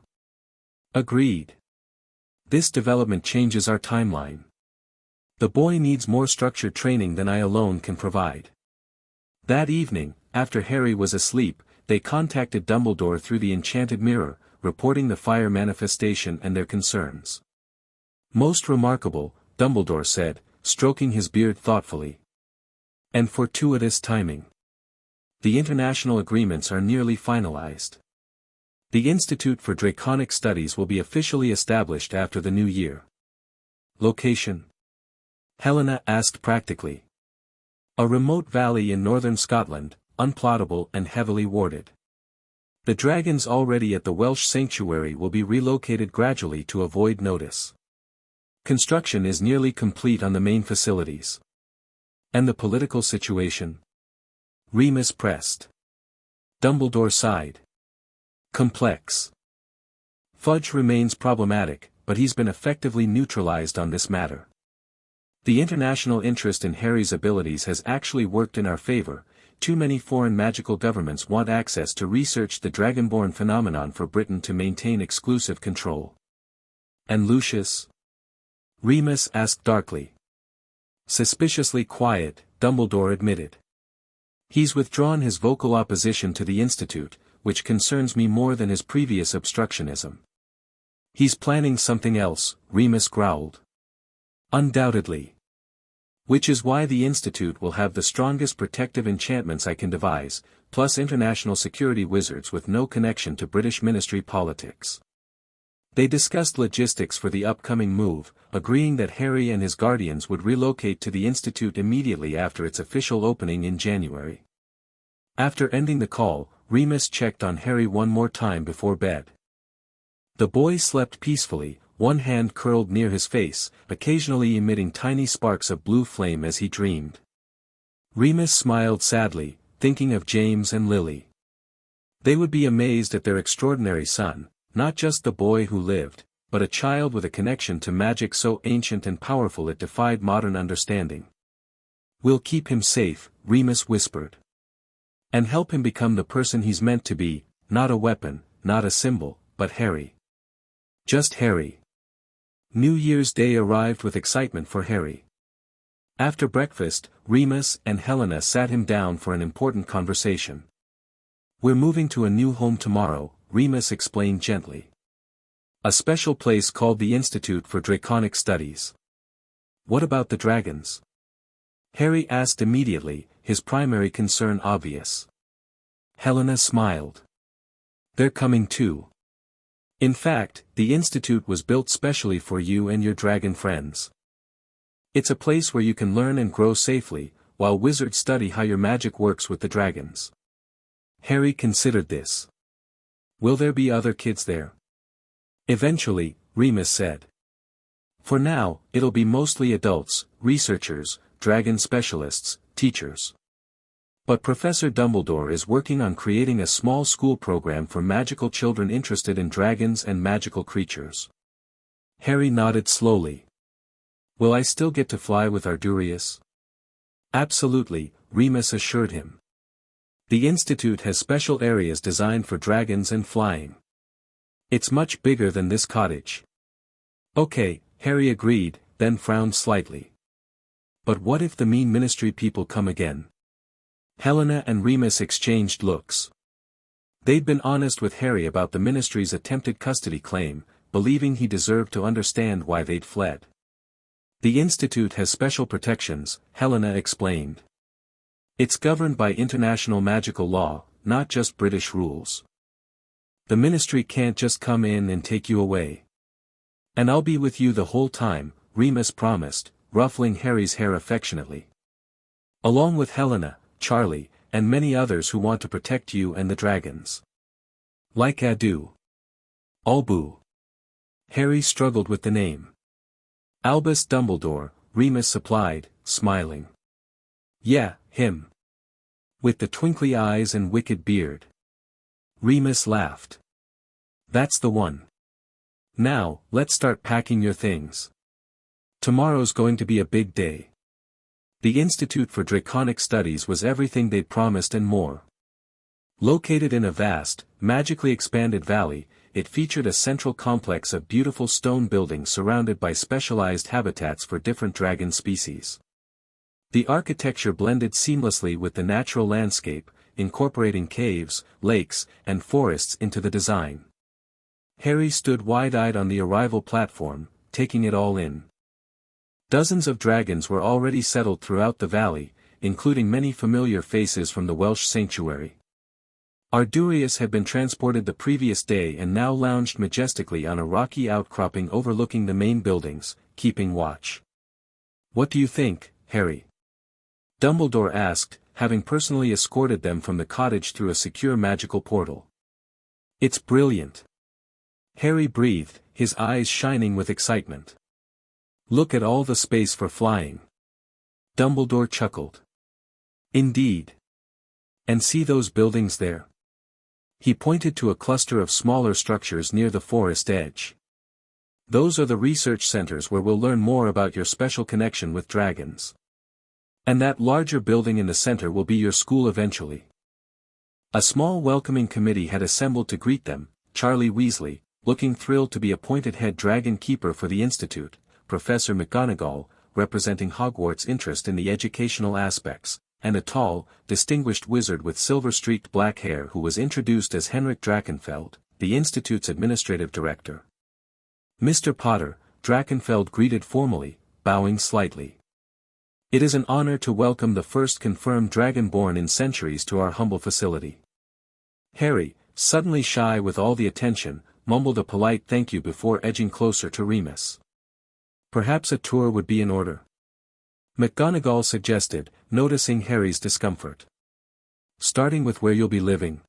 "Agreed. This development changes our timeline. The boy needs more structured training than I alone can provide." That evening, after Harry was asleep, they contacted Dumbledore through the enchanted mirror, reporting the fire manifestation and their concerns. "Most remarkable," Dumbledore said, stroking his beard thoughtfully. "And fortuitous timing. The international agreements are nearly finalized. The Institute for Draconic Studies will be officially established after the new year." "Location?" Helena asked practically. "A remote valley in northern Scotland, unplottable and heavily warded. The dragons already at the Welsh sanctuary will be relocated gradually to avoid notice. Construction is nearly complete on the main facilities." "And the political situation?" Remus pressed. Dumbledore sighed. "Complex. Fudge remains problematic, but he's been effectively neutralized on this matter. The international interest in Harry's abilities has actually worked in our favor. Too many foreign magical governments want access to research the dragonborn phenomenon for Britain to maintain exclusive control." "And Lucius?" Remus asked darkly. "Suspiciously quiet," Dumbledore admitted. "He's withdrawn his vocal opposition to the Institute, which concerns me more than his previous obstructionism." "He's planning something else," Remus growled. "Undoubtedly. Which is why the Institute will have the strongest protective enchantments I can devise, plus international security wizards with no connection to British ministry politics." They discussed logistics for the upcoming move, agreeing that Harry and his guardians would relocate to the Institute immediately after its official opening in January. After ending the call, Remus checked on Harry one more time before bed. The boy slept peacefully, one hand curled near his face, occasionally emitting tiny sparks of blue flame as he dreamed. Remus smiled sadly, thinking of James and Lily. They would be amazed at their extraordinary son, not just the boy who lived, but a child with a connection to magic so ancient and powerful it defied modern understanding. "We'll keep him safe," Remus whispered. "And help him become the person he's meant to be, not a weapon, not a symbol, but Harry. Just Harry." New Year's Day arrived with excitement for Harry. After breakfast, Remus and Helena sat him down for an important conversation. "We're moving to a new home tomorrow," Remus explained gently. "A special place called the Institute for Draconic Studies." "What about the dragons?" Harry asked immediately, his primary concern obvious. Helena smiled. "They're coming too. In fact, the Institute was built specially for you and your dragon friends. It's a place where you can learn and grow safely, while wizards study how your magic works with the dragons." Harry considered this. "Will there be other kids there?" "Eventually," Remus said. "For now, it'll be mostly adults, researchers, dragon specialists, teachers. But Professor Dumbledore is working on creating a small school program for magical children interested in dragons and magical creatures." Harry nodded slowly. "Will I still get to fly with Ardurius?" "Absolutely," Remus assured him. "The Institute has special areas designed for dragons and flying. It's much bigger than this cottage." "Okay," Harry agreed, then frowned slightly. "But what if the mean ministry people come again?" Helena and Remus exchanged looks. They'd been honest with Harry about the ministry's attempted custody claim, believing he deserved to understand why they'd fled. "The Institute has special protections," Helena explained. "It's governed by international magical law, not just British rules. The ministry can't just come in and take you away. And I'll be with you the whole time," Remus promised, ruffling Harry's hair affectionately. "Along with Helena, Charlie, and many others who want to protect you and the dragons. Like Adu. Albu." Harry struggled with the name. "Albus Dumbledore," Remus supplied, smiling. "Yeah, him. With the twinkly eyes and wicked beard." Remus laughed. "That's the one. Now, let's start packing your things. Tomorrow's going to be a big day." The Institute for Draconic Studies was everything they'd promised and more. Located in a vast, magically expanded valley, it featured a central complex of beautiful stone buildings surrounded by specialized habitats for different dragon species. The architecture blended seamlessly with the natural landscape, incorporating caves, lakes, and forests into the design. Harry stood wide-eyed on the arrival platform, taking it all in. Dozens of dragons were already settled throughout the valley, including many familiar faces from the Welsh sanctuary. Ardurius had been transported the previous day and now lounged majestically on a rocky outcropping overlooking the main buildings, keeping watch. "What do you think, Harry?" Dumbledore asked, having personally escorted them from the cottage through a secure magical portal. "It's brilliant." Harry breathed, his eyes shining with excitement. "Look at all the space for flying." Dumbledore chuckled. "Indeed. And see those buildings there?" He pointed to a cluster of smaller structures near the forest edge. "Those are the research centers where we'll learn more about your special connection with dragons. And that larger building in the center will be your school eventually." A small welcoming committee had assembled to greet them, Charlie Weasley, looking thrilled to be appointed head dragon keeper for the Institute, Professor McGonagall, representing Hogwarts' interest in the educational aspects, and a tall, distinguished wizard with silver-streaked black hair who was introduced as Henrik Drakenfeld, the Institute's administrative director. "Mr. Potter," Drakenfeld greeted formally, bowing slightly. "It is an honor to welcome the first confirmed dragonborn in centuries to our humble facility." Harry, suddenly shy with all the attention, mumbled a polite thank you before edging closer to Remus. "Perhaps a tour would be in order," McGonagall suggested, noticing Harry's discomfort. "Starting with where you'll be living."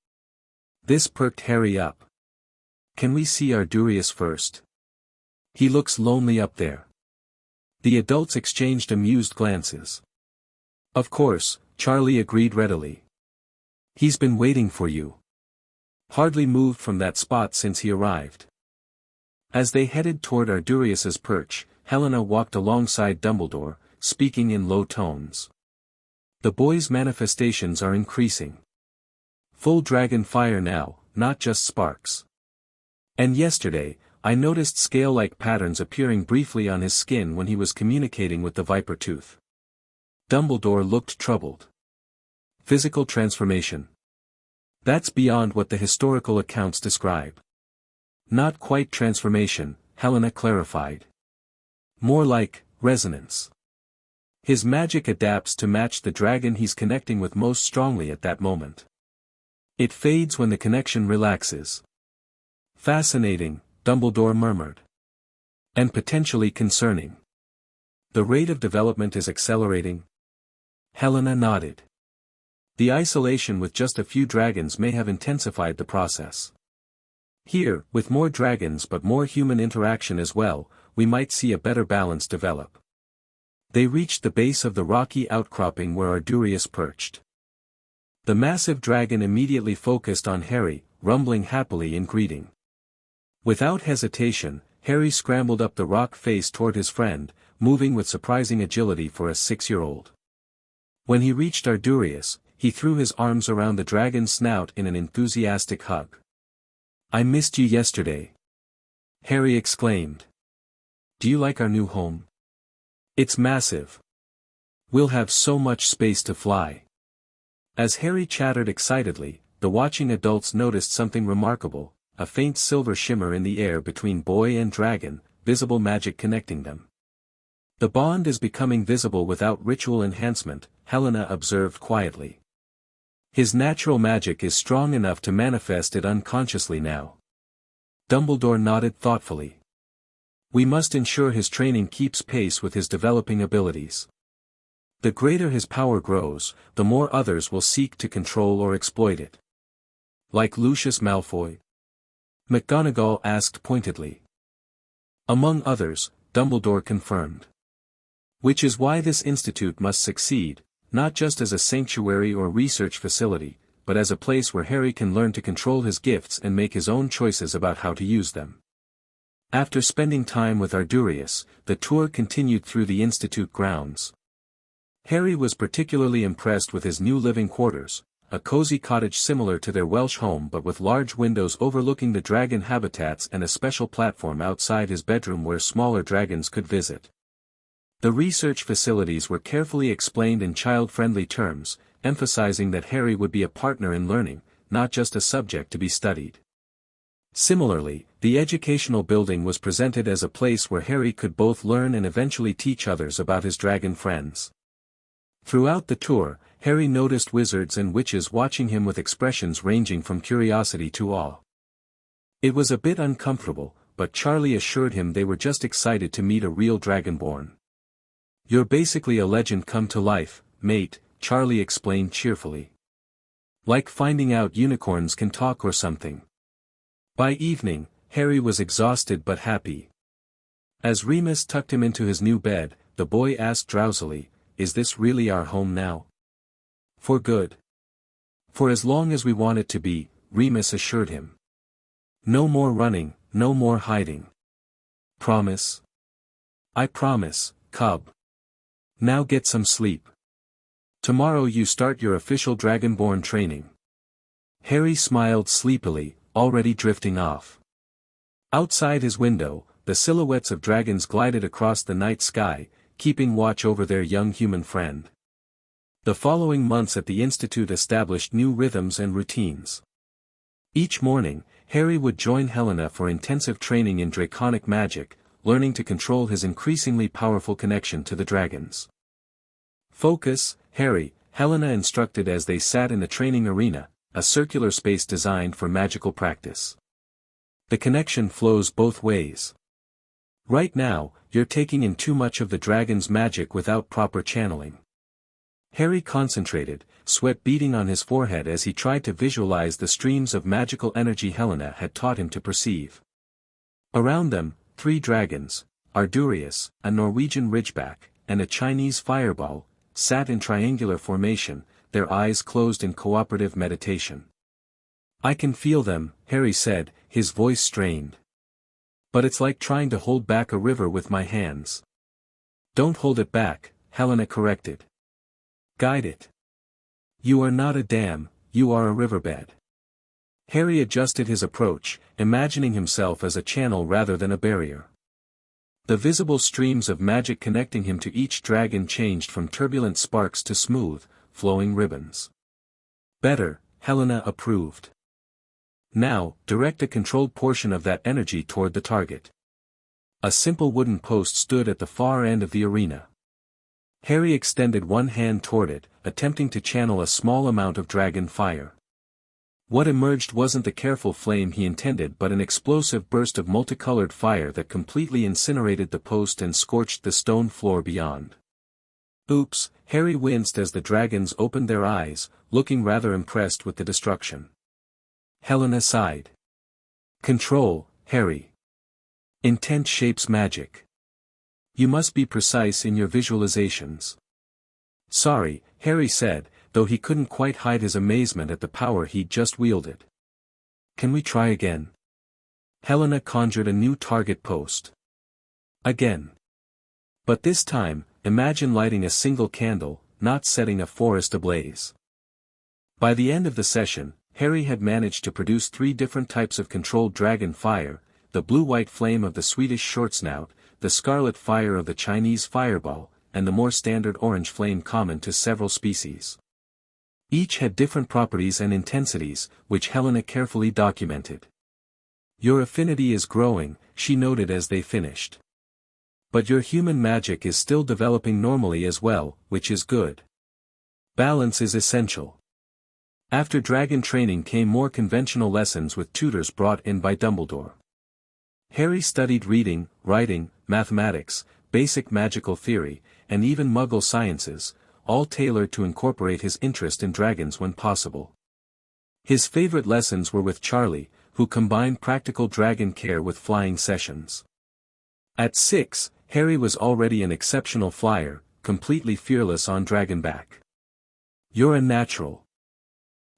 This perked Harry up. "Can we see Ardurius first? He looks lonely up there." The adults exchanged amused glances. "Of course," Charlie agreed readily. "He's been waiting for you. Hardly moved from that spot since he arrived." As they headed toward Ardurius's perch, Helena walked alongside Dumbledore, speaking in low tones. The boy's manifestations are increasing. Full dragon fire now, not just sparks. And yesterday, I noticed scale-like patterns appearing briefly on his skin when he was communicating with the viper tooth. Dumbledore looked troubled. Physical transformation. That's beyond what the historical accounts describe. Not quite transformation, Helena clarified. More like, resonance. His magic adapts to match the dragon he's connecting with most strongly at that moment. It fades when the connection relaxes. Fascinating, Dumbledore murmured. And potentially concerning. The rate of development is accelerating. Helena nodded. The isolation with just a few dragons may have intensified the process. Here, with more dragons but more human interaction as well, we might see a better balance develop. They reached the base of the rocky outcropping where Ardurius perched. The massive dragon immediately focused on Harry, rumbling happily in greeting. Without hesitation, Harry scrambled up the rock face toward his friend, moving with surprising agility for a 6-year-old. When he reached Ardurius, he threw his arms around the dragon's snout in an enthusiastic hug. "I missed you yesterday," Harry exclaimed. "Do you like our new home? It's massive. We'll have so much space to fly." As Harry chattered excitedly, the watching adults noticed something remarkable, a faint silver shimmer in the air between boy and dragon, visible magic connecting them. "The bond is becoming visible without ritual enhancement," Helena observed quietly. "His natural magic is strong enough to manifest it unconsciously now." Dumbledore nodded thoughtfully. "We must ensure his training keeps pace with his developing abilities. The greater his power grows, the more others will seek to control or exploit it." "Like Lucius Malfoy?" McGonagall asked pointedly. "Among others," Dumbledore confirmed. "Which is why this institute must succeed, not just as a sanctuary or research facility, but as a place where Harry can learn to control his gifts and make his own choices about how to use them." After spending time with Ardurius, the tour continued through the institute grounds. Harry was particularly impressed with his new living quarters, a cozy cottage similar to their Welsh home but with large windows overlooking the dragon habitats and a special platform outside his bedroom where smaller dragons could visit. The research facilities were carefully explained in child-friendly terms, emphasizing that Harry would be a partner in learning, not just a subject to be studied. Similarly, the educational building was presented as a place where Harry could both learn and eventually teach others about his dragon friends. Throughout the tour, Harry noticed wizards and witches watching him with expressions ranging from curiosity to awe. It was a bit uncomfortable, but Charlie assured him they were just excited to meet a real dragonborn. "You're basically a legend come to life, mate," Charlie explained cheerfully. "Like finding out unicorns can talk or something." By evening, Harry was exhausted but happy. As Remus tucked him into his new bed, the boy asked drowsily, "Is this really our home now?" "For good." "For as long as we want it to be," Remus assured him. "No more running, no more hiding. Promise?" "I promise, cub. Now get some sleep. Tomorrow you start your official Dragonborn training." Harry smiled sleepily, already drifting off. Outside his window, the silhouettes of dragons glided across the night sky, keeping watch over their young human friend. The following months at the Institute established new rhythms and routines. Each morning, Harry would join Helena for intensive training in draconic magic, learning to control his increasingly powerful connection to the dragons. "Focus, Harry," Helena instructed as they sat in the training arena, a circular space designed for magical practice. "The connection flows both ways. Right now, you're taking in too much of the dragon's magic without proper channeling." Harry concentrated, sweat beading on his forehead as he tried to visualize the streams of magical energy Helena had taught him to perceive. Around them, 3 dragons, Ardurius, a Norwegian ridgeback, and a Chinese fireball, sat in triangular formation, their eyes closed in cooperative meditation. "I can feel them," Harry said, his voice strained. But it's like trying to hold back a river with my hands. Don't hold it back, Helena corrected. Guide it. You are not a dam, you are a riverbed. Harry adjusted his approach, imagining himself as a channel rather than a barrier. The visible streams of magic connecting him to each dragon changed from turbulent sparks to smooth, flowing ribbons. Better, Helena approved. Now, direct a controlled portion of that energy toward the target. A simple wooden post stood at the far end of the arena. Harry extended one hand toward it, attempting to channel a small amount of dragon fire. What emerged wasn't the careful flame he intended but an explosive burst of multicolored fire that completely incinerated the post and scorched the stone floor beyond. Oops, Harry winced as the dragons opened their eyes, looking rather impressed with the destruction. Helena sighed. Control, Harry. Intent shapes magic. You must be precise in your visualizations. Sorry, Harry said, though he couldn't quite hide his amazement at the power he'd just wielded. Can we try again? Helena conjured a new target post. Again. But this time, imagine lighting a single candle, not setting a forest ablaze. By the end of the session, Harry had managed to produce 3 different types of controlled dragon fire, the blue-white flame of the Swedish shortsnout, the scarlet fire of the Chinese fireball, and the more standard orange flame common to several species. Each had different properties and intensities, which Helena carefully documented. Your affinity is growing, she noted as they finished. But your human magic is still developing normally as well, which is good. Balance is essential. After dragon training came more conventional lessons with tutors brought in by Dumbledore. Harry studied reading, writing, mathematics, basic magical theory, and even Muggle sciences, all tailored to incorporate his interest in dragons when possible. His favorite lessons were with Charlie, who combined practical dragon care with flying sessions. At 6, Harry was already an exceptional flyer, completely fearless on dragonback. You're a natural.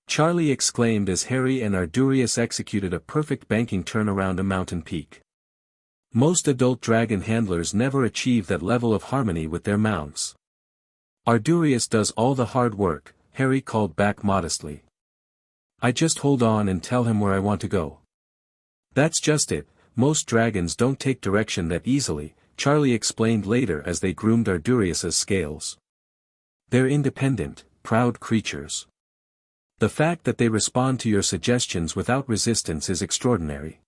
Charlie exclaimed as Harry and Ardurius executed a perfect banking turn around a mountain peak. Most adult dragon handlers never achieve that level of harmony with their mounts. Ardurius does all the hard work, Harry called back modestly. I just hold on and tell him where I want to go. That's just it, most dragons don't take direction that easily, Charlie explained later as they groomed Ardurius's scales. They're independent, proud creatures. The fact that they respond to your suggestions without resistance is extraordinary.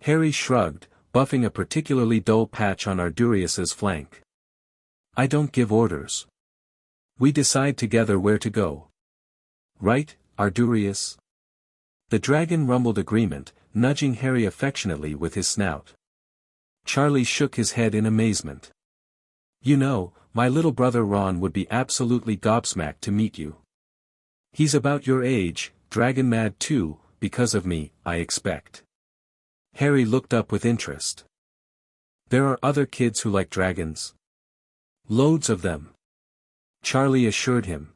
Harry shrugged, buffing a particularly dull patch on Ardurius's flank. I don't give orders. We decide together where to go. Right, Ardurius? The dragon rumbled agreement, nudging Harry affectionately with his snout. Charlie shook his head in amazement. You know, my little brother Ron would be absolutely gobsmacked to meet you. He's about your age, dragon mad too, because of me, I expect. Harry looked up with interest. There are other kids who like dragons. Loads of them. Charlie assured him.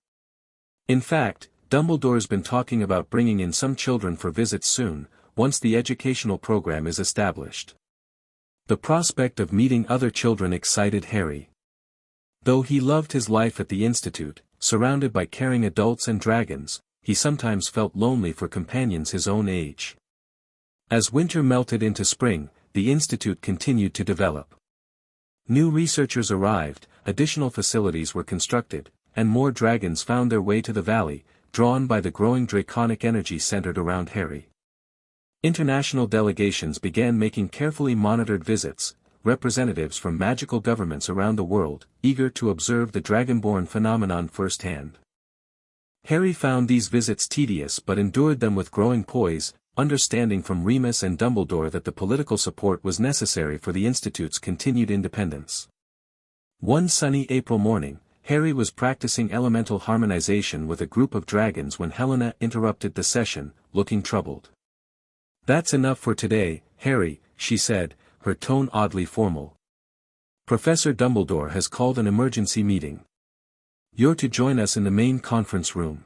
In fact, Dumbledore's been talking about bringing in some children for visits soon, once the educational program is established. The prospect of meeting other children excited Harry. Though he loved his life at the Institute, surrounded by caring adults and dragons, he sometimes felt lonely for companions his own age. As winter melted into spring, the Institute continued to develop. New researchers arrived, additional facilities were constructed, and more dragons found their way to the valley, drawn by the growing draconic energy centered around Harry. International delegations began making carefully monitored visits, representatives from magical governments around the world, eager to observe the dragonborn phenomenon firsthand. Harry found these visits tedious but endured them with growing poise, understanding from Remus and Dumbledore that the political support was necessary for the Institute's continued independence. One sunny April morning, Harry was practicing elemental harmonization with a group of dragons when Helena interrupted the session, looking troubled. That's enough for today, Harry, she said, her tone oddly formal. Professor Dumbledore has called an emergency meeting. You're to join us in the main conference room.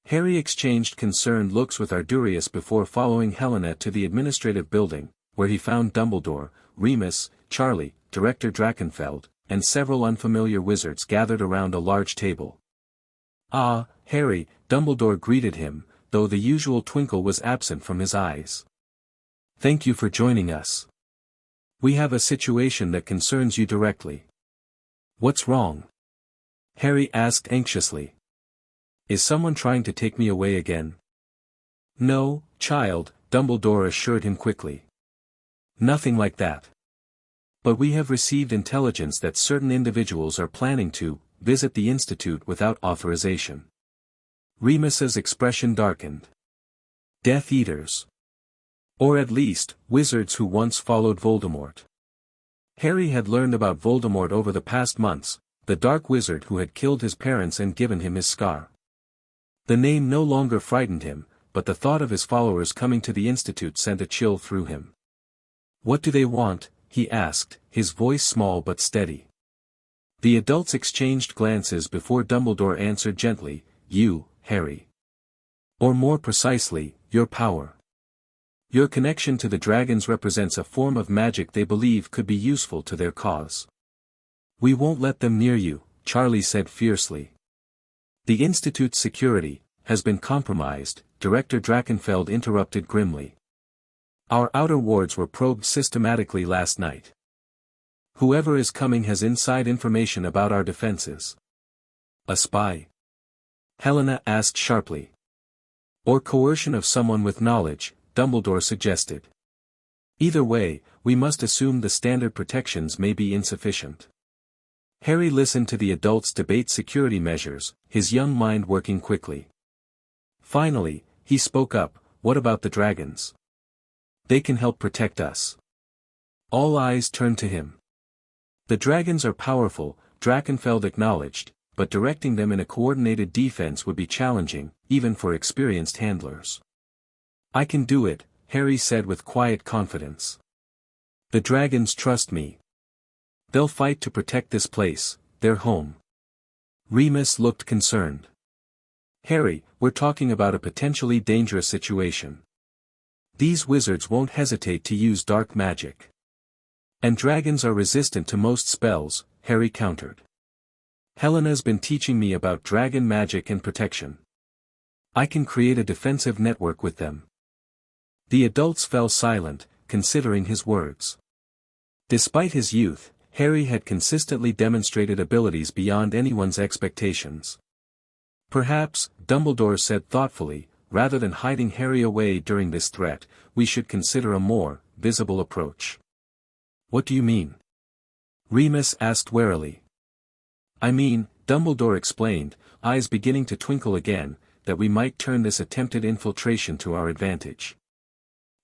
Harry exchanged concerned looks with Ardurius before following Helena to the administrative building, where he found Dumbledore, Remus, Charlie, Director Drakenfeld, and several unfamiliar wizards gathered around a large table. "Ah, Harry," Dumbledore greeted him, though the usual twinkle was absent from his eyes. "Thank you for joining us. We have a situation that concerns you directly." "What's wrong?" Harry asked anxiously. "Is someone trying to take me away again?" "No, child," Dumbledore assured him quickly. "Nothing like that. But we have received intelligence that certain individuals are planning to visit the Institute without authorization." Remus's expression darkened. "Death Eaters. Or at least, wizards who once followed Voldemort." Harry had learned about Voldemort over the past months, the dark wizard who had killed his parents and given him his scar. The name no longer frightened him, but the thought of his followers coming to the Institute sent a chill through him. "What do they want?" he asked, his voice small but steady. The adults exchanged glances before Dumbledore answered gently, "You, Harry. Or more precisely, your power. Your connection to the dragons represents a form of magic they believe could be useful to their cause." "We won't let them near you," Charlie said fiercely. "The Institute's security has been compromised," Director Drakenfeld interrupted grimly. "Our outer wards were probed systematically last night. Whoever is coming has inside information about our defenses." "A spy?" Helena asked sharply. "Or coercion of someone with knowledge," Dumbledore suggested. "Either way, we must assume the standard protections may be insufficient." Harry listened to the adults debate security measures, his young mind working quickly. Finally, he spoke up, "What about the dragons? They can help protect us." All eyes turned to him. "The dragons are powerful," Drakenfeld acknowledged, "but directing them in a coordinated defense would be challenging, even for experienced handlers." "I can do it," Harry said with quiet confidence. "The dragons trust me. They'll fight to protect this place, their home." Remus looked concerned. "Harry, we're talking about a potentially dangerous situation. These wizards won't hesitate to use dark magic. And dragons are resistant to most spells," Harry countered. "Helena's been teaching me about dragon magic and protection. I can create a defensive network with them." The adults fell silent, considering his words. Despite his youth, Harry had consistently demonstrated abilities beyond anyone's expectations. "Perhaps," Dumbledore said thoughtfully, "rather than hiding Harry away during this threat, we should consider a more visible approach." "What do you mean?" Remus asked warily. "I mean," Dumbledore explained, eyes beginning to twinkle again, "that we might turn this attempted infiltration to our advantage.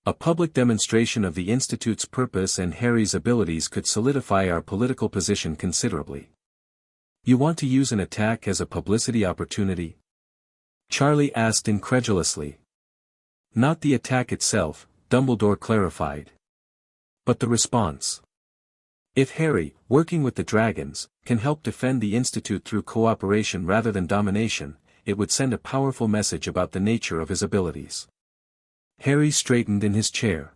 A public demonstration of the Institute's purpose and Harry's abilities could solidify our political position considerably." "You want to use an attack as a publicity opportunity?" Charlie asked incredulously. "Not the attack itself," Dumbledore clarified. "But the response. If Harry, working with the dragons, can help defend the Institute through cooperation rather than domination, it would send a powerful message about the nature of his abilities." Harry straightened in his chair.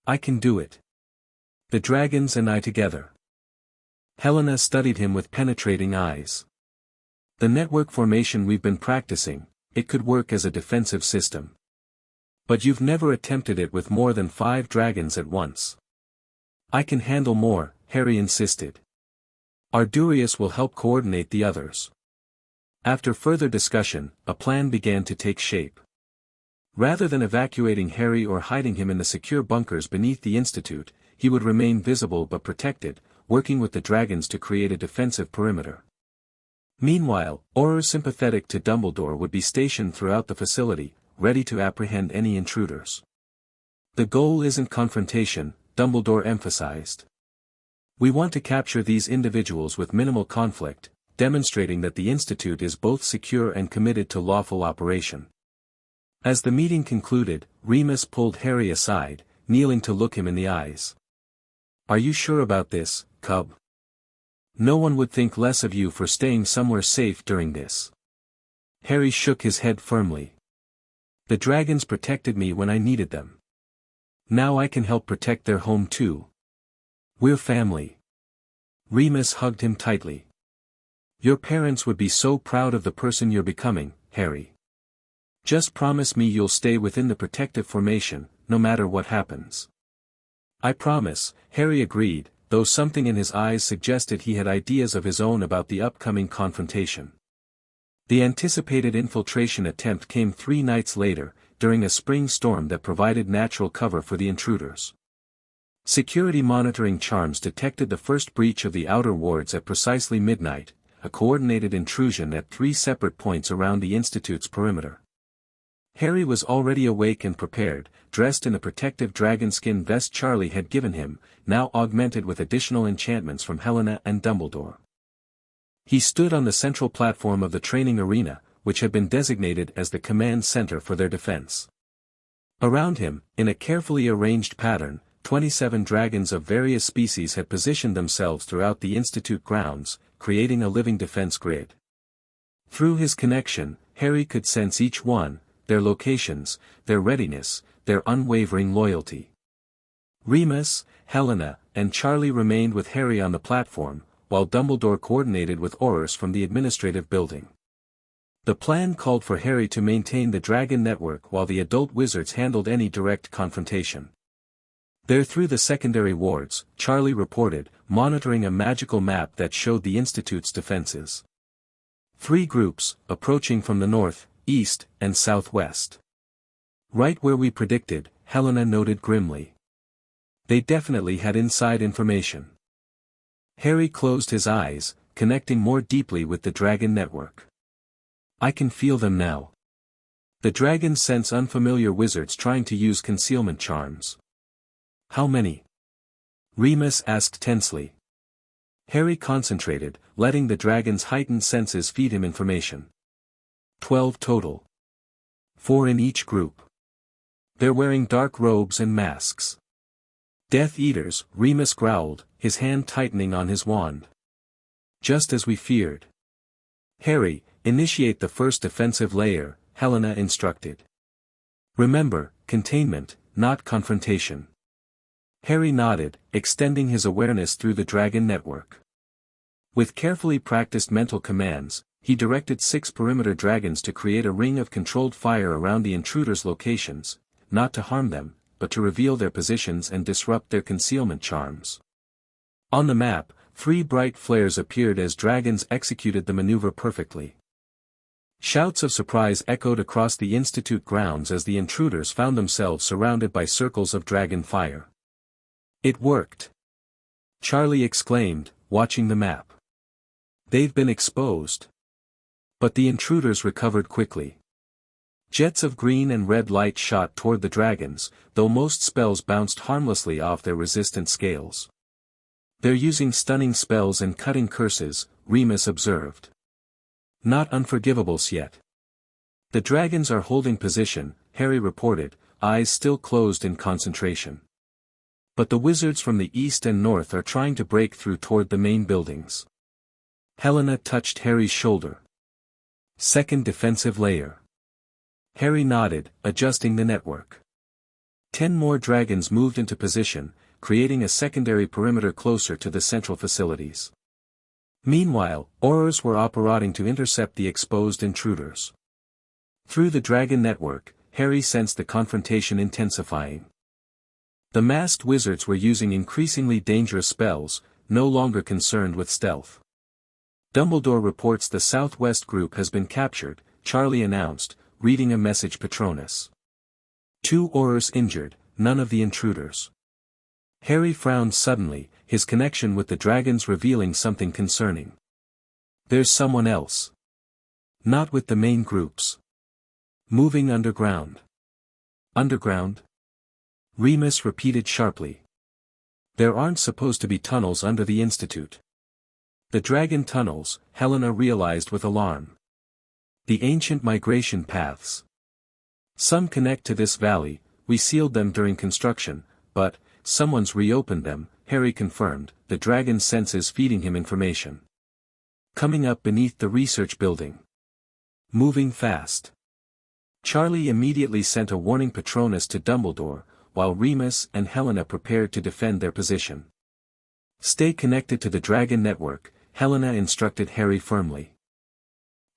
"I can do it. The dragons and I together." Helena studied him with penetrating eyes. "The network formation we've been practicing, it could work as a defensive system. But you've never attempted it with more than 5 dragons at once." "I can handle more," Harry insisted. "Ardurius will help coordinate the others." After further discussion, a plan began to take shape. Rather than evacuating Harry or hiding him in the secure bunkers beneath the Institute, he would remain visible but protected, working with the dragons to create a defensive perimeter. Meanwhile, Auror sympathetic to Dumbledore would be stationed throughout the facility, ready to apprehend any intruders. "The goal isn't confrontation," Dumbledore emphasized. "We want to capture these individuals with minimal conflict, demonstrating that the Institute is both secure and committed to lawful operation." As the meeting concluded, Remus pulled Harry aside, kneeling to look him in the eyes. "Are you sure about this, cub? No one would think less of you for staying somewhere safe during this." Harry shook his head firmly. "The dragons protected me when I needed them. Now I can help protect their home too. We're family. Remus hugged him tightly. Your parents would be so proud of the person you're becoming, Harry. Just promise me you'll stay within the protective formation, no matter what happens. I promise, Harry agreed, though something in his eyes suggested he had ideas of his own about the upcoming confrontation. The anticipated infiltration attempt came 3 nights later, during a spring storm that provided natural cover for the intruders. Security monitoring charms detected the first breach of the outer wards at precisely midnight, a coordinated intrusion at 3 separate points around the Institute's perimeter. Harry was already awake and prepared, dressed in the protective dragonskin vest Charlie had given him, now augmented with additional enchantments from Helena and Dumbledore. He stood on the central platform of the training arena, which had been designated as the command center for their defense. Around him, in a carefully arranged pattern, 27 dragons of various species had positioned themselves throughout the Institute grounds, creating a living defense grid. Through his connection, Harry could sense each one, their locations, their readiness, their unwavering loyalty. Remus, Helena, and Charlie remained with Harry on the platform, while Dumbledore coordinated with Aurors from the administrative building. The plan called for Harry to maintain the dragon network while the adult wizards handled any direct confrontation. There through the secondary wards, Charlie reported, monitoring a magical map that showed the Institute's defenses. 3 groups, approaching from the north, east, and southwest. Right where we predicted, Helena noted grimly. They definitely had inside information. Harry closed his eyes, connecting more deeply with the dragon network. I can feel them now. The dragons sense unfamiliar wizards trying to use concealment charms. How many? Remus asked tensely. Harry concentrated, letting the dragon's heightened senses feed him information. 12 total. 4 in each group. They're wearing dark robes and masks. Death Eaters, Remus growled, his hand tightening on his wand. Just as we feared. Harry, initiate the first defensive layer, Helena instructed. Remember, containment, not confrontation. Harry nodded, extending his awareness through the dragon network. With carefully practiced mental commands, he directed 6 perimeter dragons to create a ring of controlled fire around the intruders' locations, not to harm them, but to reveal their positions and disrupt their concealment charms. On the map, 3 bright flares appeared as dragons executed the maneuver perfectly. Shouts of surprise echoed across the Institute grounds as the intruders found themselves surrounded by circles of dragon fire. It worked! Charlie exclaimed, watching the map. They've been exposed. But the intruders recovered quickly. Jets of green and red light shot toward the dragons, though most spells bounced harmlessly off their resistant scales. They're using stunning spells and cutting curses, Remus observed. Not unforgivables yet. The dragons are holding position, Harry reported, eyes still closed in concentration. But the wizards from the east and north are trying to break through toward the main buildings. Helena touched Harry's shoulder. Second defensive layer. Harry nodded, adjusting the network. 10 more dragons moved into position, creating a secondary perimeter closer to the central facilities. Meanwhile, Aurors were operating to intercept the exposed intruders. Through the dragon network, Harry sensed the confrontation intensifying. The masked wizards were using increasingly dangerous spells, no longer concerned with stealth. Dumbledore reports the Southwest group has been captured, Charlie announced, reading a message Patronus. 2 Aurors injured, none of the intruders. Harry frowned suddenly, his connection with the dragons revealing something concerning. There's someone else. Not with the main groups. Moving underground. Underground? Remus repeated sharply. There aren't supposed to be tunnels under the Institute. The dragon tunnels, Helena realized with alarm. The ancient migration paths. Some connect to this valley, we sealed them during construction, but, someone's reopened them, Harry confirmed, the dragon's senses feeding him information. Coming up beneath the research building. Moving fast. Charlie immediately sent a warning Patronus to Dumbledore, while Remus and Helena prepared to defend their position. "Stay connected to the Dragon Network," Helena instructed Harry firmly.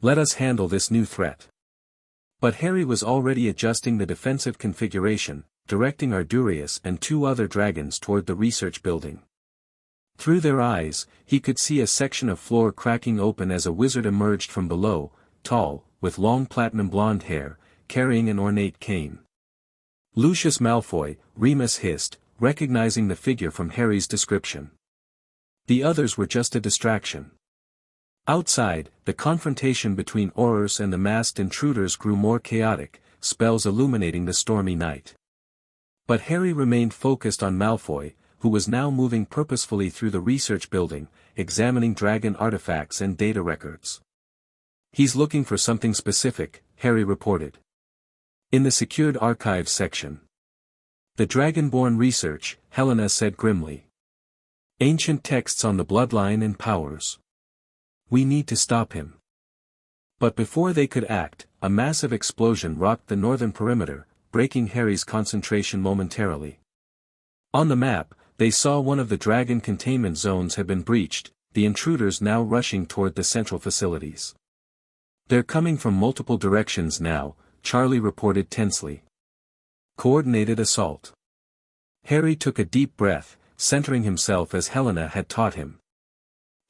"Let us handle this new threat." But Harry was already adjusting the defensive configuration, directing Ardurius and 2 other dragons toward the research building. Through their eyes, he could see a section of floor cracking open as a wizard emerged from below, tall, with long platinum blonde hair, carrying an ornate cane. "Lucius Malfoy," Remus hissed, recognizing the figure from Harry's description. The others were just a distraction. Outside, the confrontation between Aurors and the masked intruders grew more chaotic, spells illuminating the stormy night. But Harry remained focused on Malfoy, who was now moving purposefully through the research building, examining dragon artifacts and data records. "He's looking for something specific," Harry reported. "In the secured archives section." "The Dragonborn research," Helena said grimly. "Ancient texts on the bloodline and powers. We need to stop him." But before they could act, a massive explosion rocked the northern perimeter, breaking Harry's concentration momentarily. On the map, they saw one of the dragon containment zones had been breached, the intruders now rushing toward the central facilities. "They're coming from multiple directions now," Charlie reported tensely. "Coordinated assault." Harry took a deep breath, centering himself as Helena had taught him.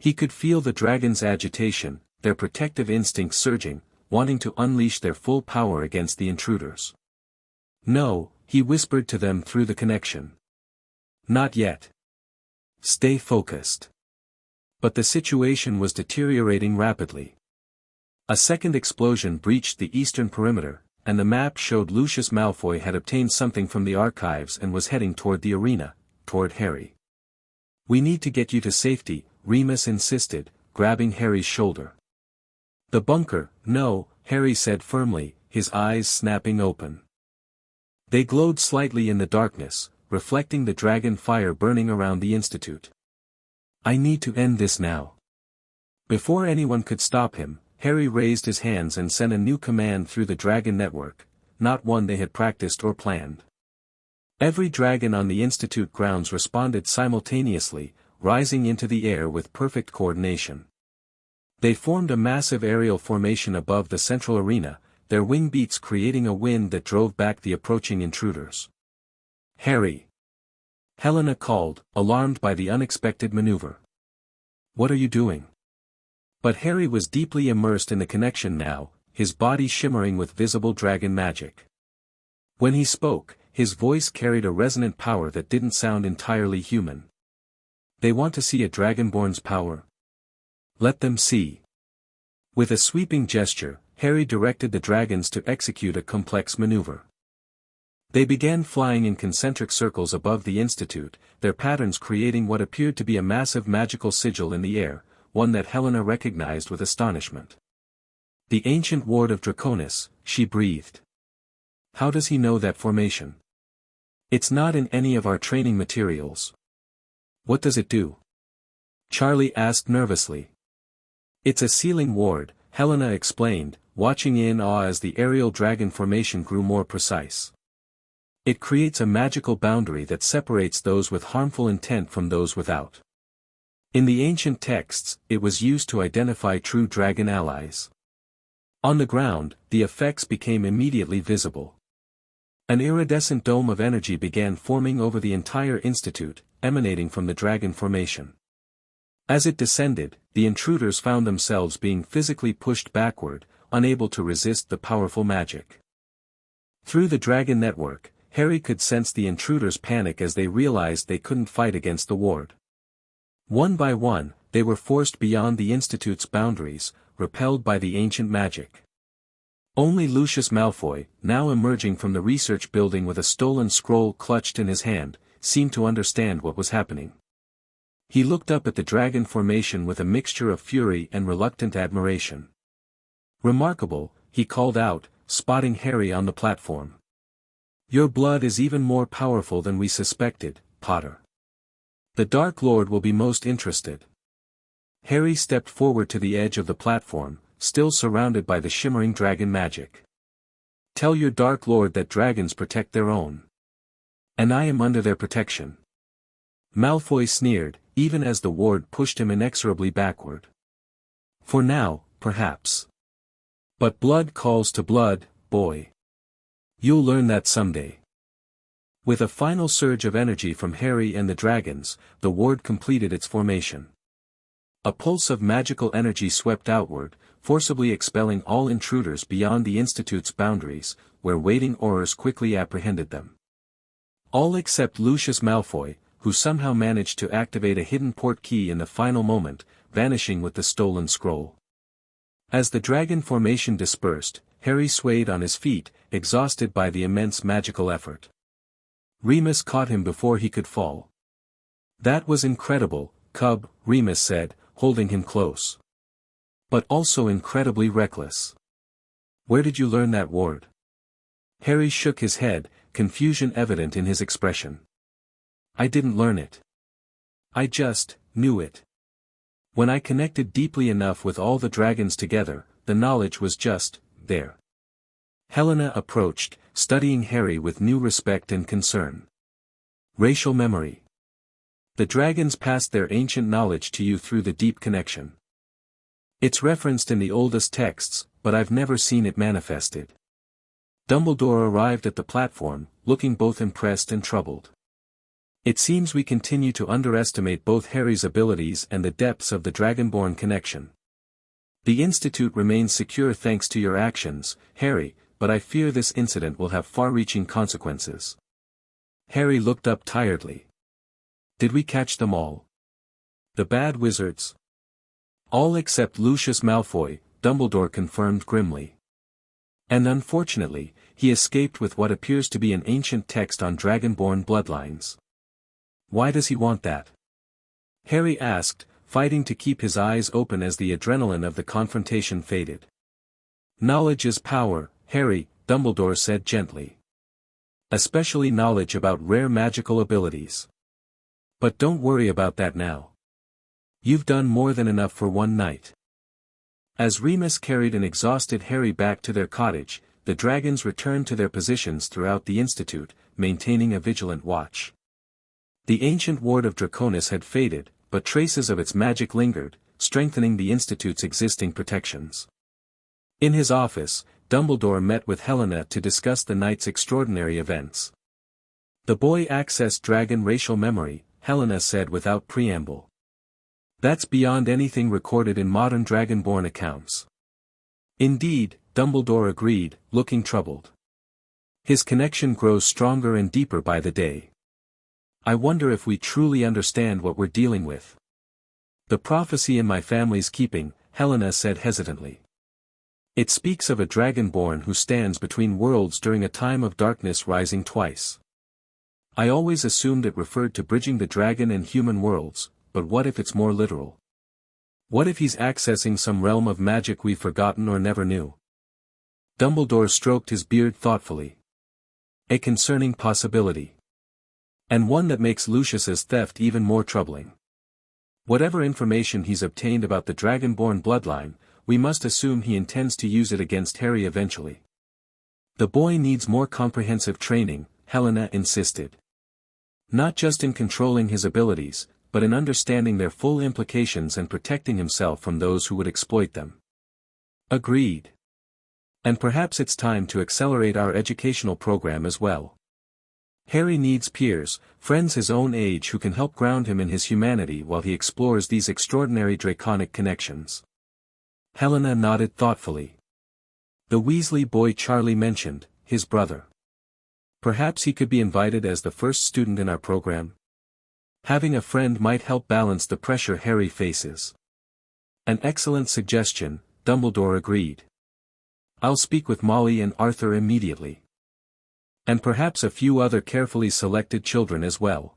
He could feel the dragons' agitation, their protective instincts surging, wanting to unleash their full power against the intruders. "No," he whispered to them through the connection. "Not yet. Stay focused." But the situation was deteriorating rapidly. A second explosion breached the eastern perimeter, and the map showed Lucius Malfoy had obtained something from the archives and was heading toward the arena, toward Harry. "We need to get you to safety," Remus insisted, grabbing Harry's shoulder. "The bunker, no," Harry said firmly, his eyes snapping open. They glowed slightly in the darkness, reflecting the dragon fire burning around the institute. "I need to end this now." Before anyone could stop him, Harry raised his hands and sent a new command through the dragon network, not one they had practiced or planned. Every dragon on the institute grounds responded simultaneously, rising into the air with perfect coordination. They formed a massive aerial formation above the central arena, their wing beats creating a wind that drove back the approaching intruders. "Harry!" Helena called, alarmed by the unexpected maneuver. "What are you doing?" But Harry was deeply immersed in the connection now, his body shimmering with visible dragon magic. When he spoke, his voice carried a resonant power that didn't sound entirely human. "They want to see a dragonborn's power. Let them see." With a sweeping gesture, Harry directed the dragons to execute a complex maneuver. They began flying in concentric circles above the institute, their patterns creating what appeared to be a massive magical sigil in the air, one that Helena recognized with astonishment. "The ancient ward of Draconis," she breathed. "How does he know that formation? It's not in any of our training materials." "What does it do?" Charlie asked nervously. "It's a sealing ward," Helena explained, watching in awe as the aerial dragon formation grew more precise. "It creates a magical boundary that separates those with harmful intent from those without. In the ancient texts, it was used to identify true dragon allies. On the ground, the effects became immediately visible. An iridescent dome of energy began forming over the entire institute, emanating from the dragon formation. As it descended, the intruders found themselves being physically pushed backward, unable to resist the powerful magic. Through the dragon network, Harry could sense the intruders' panic as they realized they couldn't fight against the ward. One by one, they were forced beyond the institute's boundaries, repelled by the ancient magic. Only Lucius Malfoy, now emerging from the research building with a stolen scroll clutched in his hand, seemed to understand what was happening. He looked up at the dragon formation with a mixture of fury and reluctant admiration. "Remarkable," he called out, spotting Harry on the platform. "Your blood is even more powerful than we suspected, Potter. The Dark Lord will be most interested." Harry stepped forward to the edge of the platform, still surrounded by the shimmering dragon magic. "Tell your Dark Lord that dragons protect their own." And I am under their protection. Malfoy sneered, even as the ward pushed him inexorably backward. For now, perhaps. But blood calls to blood, boy. You'll learn that someday. With a final surge of energy from Harry and the dragons, the ward completed its formation. A pulse of magical energy swept outward, forcibly expelling all intruders beyond the Institute's boundaries, where waiting Aurors quickly apprehended them. All except Lucius Malfoy, who somehow managed to activate a hidden port key in the final moment, vanishing with the stolen scroll. As the dragon formation dispersed, Harry swayed on his feet, exhausted by the immense magical effort. Remus caught him before he could fall. That was incredible, cub, Remus said, holding him close. But also incredibly reckless. Where did you learn that ward? Harry shook his head, confusion evident in his expression. I didn't learn it. I just knew it. When I connected deeply enough with all the dragons together, the knowledge was just there. Helena approached, studying Harry with new respect and concern. Racial memory. The dragons passed their ancient knowledge to you through the deep connection. It's referenced in the oldest texts, but I've never seen it manifested. Dumbledore arrived at the platform, looking both impressed and troubled. It seems we continue to underestimate both Harry's abilities and the depths of the Dragonborn connection. The Institute remains secure thanks to your actions, Harry, but I fear this incident will have far-reaching consequences. Harry looked up tiredly. Did we catch them all? The bad wizards? All except Lucius Malfoy, Dumbledore confirmed grimly. And unfortunately, he escaped with what appears to be an ancient text on Dragonborn bloodlines. Why does he want that? Harry asked, fighting to keep his eyes open as the adrenaline of the confrontation faded. Knowledge is power, Harry, Dumbledore said gently. Especially knowledge about rare magical abilities. But don't worry about that now. You've done more than enough for one night. As Remus carried an exhausted Harry back to their cottage, the dragons returned to their positions throughout the Institute, maintaining a vigilant watch. The ancient ward of Draconis had faded, but traces of its magic lingered, strengthening the Institute's existing protections. In his office, Dumbledore met with Helena to discuss the night's extraordinary events. The boy accessed dragon racial memory, Helena said without preamble. That's beyond anything recorded in modern Dragonborn accounts. Indeed, Dumbledore agreed, looking troubled. His connection grows stronger and deeper by the day. I wonder if we truly understand what we're dealing with. The prophecy in my family's keeping, Helena said hesitantly. It speaks of a Dragonborn who stands between worlds during a time of darkness rising twice. I always assumed it referred to bridging the dragon and human worlds, but what if it's more literal? What if he's accessing some realm of magic we've forgotten or never knew? Dumbledore stroked his beard thoughtfully. A concerning possibility. And one that makes Lucius's theft even more troubling. Whatever information he's obtained about the Dragonborn bloodline, we must assume he intends to use it against Harry eventually. The boy needs more comprehensive training, Helena insisted. Not just in controlling his abilities, but in understanding their full implications and protecting himself from those who would exploit them. Agreed. And perhaps it's time to accelerate our educational program as well. Harry needs peers, friends his own age who can help ground him in his humanity while he explores these extraordinary draconic connections. Helena nodded thoughtfully. The Weasley boy Charlie mentioned, his brother. Perhaps he could be invited as the first student in our program? Having a friend might help balance the pressure Harry faces. An excellent suggestion, Dumbledore agreed. I'll speak with Molly and Arthur immediately. And perhaps a few other carefully selected children as well.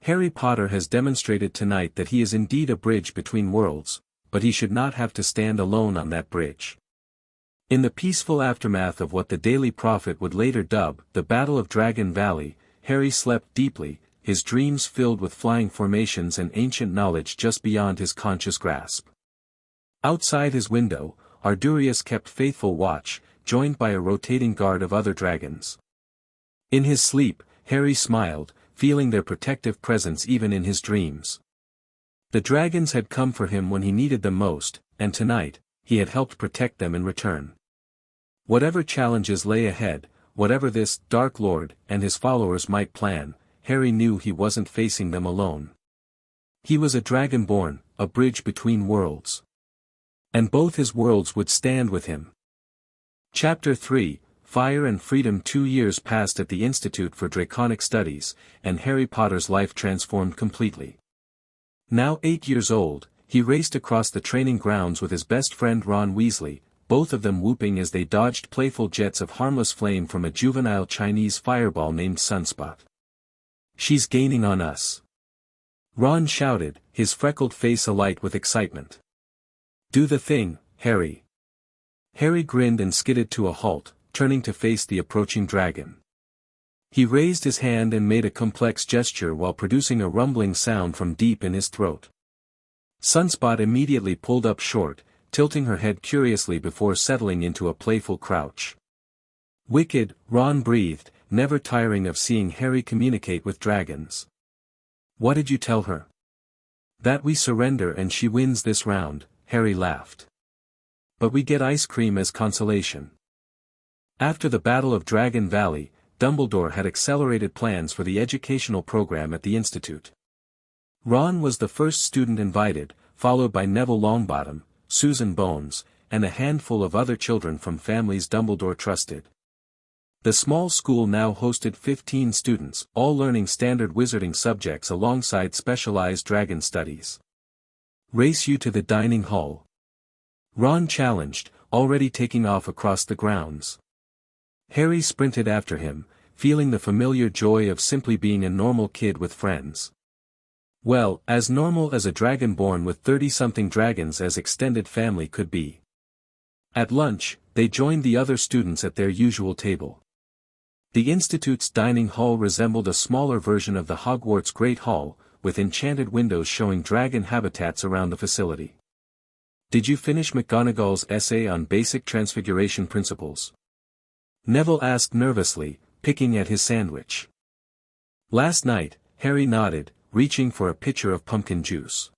Harry Potter has demonstrated tonight that he is indeed a bridge between worlds, but he should not have to stand alone on that bridge. In the peaceful aftermath of what the Daily Prophet would later dub the Battle of Dragon Valley, Harry slept deeply, his dreams filled with flying formations and ancient knowledge just beyond his conscious grasp. Outside his window, Ardurius kept faithful watch, joined by a rotating guard of other dragons. In his sleep, Harry smiled, feeling their protective presence even in his dreams. The dragons had come for him when he needed them most, and tonight, he had helped protect them in return. Whatever challenges lay ahead, whatever this Dark Lord and his followers might plan, Harry knew he wasn't facing them alone. He was a dragonborn, a bridge between worlds. And both his worlds would stand with him. Chapter 3, Fire and Freedom. 2 years passed at the Institute for Draconic Studies, and Harry Potter's life transformed completely. Now 8 years old, he raced across the training grounds with his best friend Ron Weasley, both of them whooping as they dodged playful jets of harmless flame from a juvenile Chinese fireball named Sunspot. "She's gaining on us!" Ron shouted, his freckled face alight with excitement. "Do the thing, Harry." Harry grinned and skidded to a halt, turning to face the approaching dragon. He raised his hand and made a complex gesture while producing a rumbling sound from deep in his throat. Sunspot immediately pulled up short, tilting her head curiously before settling into a playful crouch. "Wicked," Ron breathed, never tiring of seeing Harry communicate with dragons. "What did you tell her?" "That we surrender and she wins this round," Harry laughed. "But we get ice cream as consolation." After the Battle of Dragon Valley, Dumbledore had accelerated plans for the educational program at the Institute. Ron was the first student invited, followed by Neville Longbottom, Susan Bones, and a handful of other children from families Dumbledore trusted. The small school now hosted 15 students, all learning standard wizarding subjects alongside specialized dragon studies. "Race you to the dining hall," Ron challenged, already taking off across the grounds. Harry sprinted after him, feeling the familiar joy of simply being a normal kid with friends. Well, as normal as a dragonborn with 30-something dragons as extended family could be. At lunch, they joined the other students at their usual table. The Institute's dining hall resembled a smaller version of the Hogwarts Great Hall, with enchanted windows showing dragon habitats around the facility. "Did you finish McGonagall's essay on basic transfiguration principles?" Neville asked nervously, picking at his sandwich. "Last night," Harry nodded, reaching for a pitcher of pumpkin juice.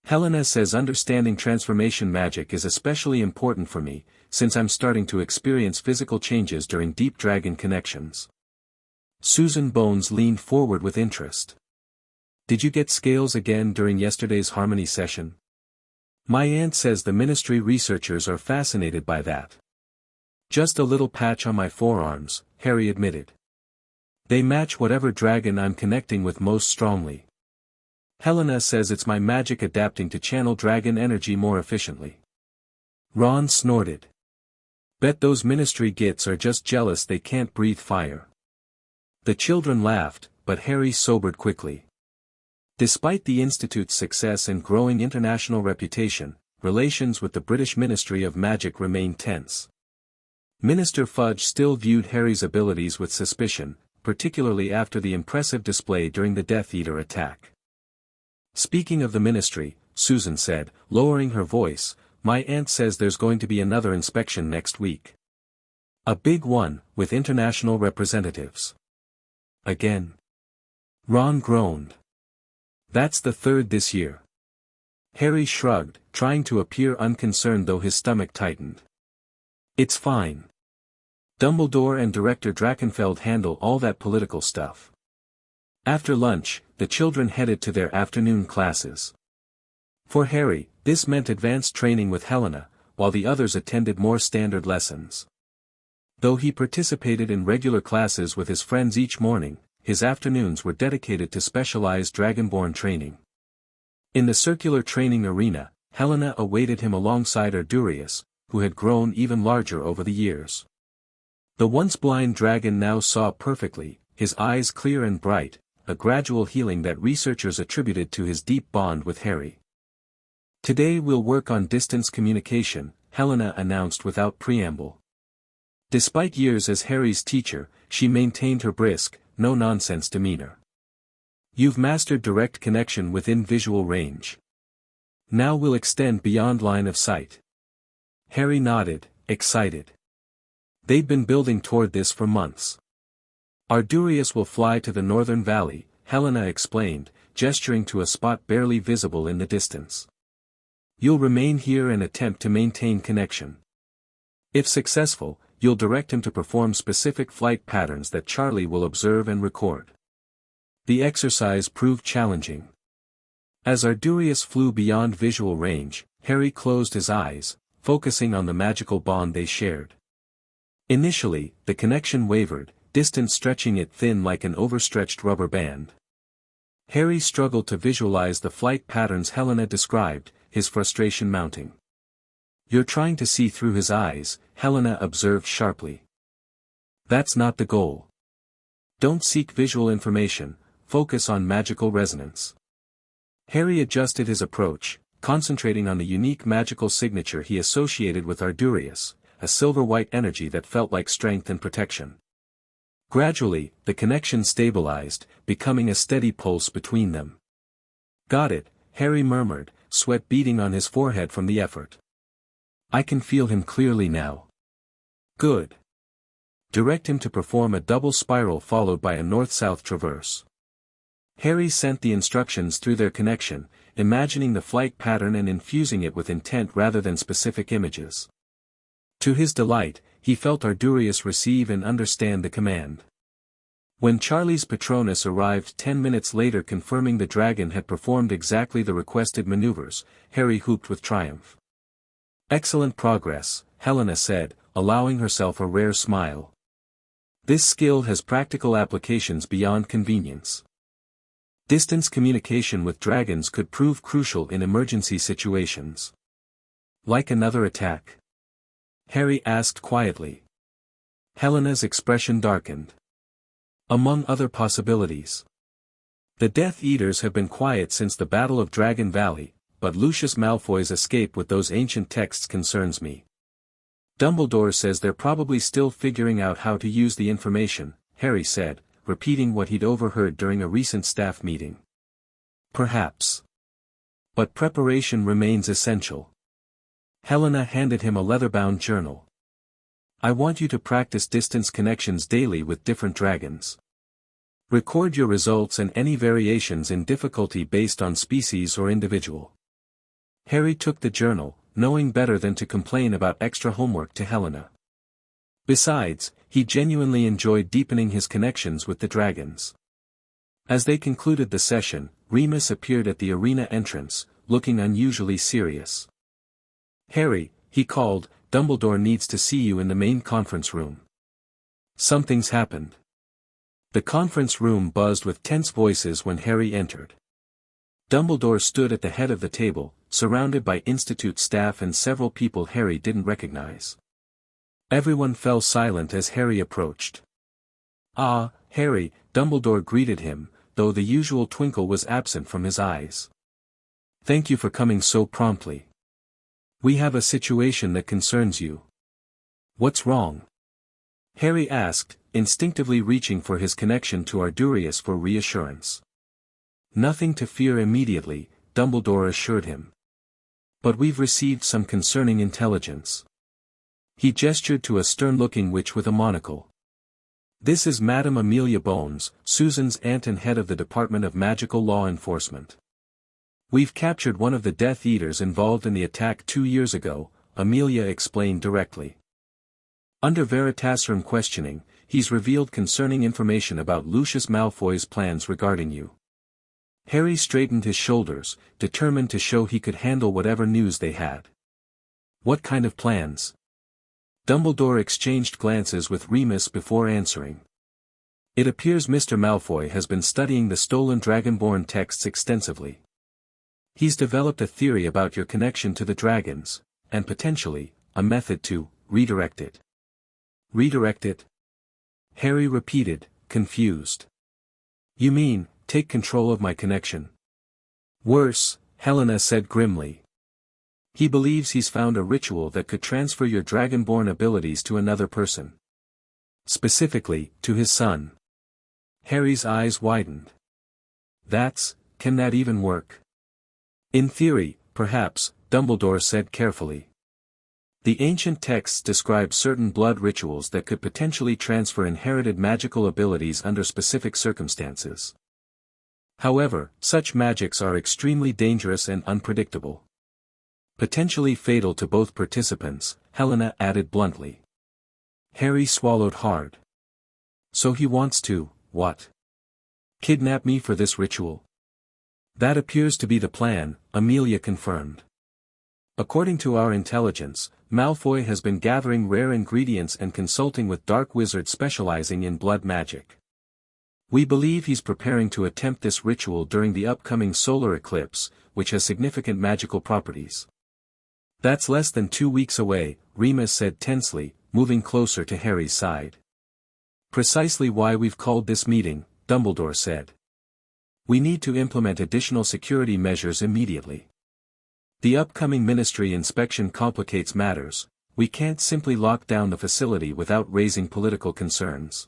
"Helena says understanding transformation magic is especially important for me, since I'm starting to experience physical changes during deep dragon connections." Susan Bones leaned forward with interest. "Did you get scales again during yesterday's harmony session?" "My aunt says the ministry researchers are fascinated by that." "Just a little patch on my forearms," Harry admitted. "They match whatever dragon I'm connecting with most strongly. Helena says it's my magic adapting to channel dragon energy more efficiently." Ron snorted. "Bet those ministry gits are just jealous they can't breathe fire." The children laughed, but Harry sobered quickly. Despite the Institute's success and growing international reputation, relations with the British Ministry of Magic remained tense. Minister Fudge still viewed Harry's abilities with suspicion, particularly after the impressive display during the Death Eater attack. "Speaking of the ministry," Susan said, lowering her voice, "my aunt says there's going to be another inspection next week. A big one, with international representatives." "Again?" Ron groaned. "That's the third this year." Harry shrugged, trying to appear unconcerned though his stomach tightened. "It's fine. Dumbledore and Director Drakenfeld handle all that political stuff." After lunch, the children headed to their afternoon classes. For Harry, this meant advanced training with Helena, while the others attended more standard lessons. Though he participated in regular classes with his friends each morning, his afternoons were dedicated to specialized dragonborn training. In the circular training arena, Helena awaited him alongside Ardurius, who had grown even larger over the years. The once blind dragon now saw perfectly, his eyes clear and bright, a gradual healing that researchers attributed to his deep bond with Harry. "Today we'll work on distance communication," Helena announced without preamble. Despite years as Harry's teacher, she maintained her brisk, no-nonsense demeanor. "You've mastered direct connection within visual range. Now we'll extend beyond line of sight." Harry nodded, excited. They'd been building toward this for months. Ardurius will fly to the northern valley, Helena explained, gesturing to a spot barely visible in the distance. You'll remain here and attempt to maintain connection. If successful, you'll direct him to perform specific flight patterns that Charlie will observe and record. The exercise proved challenging. As Ardurius flew beyond visual range, Harry closed his eyes, focusing on the magical bond they shared. Initially, the connection wavered, distance stretching it thin like an overstretched rubber band. Harry struggled to visualize the flight patterns Helena described, his frustration mounting. You're trying to see through his eyes, Helena observed sharply. That's not the goal. Don't seek visual information, focus on magical resonance. Harry adjusted his approach, concentrating on the unique magical signature he associated with Ardurius, a silver-white energy that felt like strength and protection. Gradually, the connection stabilized, becoming a steady pulse between them. Got it, Harry murmured, sweat beading on his forehead from the effort. I can feel him clearly now. Good. Direct him to perform a double spiral followed by a north-south traverse. Harry sent the instructions through their connection, imagining the flight pattern and infusing it with intent rather than specific images. To his delight, he felt Ardurius receive and understand the command. When Charlie's Patronus arrived 10 minutes later confirming the dragon had performed exactly the requested maneuvers, Harry whooped with triumph. Excellent progress, Helena said, allowing herself a rare smile. This skill has practical applications beyond convenience. Distance communication with dragons could prove crucial in emergency situations. Like another attack? Harry asked quietly. Helena's expression darkened. Among other possibilities. The Death Eaters have been quiet since the Battle of Dragon Valley, but Lucius Malfoy's escape with those ancient texts concerns me. Dumbledore says they're probably still figuring out how to use the information, Harry said, repeating what he'd overheard during a recent staff meeting. Perhaps. But preparation remains essential. Helena handed him a leather-bound journal. I want you to practice distance connections daily with different dragons. Record your results and any variations in difficulty based on species or individual. Harry took the journal, knowing better than to complain about extra homework to Helena. Besides, he genuinely enjoyed deepening his connections with the dragons. As they concluded the session, Remus appeared at the arena entrance, looking unusually serious. Harry, he called, Dumbledore needs to see you in the main conference room. Something's happened. The conference room buzzed with tense voices when Harry entered. Dumbledore stood at the head of the table, surrounded by institute staff and several people Harry didn't recognize. Everyone fell silent as Harry approached. Ah, Harry, Dumbledore greeted him, though the usual twinkle was absent from his eyes. Thank you for coming so promptly. We have a situation that concerns you. What's wrong? Harry asked, instinctively reaching for his connection to Ardurius for reassurance. Nothing to fear immediately, Dumbledore assured him. But we've received some concerning intelligence. He gestured to a stern-looking witch with a monocle. This is Madame Amelia Bones, Susan's aunt and head of the Department of Magical Law Enforcement. We've captured one of the Death Eaters involved in the attack 2 years ago, Amelia explained directly. Under Veritaserum questioning, he's revealed concerning information about Lucius Malfoy's plans regarding you. Harry straightened his shoulders, determined to show he could handle whatever news they had. What kind of plans? Dumbledore exchanged glances with Remus before answering. It appears Mr. Malfoy has been studying the stolen Dragonborn texts extensively. He's developed a theory about your connection to the dragons, and potentially, a method to redirect it. Redirect it? Harry repeated, confused. You mean, take control of my connection? Worse, Helena said grimly. He believes he's found a ritual that could transfer your Dragonborn abilities to another person. Specifically, to his son. Harry's eyes widened. Can that even work? In theory, perhaps, Dumbledore said carefully. The ancient texts describe certain blood rituals that could potentially transfer inherited magical abilities under specific circumstances. However, such magics are extremely dangerous and unpredictable. Potentially fatal to both participants, Helena added bluntly. Harry swallowed hard. So he wants to, what? Kidnap me for this ritual? That appears to be the plan, Amelia confirmed. According to our intelligence, Malfoy has been gathering rare ingredients and consulting with dark wizards specializing in blood magic. We believe he's preparing to attempt this ritual during the upcoming solar eclipse, which has significant magical properties. That's less than 2 weeks away, Remus said tensely, moving closer to Harry's side. Precisely why we've called this meeting, Dumbledore said. We need to implement additional security measures immediately. The upcoming ministry inspection complicates matters. We can't simply lock down the facility without raising political concerns.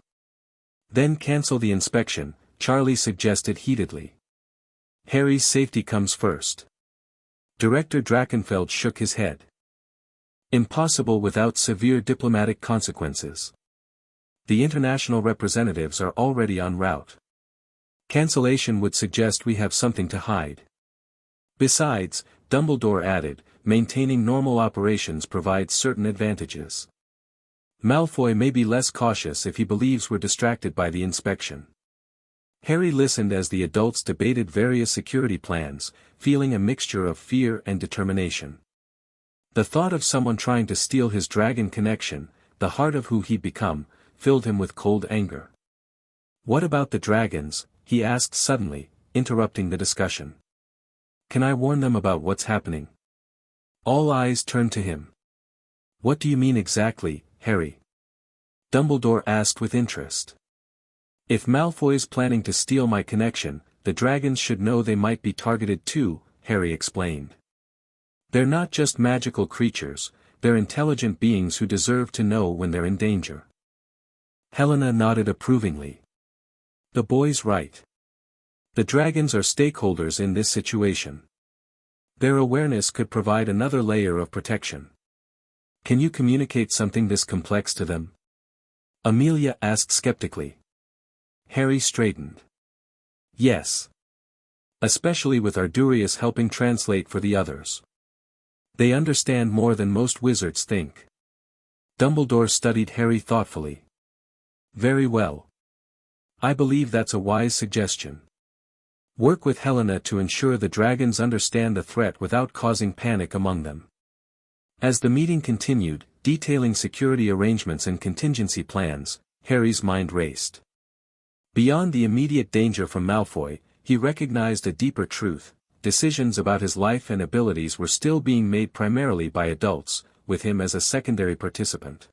Then cancel the inspection, Charlie suggested heatedly. Harry's safety comes first. Director Drakenfeld shook his head. Impossible without severe diplomatic consequences. The international representatives are already en route. Cancellation would suggest we have something to hide. Besides, Dumbledore added, maintaining normal operations provides certain advantages. Malfoy may be less cautious if he believes we're distracted by the inspection. Harry listened as the adults debated various security plans, feeling a mixture of fear and determination. The thought of someone trying to steal his dragon connection, the heart of who he'd become, filled him with cold anger. What about the dragons? He asked suddenly, interrupting the discussion. Can I warn them about what's happening? All eyes turned to him. What do you mean exactly, Harry? Dumbledore asked with interest. If Malfoy's planning to steal my connection, the dragons should know they might be targeted too, Harry explained. They're not just magical creatures, they're intelligent beings who deserve to know when they're in danger. Helena nodded approvingly. The boy's right. The dragons are stakeholders in this situation. Their awareness could provide another layer of protection. Can you communicate something this complex to them? Amelia asked skeptically. Harry straightened. Yes. Especially with Ardurius helping translate for the others. They understand more than most wizards think. Dumbledore studied Harry thoughtfully. Very well. I believe that's a wise suggestion. Work with Helena to ensure the dragons understand the threat without causing panic among them. As the meeting continued, detailing security arrangements and contingency plans, Harry's mind raced. Beyond the immediate danger from Malfoy, he recognized a deeper truth: decisions about his life and abilities were still being made primarily by adults, with him as a secondary participant.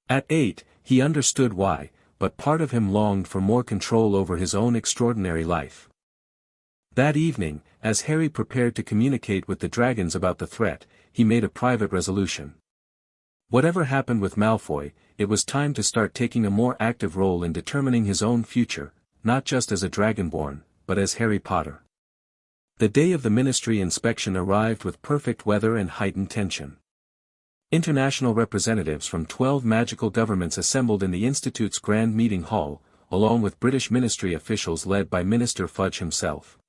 At 8, he understood why, but part of him longed for more control over his own extraordinary life. That evening, as Harry prepared to communicate with the dragons about the threat, he made a private resolution. Whatever happened with Malfoy, it was time to start taking a more active role in determining his own future, not just as a Dragonborn, but as Harry Potter. The day of the ministry inspection arrived with perfect weather and heightened tension. International representatives from 12 magical governments assembled in the Institute's Grand Meeting Hall, along with British ministry officials led by Minister Fudge himself.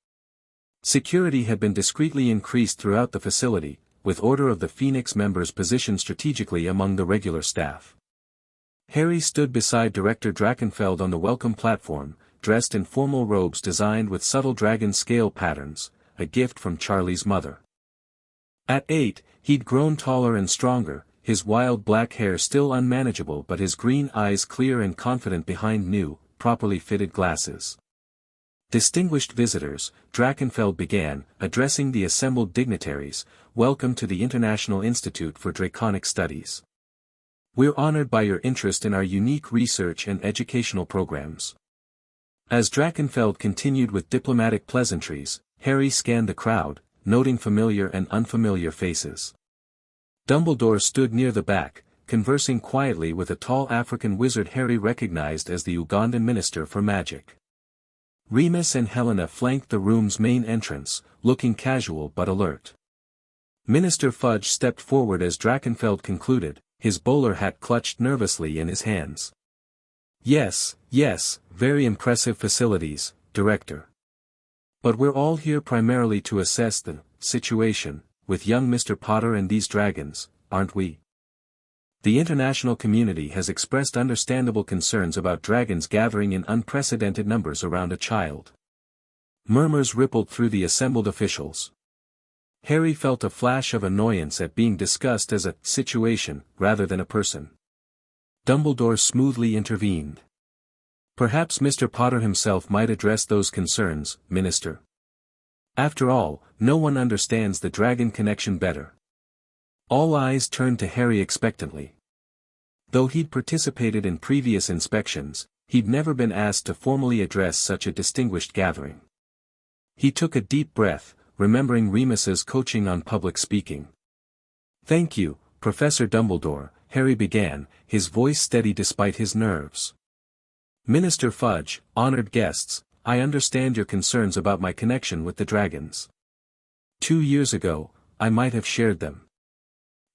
Security had been discreetly increased throughout the facility, with Order of the Phoenix members positioned strategically among the regular staff. Harry stood beside Director Drakenfeld on the welcome platform, dressed in formal robes designed with subtle dragon scale patterns, a gift from Charlie's mother. At 8, he'd grown taller and stronger, his wild black hair still unmanageable but his green eyes clear and confident behind new, properly fitted glasses. Distinguished visitors, Drakenfeld began, addressing the assembled dignitaries, welcome to the International Institute for Draconic Studies. We're honored by your interest in our unique research and educational programs. As Drakenfeld continued with diplomatic pleasantries, Harry scanned the crowd, noting familiar and unfamiliar faces. Dumbledore stood near the back, conversing quietly with a tall African wizard Harry recognized as the Ugandan Minister for Magic. Remus and Helena flanked the room's main entrance, looking casual but alert. Minister Fudge stepped forward as Drakenfeld concluded, his bowler hat clutched nervously in his hands. Yes, very impressive facilities, Director. But we're all here primarily to assess the situation with young Mr. Potter and these dragons, aren't we? The international community has expressed understandable concerns about dragons gathering in unprecedented numbers around a child. Murmurs rippled through the assembled officials. Harry felt a flash of annoyance at being discussed as a situation rather than a person. Dumbledore smoothly intervened. Perhaps Mr. Potter himself might address those concerns, Minister. After all, no one understands the dragon connection better. All eyes turned to Harry expectantly. Though he'd participated in previous inspections, he'd never been asked to formally address such a distinguished gathering. He took a deep breath, remembering Remus's coaching on public speaking. "Thank you, Professor Dumbledore," Harry began, his voice steady despite his nerves. "Minister Fudge, honored guests, I understand your concerns about my connection with the dragons. 2 years ago, I might have shared them.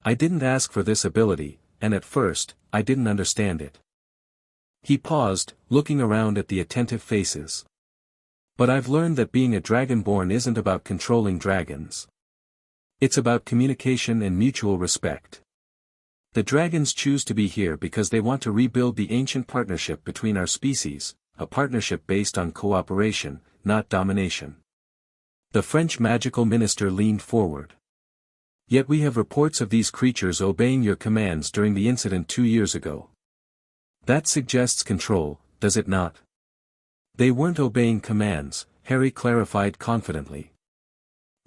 I didn't ask for this ability, and at first, I didn't understand it." He paused, looking around at the attentive faces. "But I've learned that being a dragonborn isn't about controlling dragons. It's about communication and mutual respect. The dragons choose to be here because they want to rebuild the ancient partnership between our species, a partnership based on cooperation, not domination." The French magical minister leaned forward. "Yet we have reports of these creatures obeying your commands during the incident 2 years ago. That suggests control, does it not?" "They weren't obeying commands," Harry clarified confidently.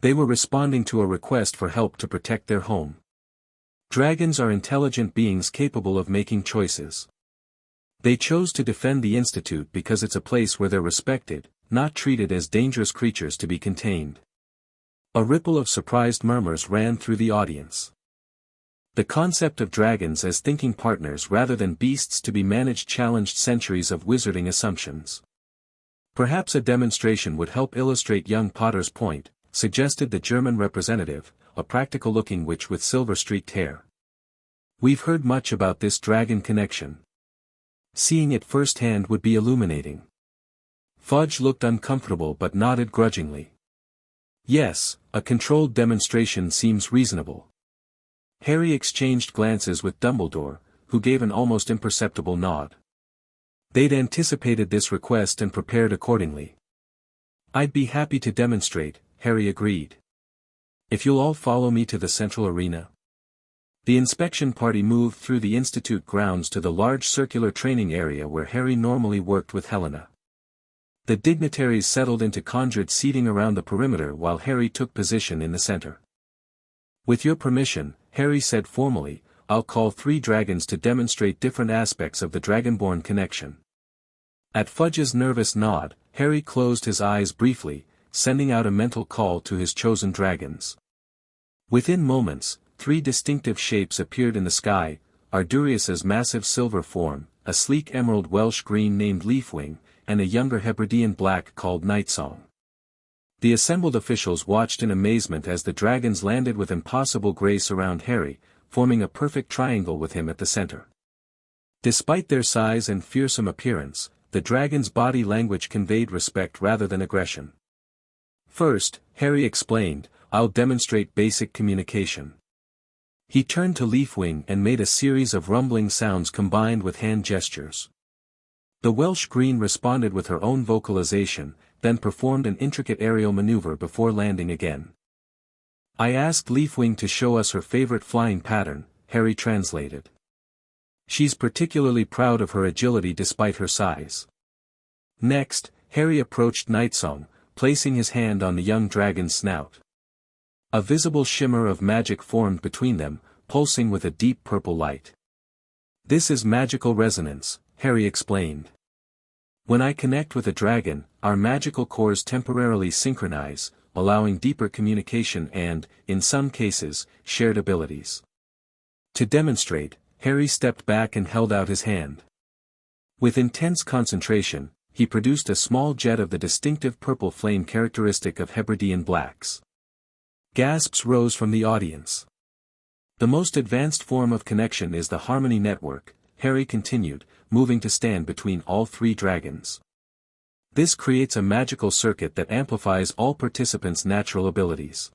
"They were responding to a request for help to protect their home. Dragons are intelligent beings capable of making choices. They chose to defend the Institute because it's a place where they're respected, not treated as dangerous creatures to be contained." A ripple of surprised murmurs ran through the audience. The concept of dragons as thinking partners rather than beasts to be managed challenged centuries of wizarding assumptions. "Perhaps a demonstration would help illustrate young Potter's point," suggested the German representative, a practical-looking witch with silver-streaked hair. "We've heard much about this dragon connection. Seeing it firsthand would be illuminating." Fudge looked uncomfortable but nodded grudgingly. "Yes, a controlled demonstration seems reasonable." Harry exchanged glances with Dumbledore, who gave an almost imperceptible nod. They'd anticipated this request and prepared accordingly. "I'd be happy to demonstrate," Harry agreed. "If you'll all follow me to the central arena." The inspection party moved through the Institute grounds to the large circular training area where Harry normally worked with Helena. The dignitaries settled into conjured seating around the perimeter while Harry took position in the center. "With your permission," Harry said formally, "I'll call 3 dragons to demonstrate different aspects of the dragonborn connection." At Fudge's nervous nod, Harry closed his eyes briefly, sending out a mental call to his chosen dragons. Within moments, 3 distinctive shapes appeared in the sky: Ardurius's massive silver form, a sleek emerald Welsh green named Leafwing, and a younger Hebridean black called Nightsong. The assembled officials watched in amazement as the dragons landed with impossible grace around Harry, forming a perfect triangle with him at the center. Despite their size and fearsome appearance, the dragon's body language conveyed respect rather than aggression. "First," Harry explained, "I'll demonstrate basic communication." He turned to Leafwing and made a series of rumbling sounds combined with hand gestures. The Welsh Green responded with her own vocalization, then performed an intricate aerial maneuver before landing again. "I asked Leafwing to show us her favorite flying pattern," Harry translated. "She's particularly proud of her agility despite her size." Next, Harry approached Nightsong, placing his hand on the young dragon's snout. A visible shimmer of magic formed between them, pulsing with a deep purple light. "This is magical resonance," Harry explained. "When I connect with a dragon, our magical cores temporarily synchronize, allowing deeper communication and, in some cases, shared abilities." To demonstrate, Harry stepped back and held out his hand. With intense concentration, he produced a small jet of the distinctive purple flame characteristic of Hebridean blacks. Gasps rose from the audience. The most advanced form of connection is the Harmony Network, Harry continued, moving to stand between all three dragons. This creates a magical circuit that amplifies all participants' natural abilities.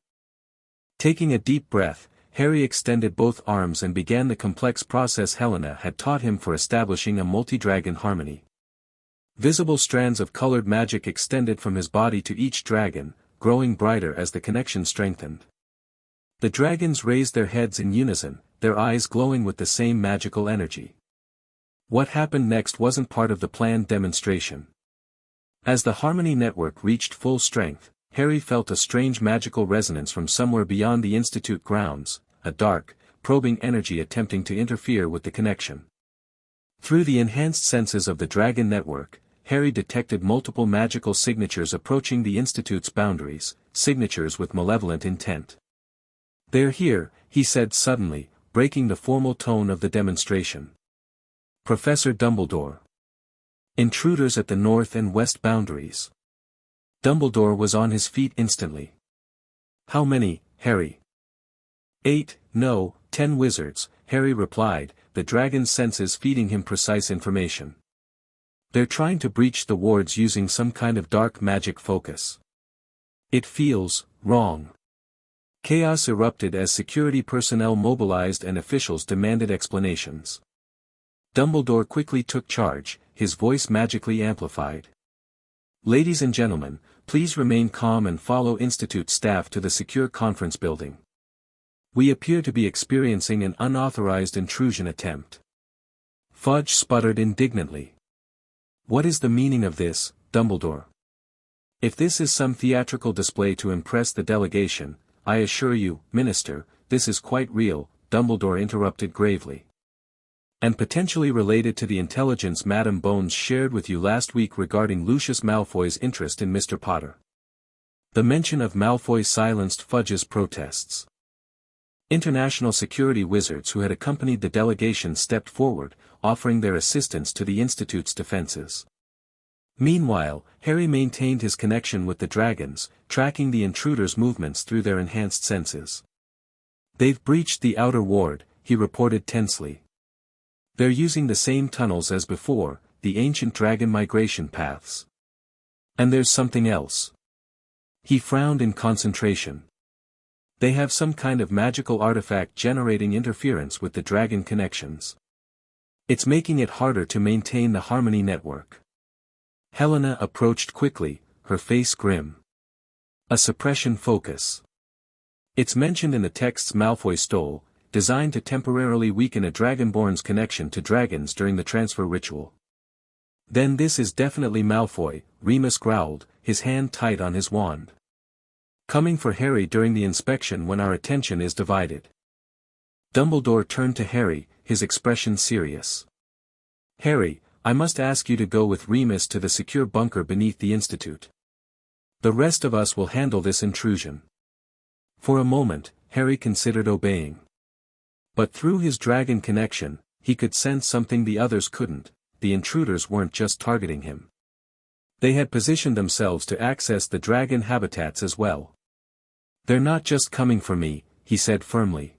Taking a deep breath, Harry extended both arms and began the complex process Helena had taught him for establishing a multi-dragon harmony. Visible strands of colored magic extended from his body to each dragon, growing brighter as the connection strengthened. The dragons raised their heads in unison, their eyes glowing with the same magical energy. What happened next wasn't part of the planned demonstration. As the Harmony Network reached full strength, Harry felt a strange magical resonance from somewhere beyond the Institute grounds, a dark, probing energy attempting to interfere with the connection. Through the enhanced senses of the Dragon Network, Harry detected multiple magical signatures approaching the Institute's boundaries, signatures with malevolent intent. "They're here," he said suddenly, breaking the formal tone of the demonstration. "Professor Dumbledore. Intruders at the north and west boundaries." Dumbledore was on his feet instantly. "How many, Harry?" 8, no, 10 wizards, Harry replied, the dragon's senses feeding him precise information. "They're trying to breach the wards using some kind of dark magic focus. It feels wrong." Chaos erupted as security personnel mobilized and officials demanded explanations. Dumbledore quickly took charge, his voice magically amplified. "Ladies and gentlemen, please remain calm and follow Institute staff to the secure conference building. We appear to be experiencing an unauthorized intrusion attempt." Fudge sputtered indignantly. "What is the meaning of this, Dumbledore? If this is some theatrical display to impress the delegation, I assure you, Minister, this is quite real," Dumbledore interrupted gravely. "And potentially related to the intelligence Madame Bones shared with you last week regarding Lucius Malfoy's interest in Mr. Potter." The mention of Malfoy silenced Fudge's protests. International security wizards who had accompanied the delegation stepped forward, offering their assistance to the Institute's defenses. Meanwhile, Harry maintained his connection with the dragons, tracking the intruders' movements through their enhanced senses. "They've breached the outer ward," he reported tensely. "They're using the same tunnels as before, the ancient dragon migration paths. And there's something else." He frowned in concentration. "They have some kind of magical artifact generating interference with the dragon connections. It's making it harder to maintain the Harmony Network." Helena approached quickly, her face grim. "A suppression focus. It's mentioned in the texts Malfoy stole, designed to temporarily weaken a Dragonborn's connection to dragons during the transfer ritual." "Then this is definitely Malfoy," Remus growled, his hand tight on his wand. "Coming for Harry during the inspection when our attention is divided." Dumbledore turned to Harry, his expression serious. "Harry, I must ask you to go with Remus to the secure bunker beneath the Institute. The rest of us will handle this intrusion." For a moment, Harry considered obeying. But through his dragon connection, he could sense something the others couldn't: the intruders weren't just targeting him. They had positioned themselves to access the dragon habitats as well. "They're not just coming for me," he said firmly.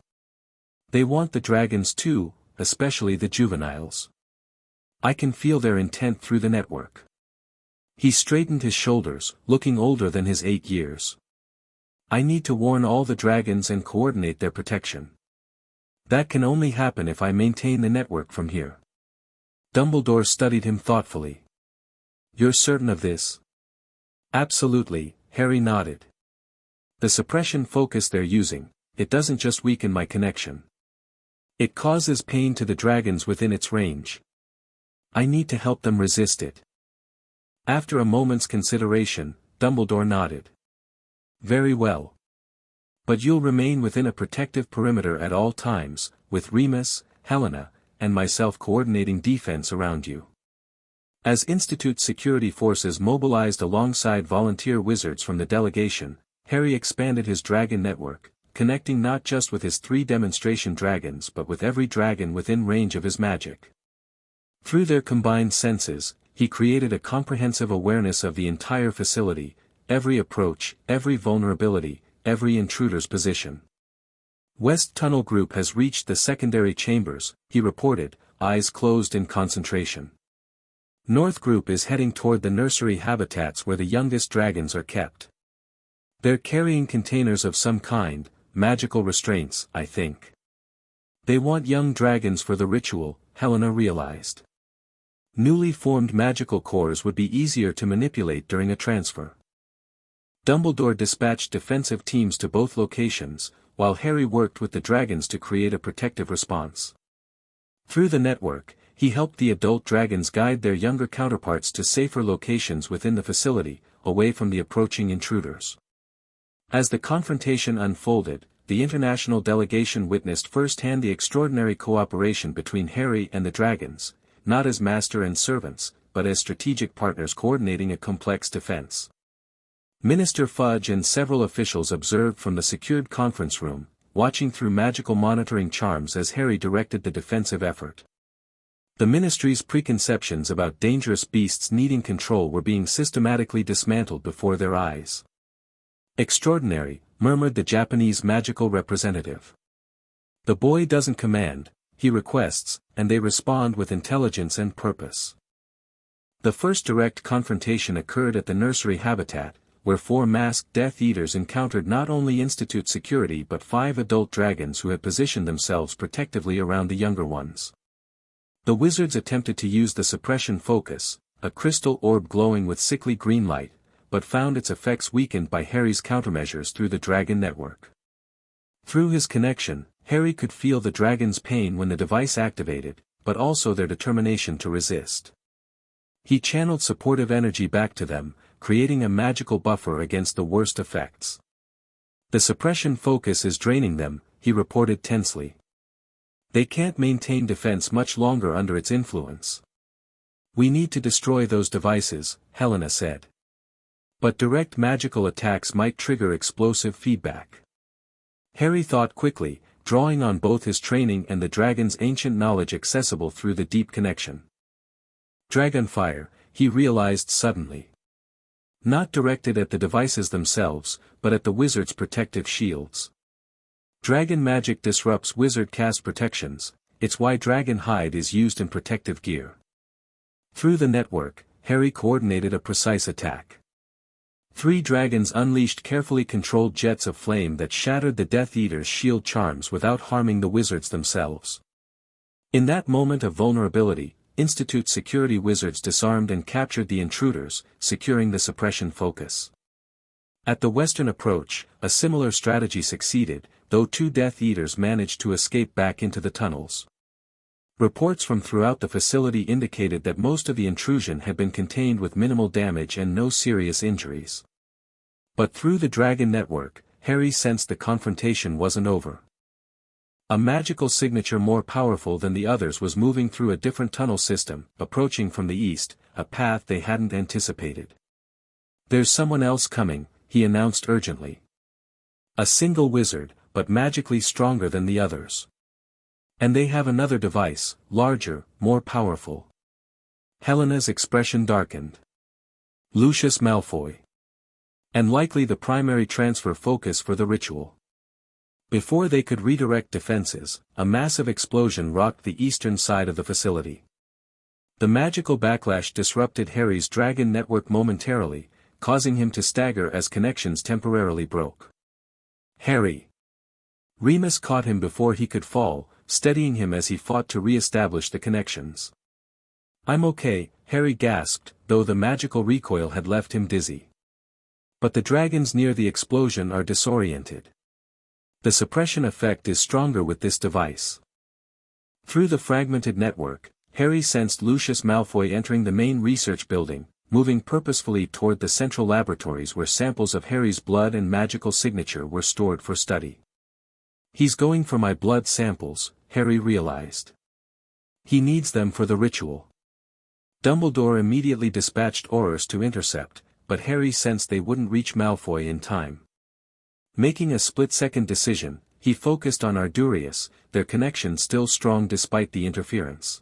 "They want the dragons too, especially the juveniles. I can feel their intent through the network." He straightened his shoulders, looking older than his 8 years. "I need to warn all the dragons and coordinate their protection. That can only happen if I maintain the network from here." Dumbledore studied him thoughtfully. "You're certain of this?" "Absolutely," Harry nodded. "The suppression focus they're using, it doesn't just weaken my connection. It causes pain to the dragons within its range. I need to help them resist it." After a moment's consideration, Dumbledore nodded. "Very well. But you'll remain within a protective perimeter at all times, with Remus, Helena, and myself coordinating defense around you." As Institute security forces mobilized alongside volunteer wizards from the delegation, Harry expanded his dragon network, connecting not just with his 3 demonstration dragons but with every dragon within range of his magic. Through their combined senses, he created a comprehensive awareness of the entire facility, every approach, every vulnerability, every intruder's position. West Tunnel Group has reached the secondary chambers, he reported, eyes closed in concentration. North Group is heading toward the nursery habitats where the youngest dragons are kept. They're carrying containers of some kind, magical restraints, I think. They want young dragons for the ritual, Helena realized. Newly formed magical cores would be easier to manipulate during a transfer. Dumbledore dispatched defensive teams to both locations, while Harry worked with the dragons to create a protective response. Through the network, he helped the adult dragons guide their younger counterparts to safer locations within the facility, away from the approaching intruders. As the confrontation unfolded, the international delegation witnessed firsthand the extraordinary cooperation between Harry and the dragons, not as master and servants, but as strategic partners coordinating a complex defense. Minister Fudge and several officials observed from the secured conference room, watching through magical monitoring charms as Harry directed the defensive effort. The ministry's preconceptions about dangerous beasts needing control were being systematically dismantled before their eyes. Extraordinary, murmured the Japanese magical representative. The boy doesn't command, he requests, and they respond with intelligence and purpose. The first direct confrontation occurred at the nursery habitat, where 4 masked Death Eaters encountered not only Institute security but 5 adult dragons who had positioned themselves protectively around the younger ones. The wizards attempted to use the suppression focus, a crystal orb glowing with sickly green light, but found its effects weakened by Harry's countermeasures through the dragon network. Through his connection, Harry could feel the dragon's pain when the device activated, but also their determination to resist. He channeled supportive energy back to them, creating a magical buffer against the worst effects. The suppression focus is draining them, he reported tensely. They can't maintain defense much longer under its influence. We need to destroy those devices, Helena said. But direct magical attacks might trigger explosive feedback. Harry thought quickly, drawing on both his training and the dragon's ancient knowledge accessible through the deep connection. Dragonfire, he realized suddenly. Not directed at the devices themselves, but at the wizard's protective shields. Dragon magic disrupts wizard cast protections, it's why dragon hide is used in protective gear. Through the network, Harry coordinated a precise attack. 3 dragons unleashed carefully controlled jets of flame that shattered the Death Eater's shield charms without harming the wizards themselves. In that moment of vulnerability, Institute security wizards disarmed and captured the intruders, securing the suppression focus. At the western approach, a similar strategy succeeded, though 2 Death Eaters managed to escape back into the tunnels. Reports from throughout the facility indicated that most of the intrusion had been contained with minimal damage and no serious injuries. But through the dragon network, Harry sensed the confrontation wasn't over. A magical signature more powerful than the others was moving through a different tunnel system, approaching from the east, a path they hadn't anticipated. There's someone else coming, he announced urgently. A single wizard, but magically stronger than the others. And they have another device, larger, more powerful. Helena's expression darkened. Lucius Malfoy. And likely the primary transfer focus for the ritual. Before they could redirect defenses, a massive explosion rocked the eastern side of the facility. The magical backlash disrupted Harry's dragon network momentarily, causing him to stagger as connections temporarily broke. Harry! Remus caught him before he could fall, steadying him as he fought to re-establish the connections. I'm okay, Harry gasped, though the magical recoil had left him dizzy. But the dragons near the explosion are disoriented. The suppression effect is stronger with this device. Through the fragmented network, Harry sensed Lucius Malfoy entering the main research building, moving purposefully toward the central laboratories where samples of Harry's blood and magical signature were stored for study. He's going for my blood samples, Harry realized. He needs them for the ritual. Dumbledore immediately dispatched Aurors to intercept, but Harry sensed they wouldn't reach Malfoy in time. Making a split-second decision, he focused on Ardurius, their connection still strong despite the interference.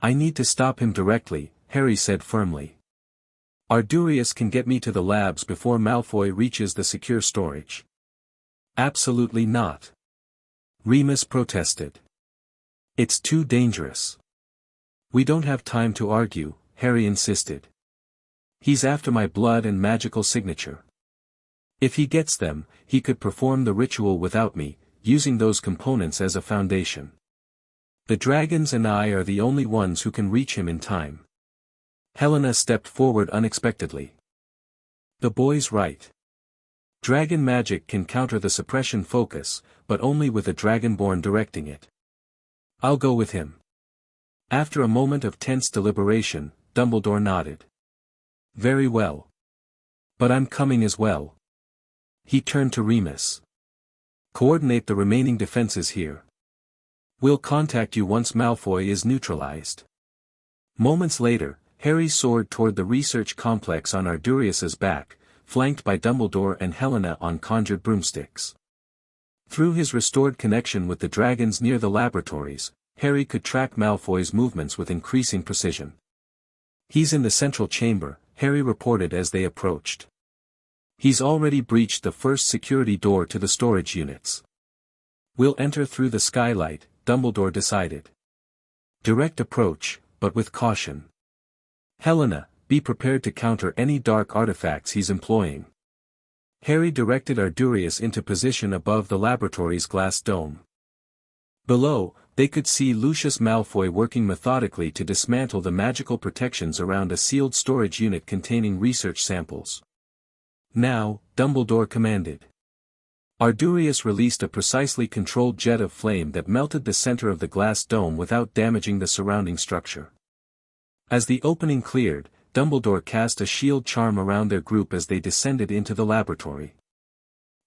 I need to stop him directly, Harry said firmly. Ardurius can get me to the labs before Malfoy reaches the secure storage. Absolutely not. Remus protested. It's too dangerous. We don't have time to argue, Harry insisted. He's after my blood and magical signature. If he gets them, he could perform the ritual without me, using those components as a foundation. The dragons and I are the only ones who can reach him in time. Helena stepped forward unexpectedly. The boy's right. Dragon magic can counter the suppression focus, but only with a dragonborn directing it. I'll go with him. After a moment of tense deliberation, Dumbledore nodded. Very well. But I'm coming as well. He turned to Remus. Coordinate the remaining defenses here. We'll contact you once Malfoy is neutralized. Moments later, Harry soared toward the research complex on Ardurias's back, flanked by Dumbledore and Helena on conjured broomsticks. Through his restored connection with the dragons near the laboratories, Harry could track Malfoy's movements with increasing precision. He's in the central chamber, Harry reported as they approached. He's already breached the first security door to the storage units. We'll enter through the skylight, Dumbledore decided. Direct approach, but with caution. Helena, be prepared to counter any dark artifacts he's employing. Harry directed Ardurias into position above the laboratory's glass dome. Below, they could see Lucius Malfoy working methodically to dismantle the magical protections around a sealed storage unit containing research samples. Now, Dumbledore commanded. Ardurias released a precisely controlled jet of flame that melted the center of the glass dome without damaging the surrounding structure. As the opening cleared, Dumbledore cast a shield charm around their group as they descended into the laboratory.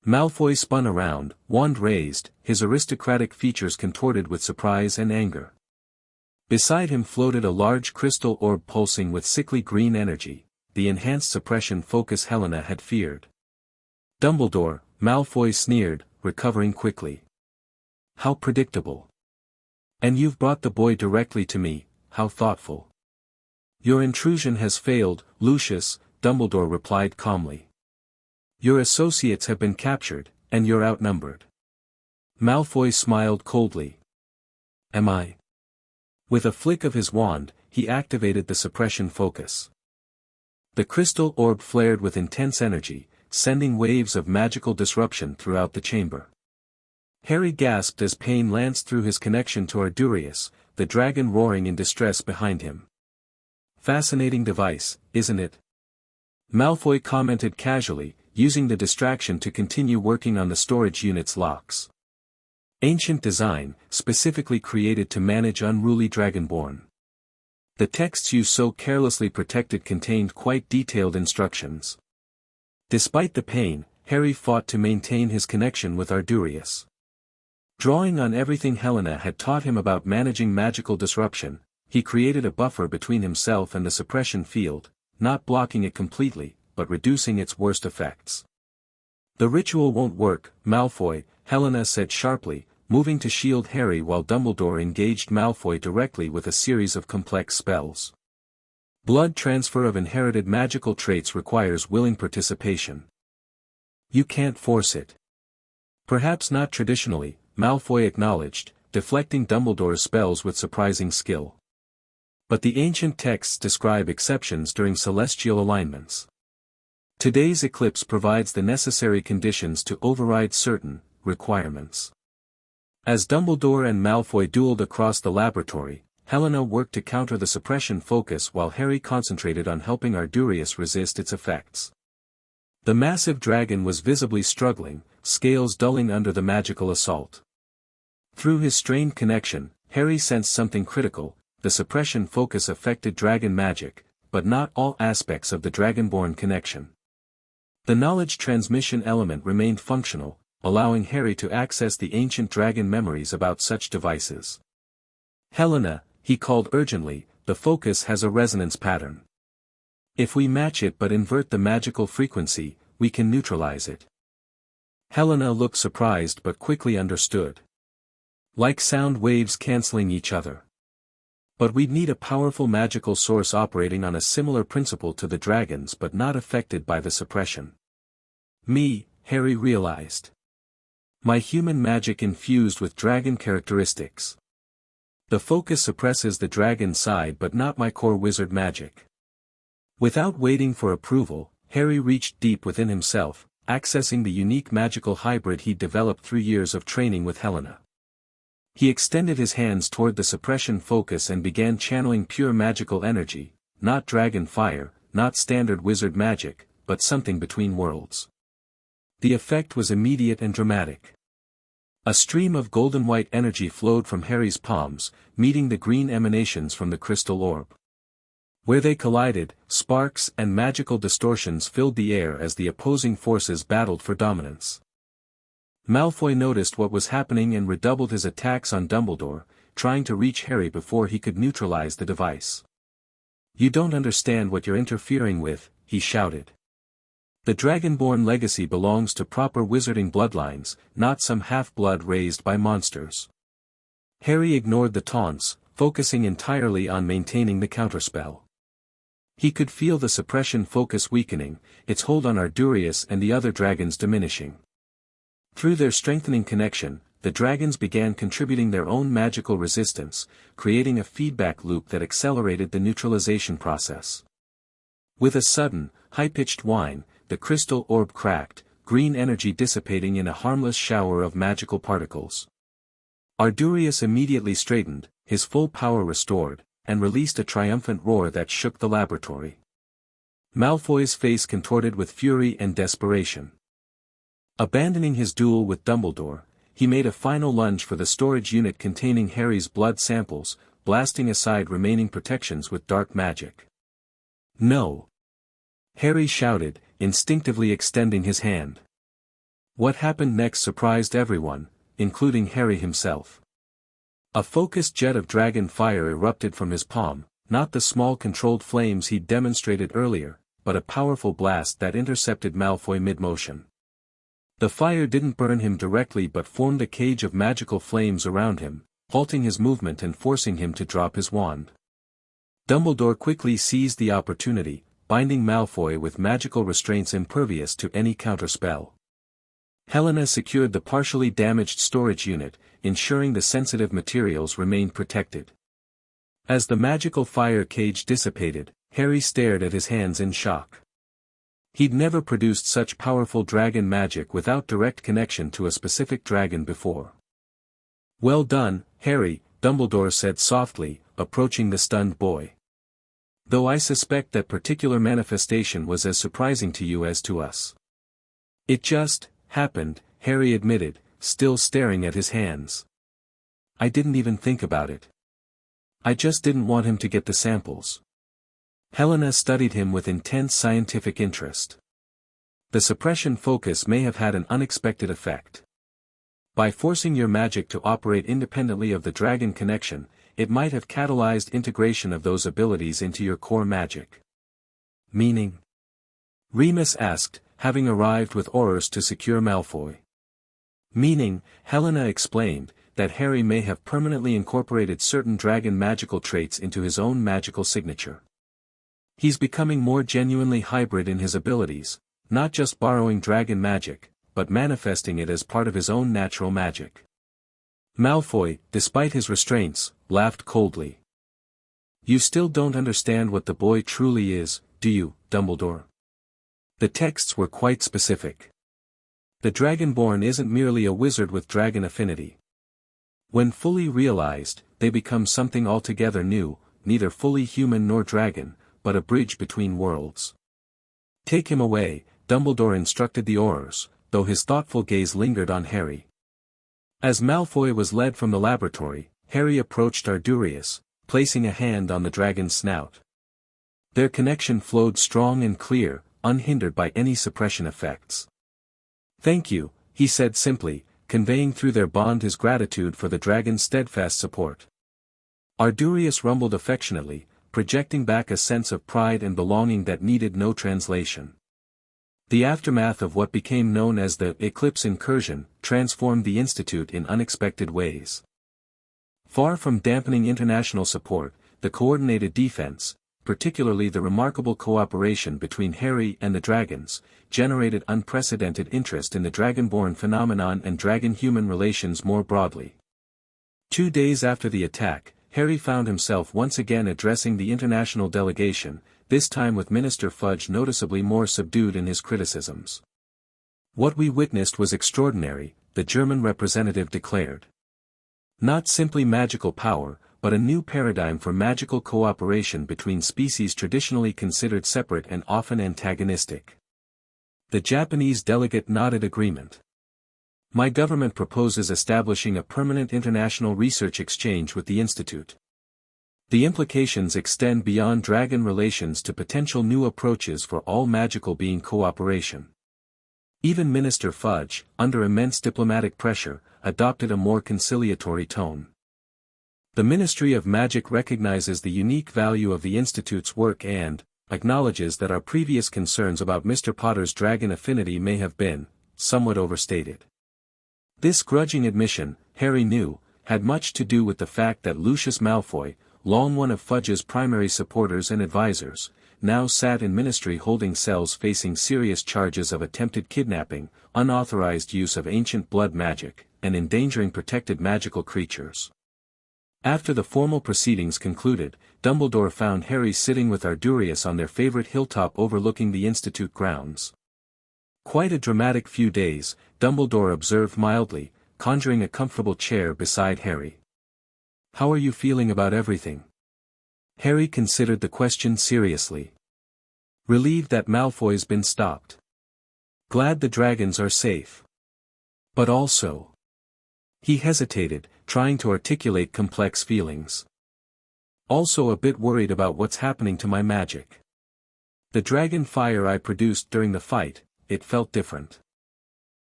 Malfoy spun around, wand raised, his aristocratic features contorted with surprise and anger. Beside him floated a large crystal orb pulsing with sickly green energy, the enhanced suppression focus Helena had feared. Dumbledore, Malfoy sneered, recovering quickly. How predictable. And you've brought the boy directly to me, how thoughtful. Your intrusion has failed, Lucius, Dumbledore replied calmly. Your associates have been captured, and you're outnumbered. Malfoy smiled coldly. Am I? With a flick of his wand, he activated the suppression focus. The crystal orb flared with intense energy, sending waves of magical disruption throughout the chamber. Harry gasped as pain lanced through his connection to Ardurias, the dragon roaring in distress behind him. Fascinating device, isn't it? Malfoy commented casually, using the distraction to continue working on the storage unit's locks. Ancient design, specifically created to manage unruly dragonborn. The texts you so carelessly protected contained quite detailed instructions. Despite the pain, Harry fought to maintain his connection with Ardurias. Drawing on everything Helena had taught him about managing magical disruption, he created a buffer between himself and the suppression field, not blocking it completely, but reducing its worst effects. The ritual won't work, Malfoy, Helena said sharply, moving to shield Harry while Dumbledore engaged Malfoy directly with a series of complex spells. Blood transfer of inherited magical traits requires willing participation. You can't force it. Perhaps not traditionally, Malfoy acknowledged, deflecting Dumbledore's spells with surprising skill. But the ancient texts describe exceptions during celestial alignments. Today's eclipse provides the necessary conditions to override certain requirements. As Dumbledore and Malfoy dueled across the laboratory, Helena worked to counter the suppression focus while Harry concentrated on helping Ardurias resist its effects. The massive dragon was visibly struggling, scales dulling under the magical assault. Through his strained connection, Harry sensed something critical. The suppression focus affected dragon magic, but not all aspects of the dragonborn connection. The knowledge transmission element remained functional, allowing Harry to access the ancient dragon memories about such devices. Helena, he called urgently, the focus has a resonance pattern. If we match it but invert the magical frequency, we can neutralize it. Helena looked surprised but quickly understood. Like sound waves canceling each other. But we'd need a powerful magical source operating on a similar principle to the dragons but not affected by the suppression. Harry realized. My human magic infused with dragon characteristics. The focus suppresses the dragon side but not my core wizard magic. Without waiting for approval, Harry reached deep within himself, accessing the unique magical hybrid he'd developed through years of training with Helena. He extended his hands toward the suppression focus and began channeling pure magical energy, not dragon fire, not standard wizard magic, but something between worlds. The effect was immediate and dramatic. A stream of golden-white energy flowed from Harry's palms, meeting the green emanations from the crystal orb. Where they collided, sparks and magical distortions filled the air as the opposing forces battled for dominance. Malfoy noticed what was happening and redoubled his attacks on Dumbledore, trying to reach Harry before he could neutralize the device. "You don't understand what you're interfering with," he shouted. "The Dragonborn legacy belongs to proper wizarding bloodlines, not some half-blood raised by monsters." Harry ignored the taunts, focusing entirely on maintaining the counterspell. He could feel the suppression focus weakening, its hold on Ardurius and the other dragons diminishing. Through their strengthening connection, the dragons began contributing their own magical resistance, creating a feedback loop that accelerated the neutralization process. With a sudden, high-pitched whine, the crystal orb cracked, green energy dissipating in a harmless shower of magical particles. Ardurius immediately straightened, his full power restored, and released a triumphant roar that shook the laboratory. Malfoy's face contorted with fury and desperation. Abandoning his duel with Dumbledore, he made a final lunge for the storage unit containing Harry's blood samples, blasting aside remaining protections with dark magic. "No!" Harry shouted, instinctively extending his hand. What happened next surprised everyone, including Harry himself. A focused jet of dragon fire erupted from his palm, not the small controlled flames he'd demonstrated earlier, but a powerful blast that intercepted Malfoy mid-motion. The fire didn't burn him directly but formed a cage of magical flames around him, halting his movement and forcing him to drop his wand. Dumbledore quickly seized the opportunity, binding Malfoy with magical restraints impervious to any counterspell. Helena secured the partially damaged storage unit, ensuring the sensitive materials remained protected. As the magical fire cage dissipated, Harry stared at his hands in shock. He'd never produced such powerful dragon magic without direct connection to a specific dragon before. "Well done, Harry," Dumbledore said softly, approaching the stunned boy. "Though I suspect that particular manifestation was as surprising to you as to us." "It just happened," Harry admitted, still staring at his hands. "I didn't even think about it. I just didn't want him to get the samples." Helena studied him with intense scientific interest. "The suppression focus may have had an unexpected effect. By forcing your magic to operate independently of the dragon connection, it might have catalyzed integration of those abilities into your core magic." "Meaning?" Remus asked, having arrived with Aurors to secure Malfoy. "Meaning," Helena explained, "that Harry may have permanently incorporated certain dragon magical traits into his own magical signature. He's becoming more genuinely hybrid in his abilities, not just borrowing dragon magic, but manifesting it as part of his own natural magic." Malfoy, despite his restraints, laughed coldly. "You still don't understand what the boy truly is, do you, Dumbledore?" The texts were quite specific. The Dragonborn isn't merely a wizard with dragon affinity. When fully realized, they become something altogether new, neither fully human nor dragon, but a bridge between worlds. "Take him away," Dumbledore instructed the Aurors, though his thoughtful gaze lingered on Harry. As Malfoy was led from the laboratory, Harry approached Ardurius, placing a hand on the dragon's snout. Their connection flowed strong and clear, unhindered by any suppression effects. "Thank you," he said simply, conveying through their bond his gratitude for the dragon's steadfast support. Ardurius rumbled affectionately, projecting back a sense of pride and belonging that needed no translation. The aftermath of what became known as the eclipse incursion transformed the Institute in unexpected ways. Far from dampening international support, the coordinated defense, particularly the remarkable cooperation between Harry and the dragons, generated unprecedented interest in the Dragonborn phenomenon and dragon-human relations more broadly. 2 days after the attack, Harry found himself once again addressing the international delegation, this time with Minister Fudge noticeably more subdued in his criticisms. "What we witnessed was extraordinary," the German representative declared. "Not simply magical power, but a new paradigm for magical cooperation between species traditionally considered separate and often antagonistic." The Japanese delegate nodded agreement. "My government proposes establishing a permanent international research exchange with the Institute. The implications extend beyond dragon relations to potential new approaches for all magical being cooperation." Even Minister Fudge, under immense diplomatic pressure, adopted a more conciliatory tone. "The Ministry of Magic recognizes the unique value of the Institute's work and acknowledges that our previous concerns about Mr. Potter's dragon affinity may have been somewhat overstated." This grudging admission, Harry knew, had much to do with the fact that Lucius Malfoy, long one of Fudge's primary supporters and advisors, now sat in ministry holding cells facing serious charges of attempted kidnapping, unauthorized use of ancient blood magic, and endangering protected magical creatures. After the formal proceedings concluded, Dumbledore found Harry sitting with Ardurius on their favorite hilltop overlooking the Institute grounds. "Quite a dramatic few days," Dumbledore observed mildly, conjuring a comfortable chair beside Harry. "How are you feeling about everything?" Harry considered the question seriously. "Relieved that Malfoy's been stopped. Glad the dragons are safe. But also..." He hesitated, trying to articulate complex feelings. "Also a bit worried about what's happening to my magic. The dragon fire I produced during the fight, it felt different.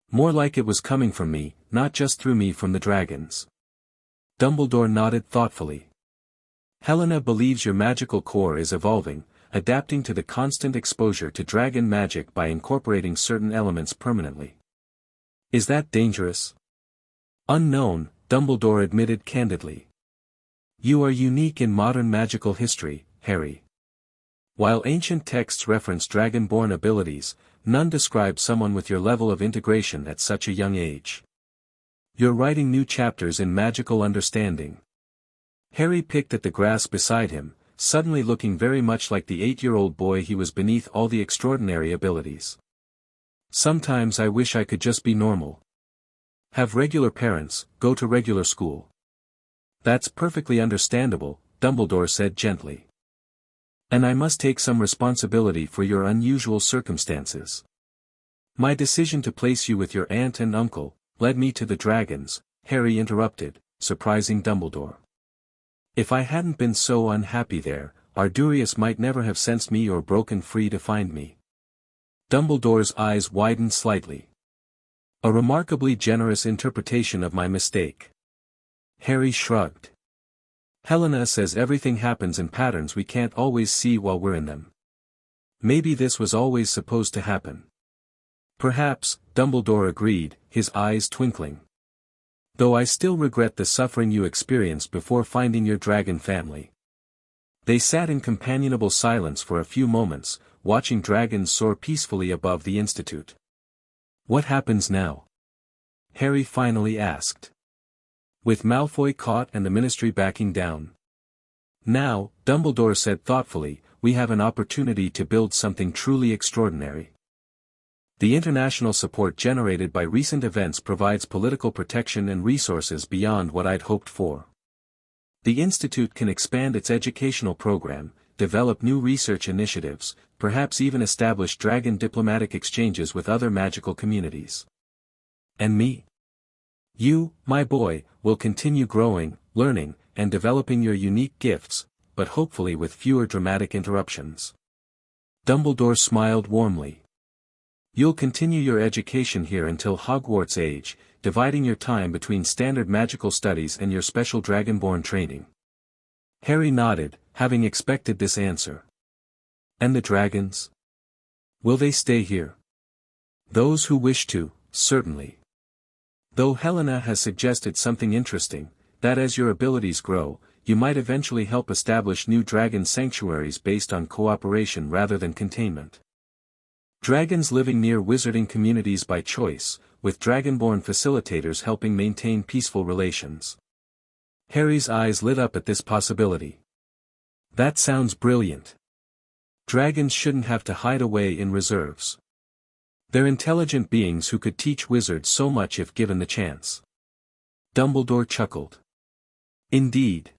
More like it was coming from me, not just through me from the dragons." Dumbledore nodded thoughtfully. "Helena believes your magical core is evolving, adapting to the constant exposure to dragon magic by incorporating certain elements permanently. Is that dangerous?" "Unknown," Dumbledore admitted candidly. "You are unique in modern magical history, Harry. While ancient texts reference dragonborn abilities, none describe someone with your level of integration at such a young age. You're writing new chapters in magical understanding." Harry picked at the grass beside him, suddenly looking very much like the 8-year-old boy he was beneath all the extraordinary abilities. "Sometimes I wish I could just be normal. Have regular parents, go to regular school." "That's perfectly understandable," Dumbledore said gently. "And I must take some responsibility for your unusual circumstances. My decision to place you with your aunt and uncle led me to the dragons," Harry interrupted, surprising Dumbledore. "If I hadn't been so unhappy there, Ardurius might never have sensed me or broken free to find me." Dumbledore's eyes widened slightly. "A remarkably generous interpretation of my mistake." Harry shrugged. "Helena says everything happens in patterns we can't always see while we're in them. Maybe this was always supposed to happen." "Perhaps," Dumbledore agreed, his eyes twinkling. "Though I still regret the suffering you experienced before finding your dragon family." They sat in companionable silence for a few moments, watching dragons soar peacefully above the Institute. "What happens now?" Harry finally asked. "With Malfoy caught and the Ministry backing down. Now," Dumbledore said thoughtfully, "we have an opportunity to build something truly extraordinary. The international support generated by recent events provides political protection and resources beyond what I'd hoped for. The Institute can expand its educational program, develop new research initiatives, perhaps even establish dragon diplomatic exchanges with other magical communities. And me? You, my boy, will continue growing, learning, and developing your unique gifts, but hopefully with fewer dramatic interruptions." Dumbledore smiled warmly. "You'll continue your education here until Hogwarts age, dividing your time between standard magical studies and your special dragonborn training." Harry nodded, having expected this answer. "And the dragons? Will they stay here?" "Those who wish to, certainly. Though Helena has suggested something interesting, that as your abilities grow, you might eventually help establish new dragon sanctuaries based on cooperation rather than containment. Dragons living near wizarding communities by choice, with dragonborn facilitators helping maintain peaceful relations. Harry's eyes lit up at this possibility. That sounds brilliant. Dragons shouldn't have to hide away in reserves. They're intelligent beings who could teach wizards so much if given the chance. Dumbledore chuckled. Indeed.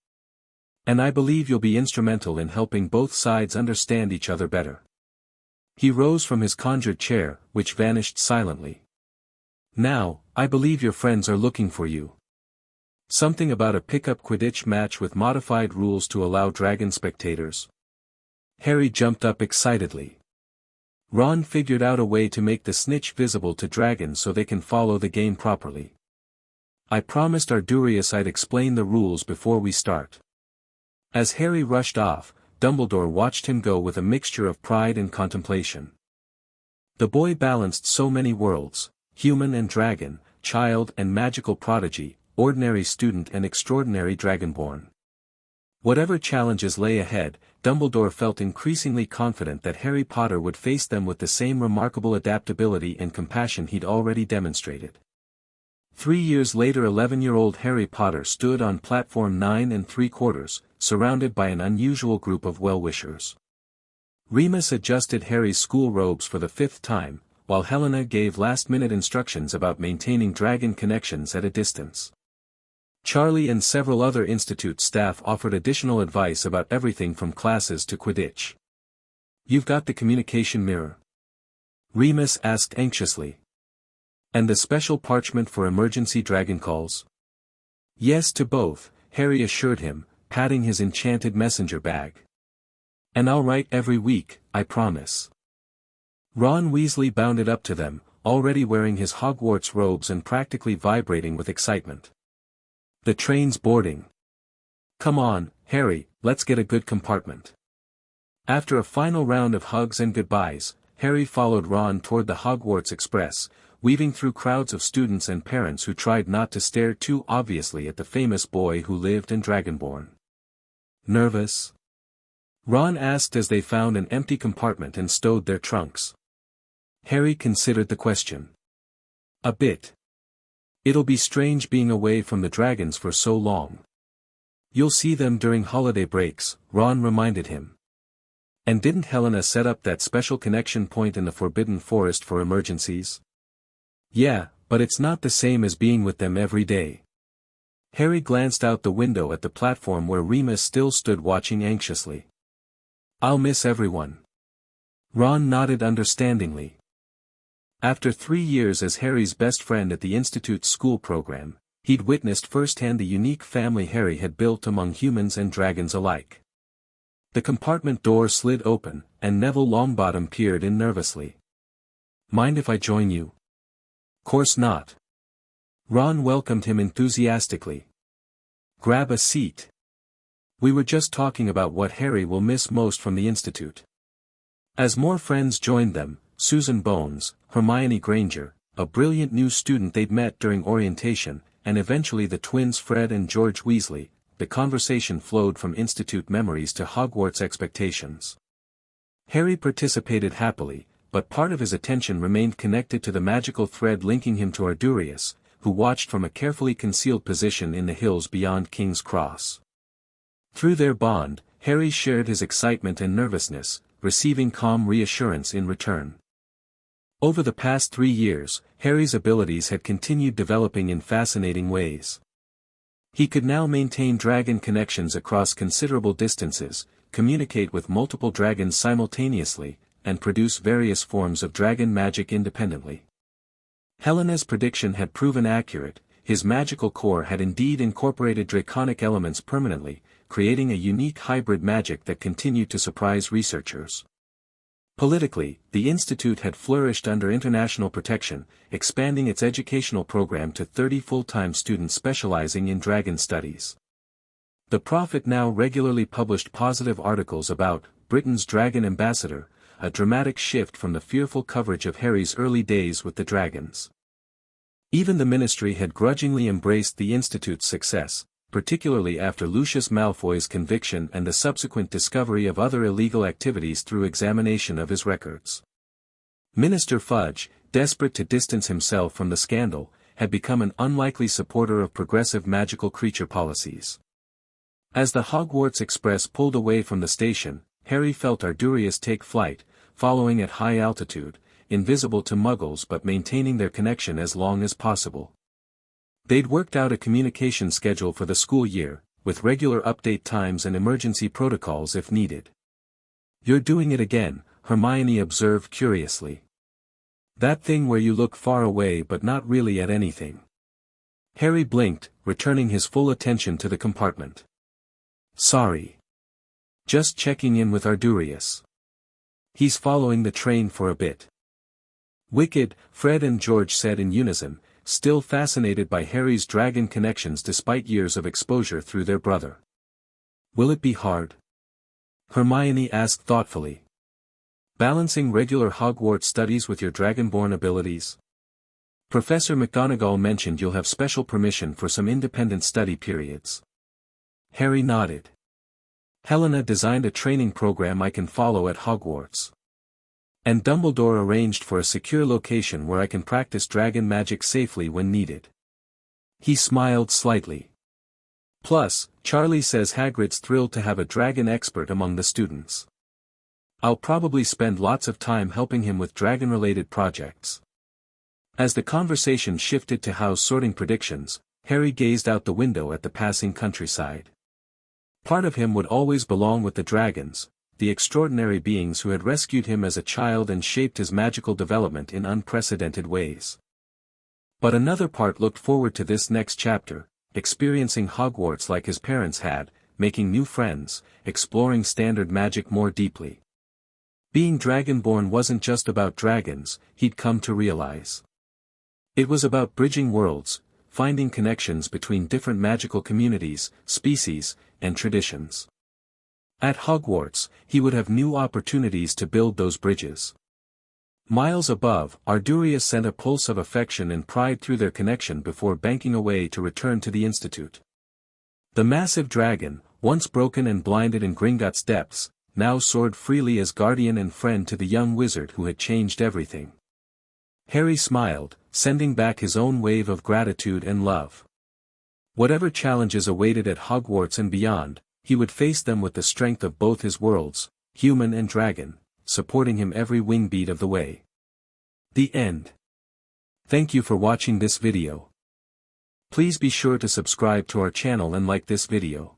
And I believe you'll be instrumental in helping both sides understand each other better. He rose from his conjured chair, which vanished silently. Now, I believe your friends are looking for you. Something about a pick-up Quidditch match with modified rules to allow dragon spectators. Harry jumped up excitedly. Ron figured out a way to make the snitch visible to dragons so they can follow the game properly. I promised Ardurius I'd explain the rules before we start. As Harry rushed off, Dumbledore watched him go with a mixture of pride and contemplation. The boy balanced so many worlds, human and dragon, child and magical prodigy, ordinary student and extraordinary dragonborn. Whatever challenges lay ahead, Dumbledore felt increasingly confident that Harry Potter would face them with the same remarkable adaptability and compassion he'd already demonstrated. 3 years later 11-year-old Harry Potter stood on platform 9 3/4, surrounded by an unusual group of well-wishers. Remus adjusted Harry's school robes for the 5th time, while Helena gave last-minute instructions about maintaining dragon connections at a distance. Charlie and several other institute staff offered additional advice about everything from classes to Quidditch. "You've got the communication mirror?" Remus asked anxiously. "And the special parchment for emergency dragon calls?" "Yes to both," Harry assured him, patting his enchanted messenger bag. "And I'll write every week, I promise." Ron Weasley bounded up to them, already wearing his Hogwarts robes and practically vibrating with excitement. "The train's boarding. Come on, Harry, let's get a good compartment." After a final round of hugs and goodbyes, Harry followed Ron toward the Hogwarts Express, weaving through crowds of students and parents who tried not to stare too obviously at the famous boy who lived in Dragonborn. "Nervous?" Ron asked as they found an empty compartment and stowed their trunks. Harry considered the question. "A bit. It'll be strange being away from the dragons for so long." "You'll see them during holiday breaks," Ron reminded him. "And didn't Helena set up that special connection point in the Forbidden Forest for emergencies?" "Yeah, but it's not the same as being with them every day." Harry glanced out the window at the platform where Remus still stood watching anxiously. "I'll miss everyone." Ron nodded understandingly. After 3 years as Harry's best friend at the Institute's school program, he'd witnessed firsthand the unique family Harry had built among humans and dragons alike. The compartment door slid open, and Neville Longbottom peered in nervously. "Mind if I join you?" "Course not." Ron welcomed him enthusiastically. "Grab a seat. We were just talking about what Harry will miss most from the Institute." As more friends joined them, Susan Bones, Hermione Granger, a brilliant new student they'd met during orientation, and eventually the twins Fred and George Weasley, the conversation flowed from Institute memories to Hogwarts expectations. Harry participated happily, but part of his attention remained connected to the magical thread linking him to Ardurius, who watched from a carefully concealed position in the hills beyond King's Cross. Through their bond, Harry shared his excitement and nervousness, receiving calm reassurance in return. Over the past 3 years, Harry's abilities had continued developing in fascinating ways. He could now maintain dragon connections across considerable distances, communicate with multiple dragons simultaneously, and produce various forms of dragon magic independently. Helena's prediction had proven accurate, his magical core had indeed incorporated draconic elements permanently, creating a unique hybrid magic that continued to surprise researchers. Politically, the Institute had flourished under international protection, expanding its educational program to 30 full-time students specializing in dragon studies. The Prophet now regularly published positive articles about Britain's Dragon Ambassador, a dramatic shift from the fearful coverage of Harry's early days with the dragons. Even the Ministry had grudgingly embraced the Institute's success, particularly after Lucius Malfoy's conviction and the subsequent discovery of other illegal activities through examination of his records. Minister Fudge, desperate to distance himself from the scandal, had become an unlikely supporter of progressive magical creature policies. As the Hogwarts Express pulled away from the station, Harry felt Ardurius take flight, following at high altitude, invisible to Muggles but maintaining their connection as long as possible. They'd worked out a communication schedule for the school year, with regular update times and emergency protocols if needed. "You're doing it again," Hermione observed curiously. "That thing where you look far away but not really at anything." Harry blinked, returning his full attention to the compartment. "Sorry. Just checking in with Ardurius. He's following the train for a bit." "Wicked," Fred and George said in unison, still fascinated by Harry's dragon connections despite years of exposure through their brother. "Will it be hard?" Hermione asked thoughtfully. "Balancing regular Hogwarts studies with your dragonborn abilities?" "Professor McGonagall mentioned you'll have special permission for some independent study periods." Harry nodded. "Helena designed a training program I can follow at Hogwarts. And Dumbledore arranged for a secure location where I can practice dragon magic safely when needed." He smiled slightly. "Plus, Charlie says Hagrid's thrilled to have a dragon expert among the students. I'll probably spend lots of time helping him with dragon-related projects." As the conversation shifted to house sorting predictions, Harry gazed out the window at the passing countryside. Part of him would always belong with the dragons, the extraordinary beings who had rescued him as a child and shaped his magical development in unprecedented ways. But another part looked forward to this next chapter, experiencing Hogwarts like his parents had, making new friends, exploring standard magic more deeply. Being dragonborn wasn't just about dragons, he'd come to realize. It was about bridging worlds, finding connections between different magical communities, species, and traditions. At Hogwarts, he would have new opportunities to build those bridges. Miles above, Ardurius sent a pulse of affection and pride through their connection before banking away to return to the Institute. The massive dragon, once broken and blinded in Gringotts' depths, now soared freely as guardian and friend to the young wizard who had changed everything. Harry smiled, sending back his own wave of gratitude and love. Whatever challenges awaited at Hogwarts and beyond, he would face them with the strength of both his worlds, human and dragon, supporting him every wing beat of the way. The end. Thank you for watching this video. Please be sure to subscribe to our channel and like this video.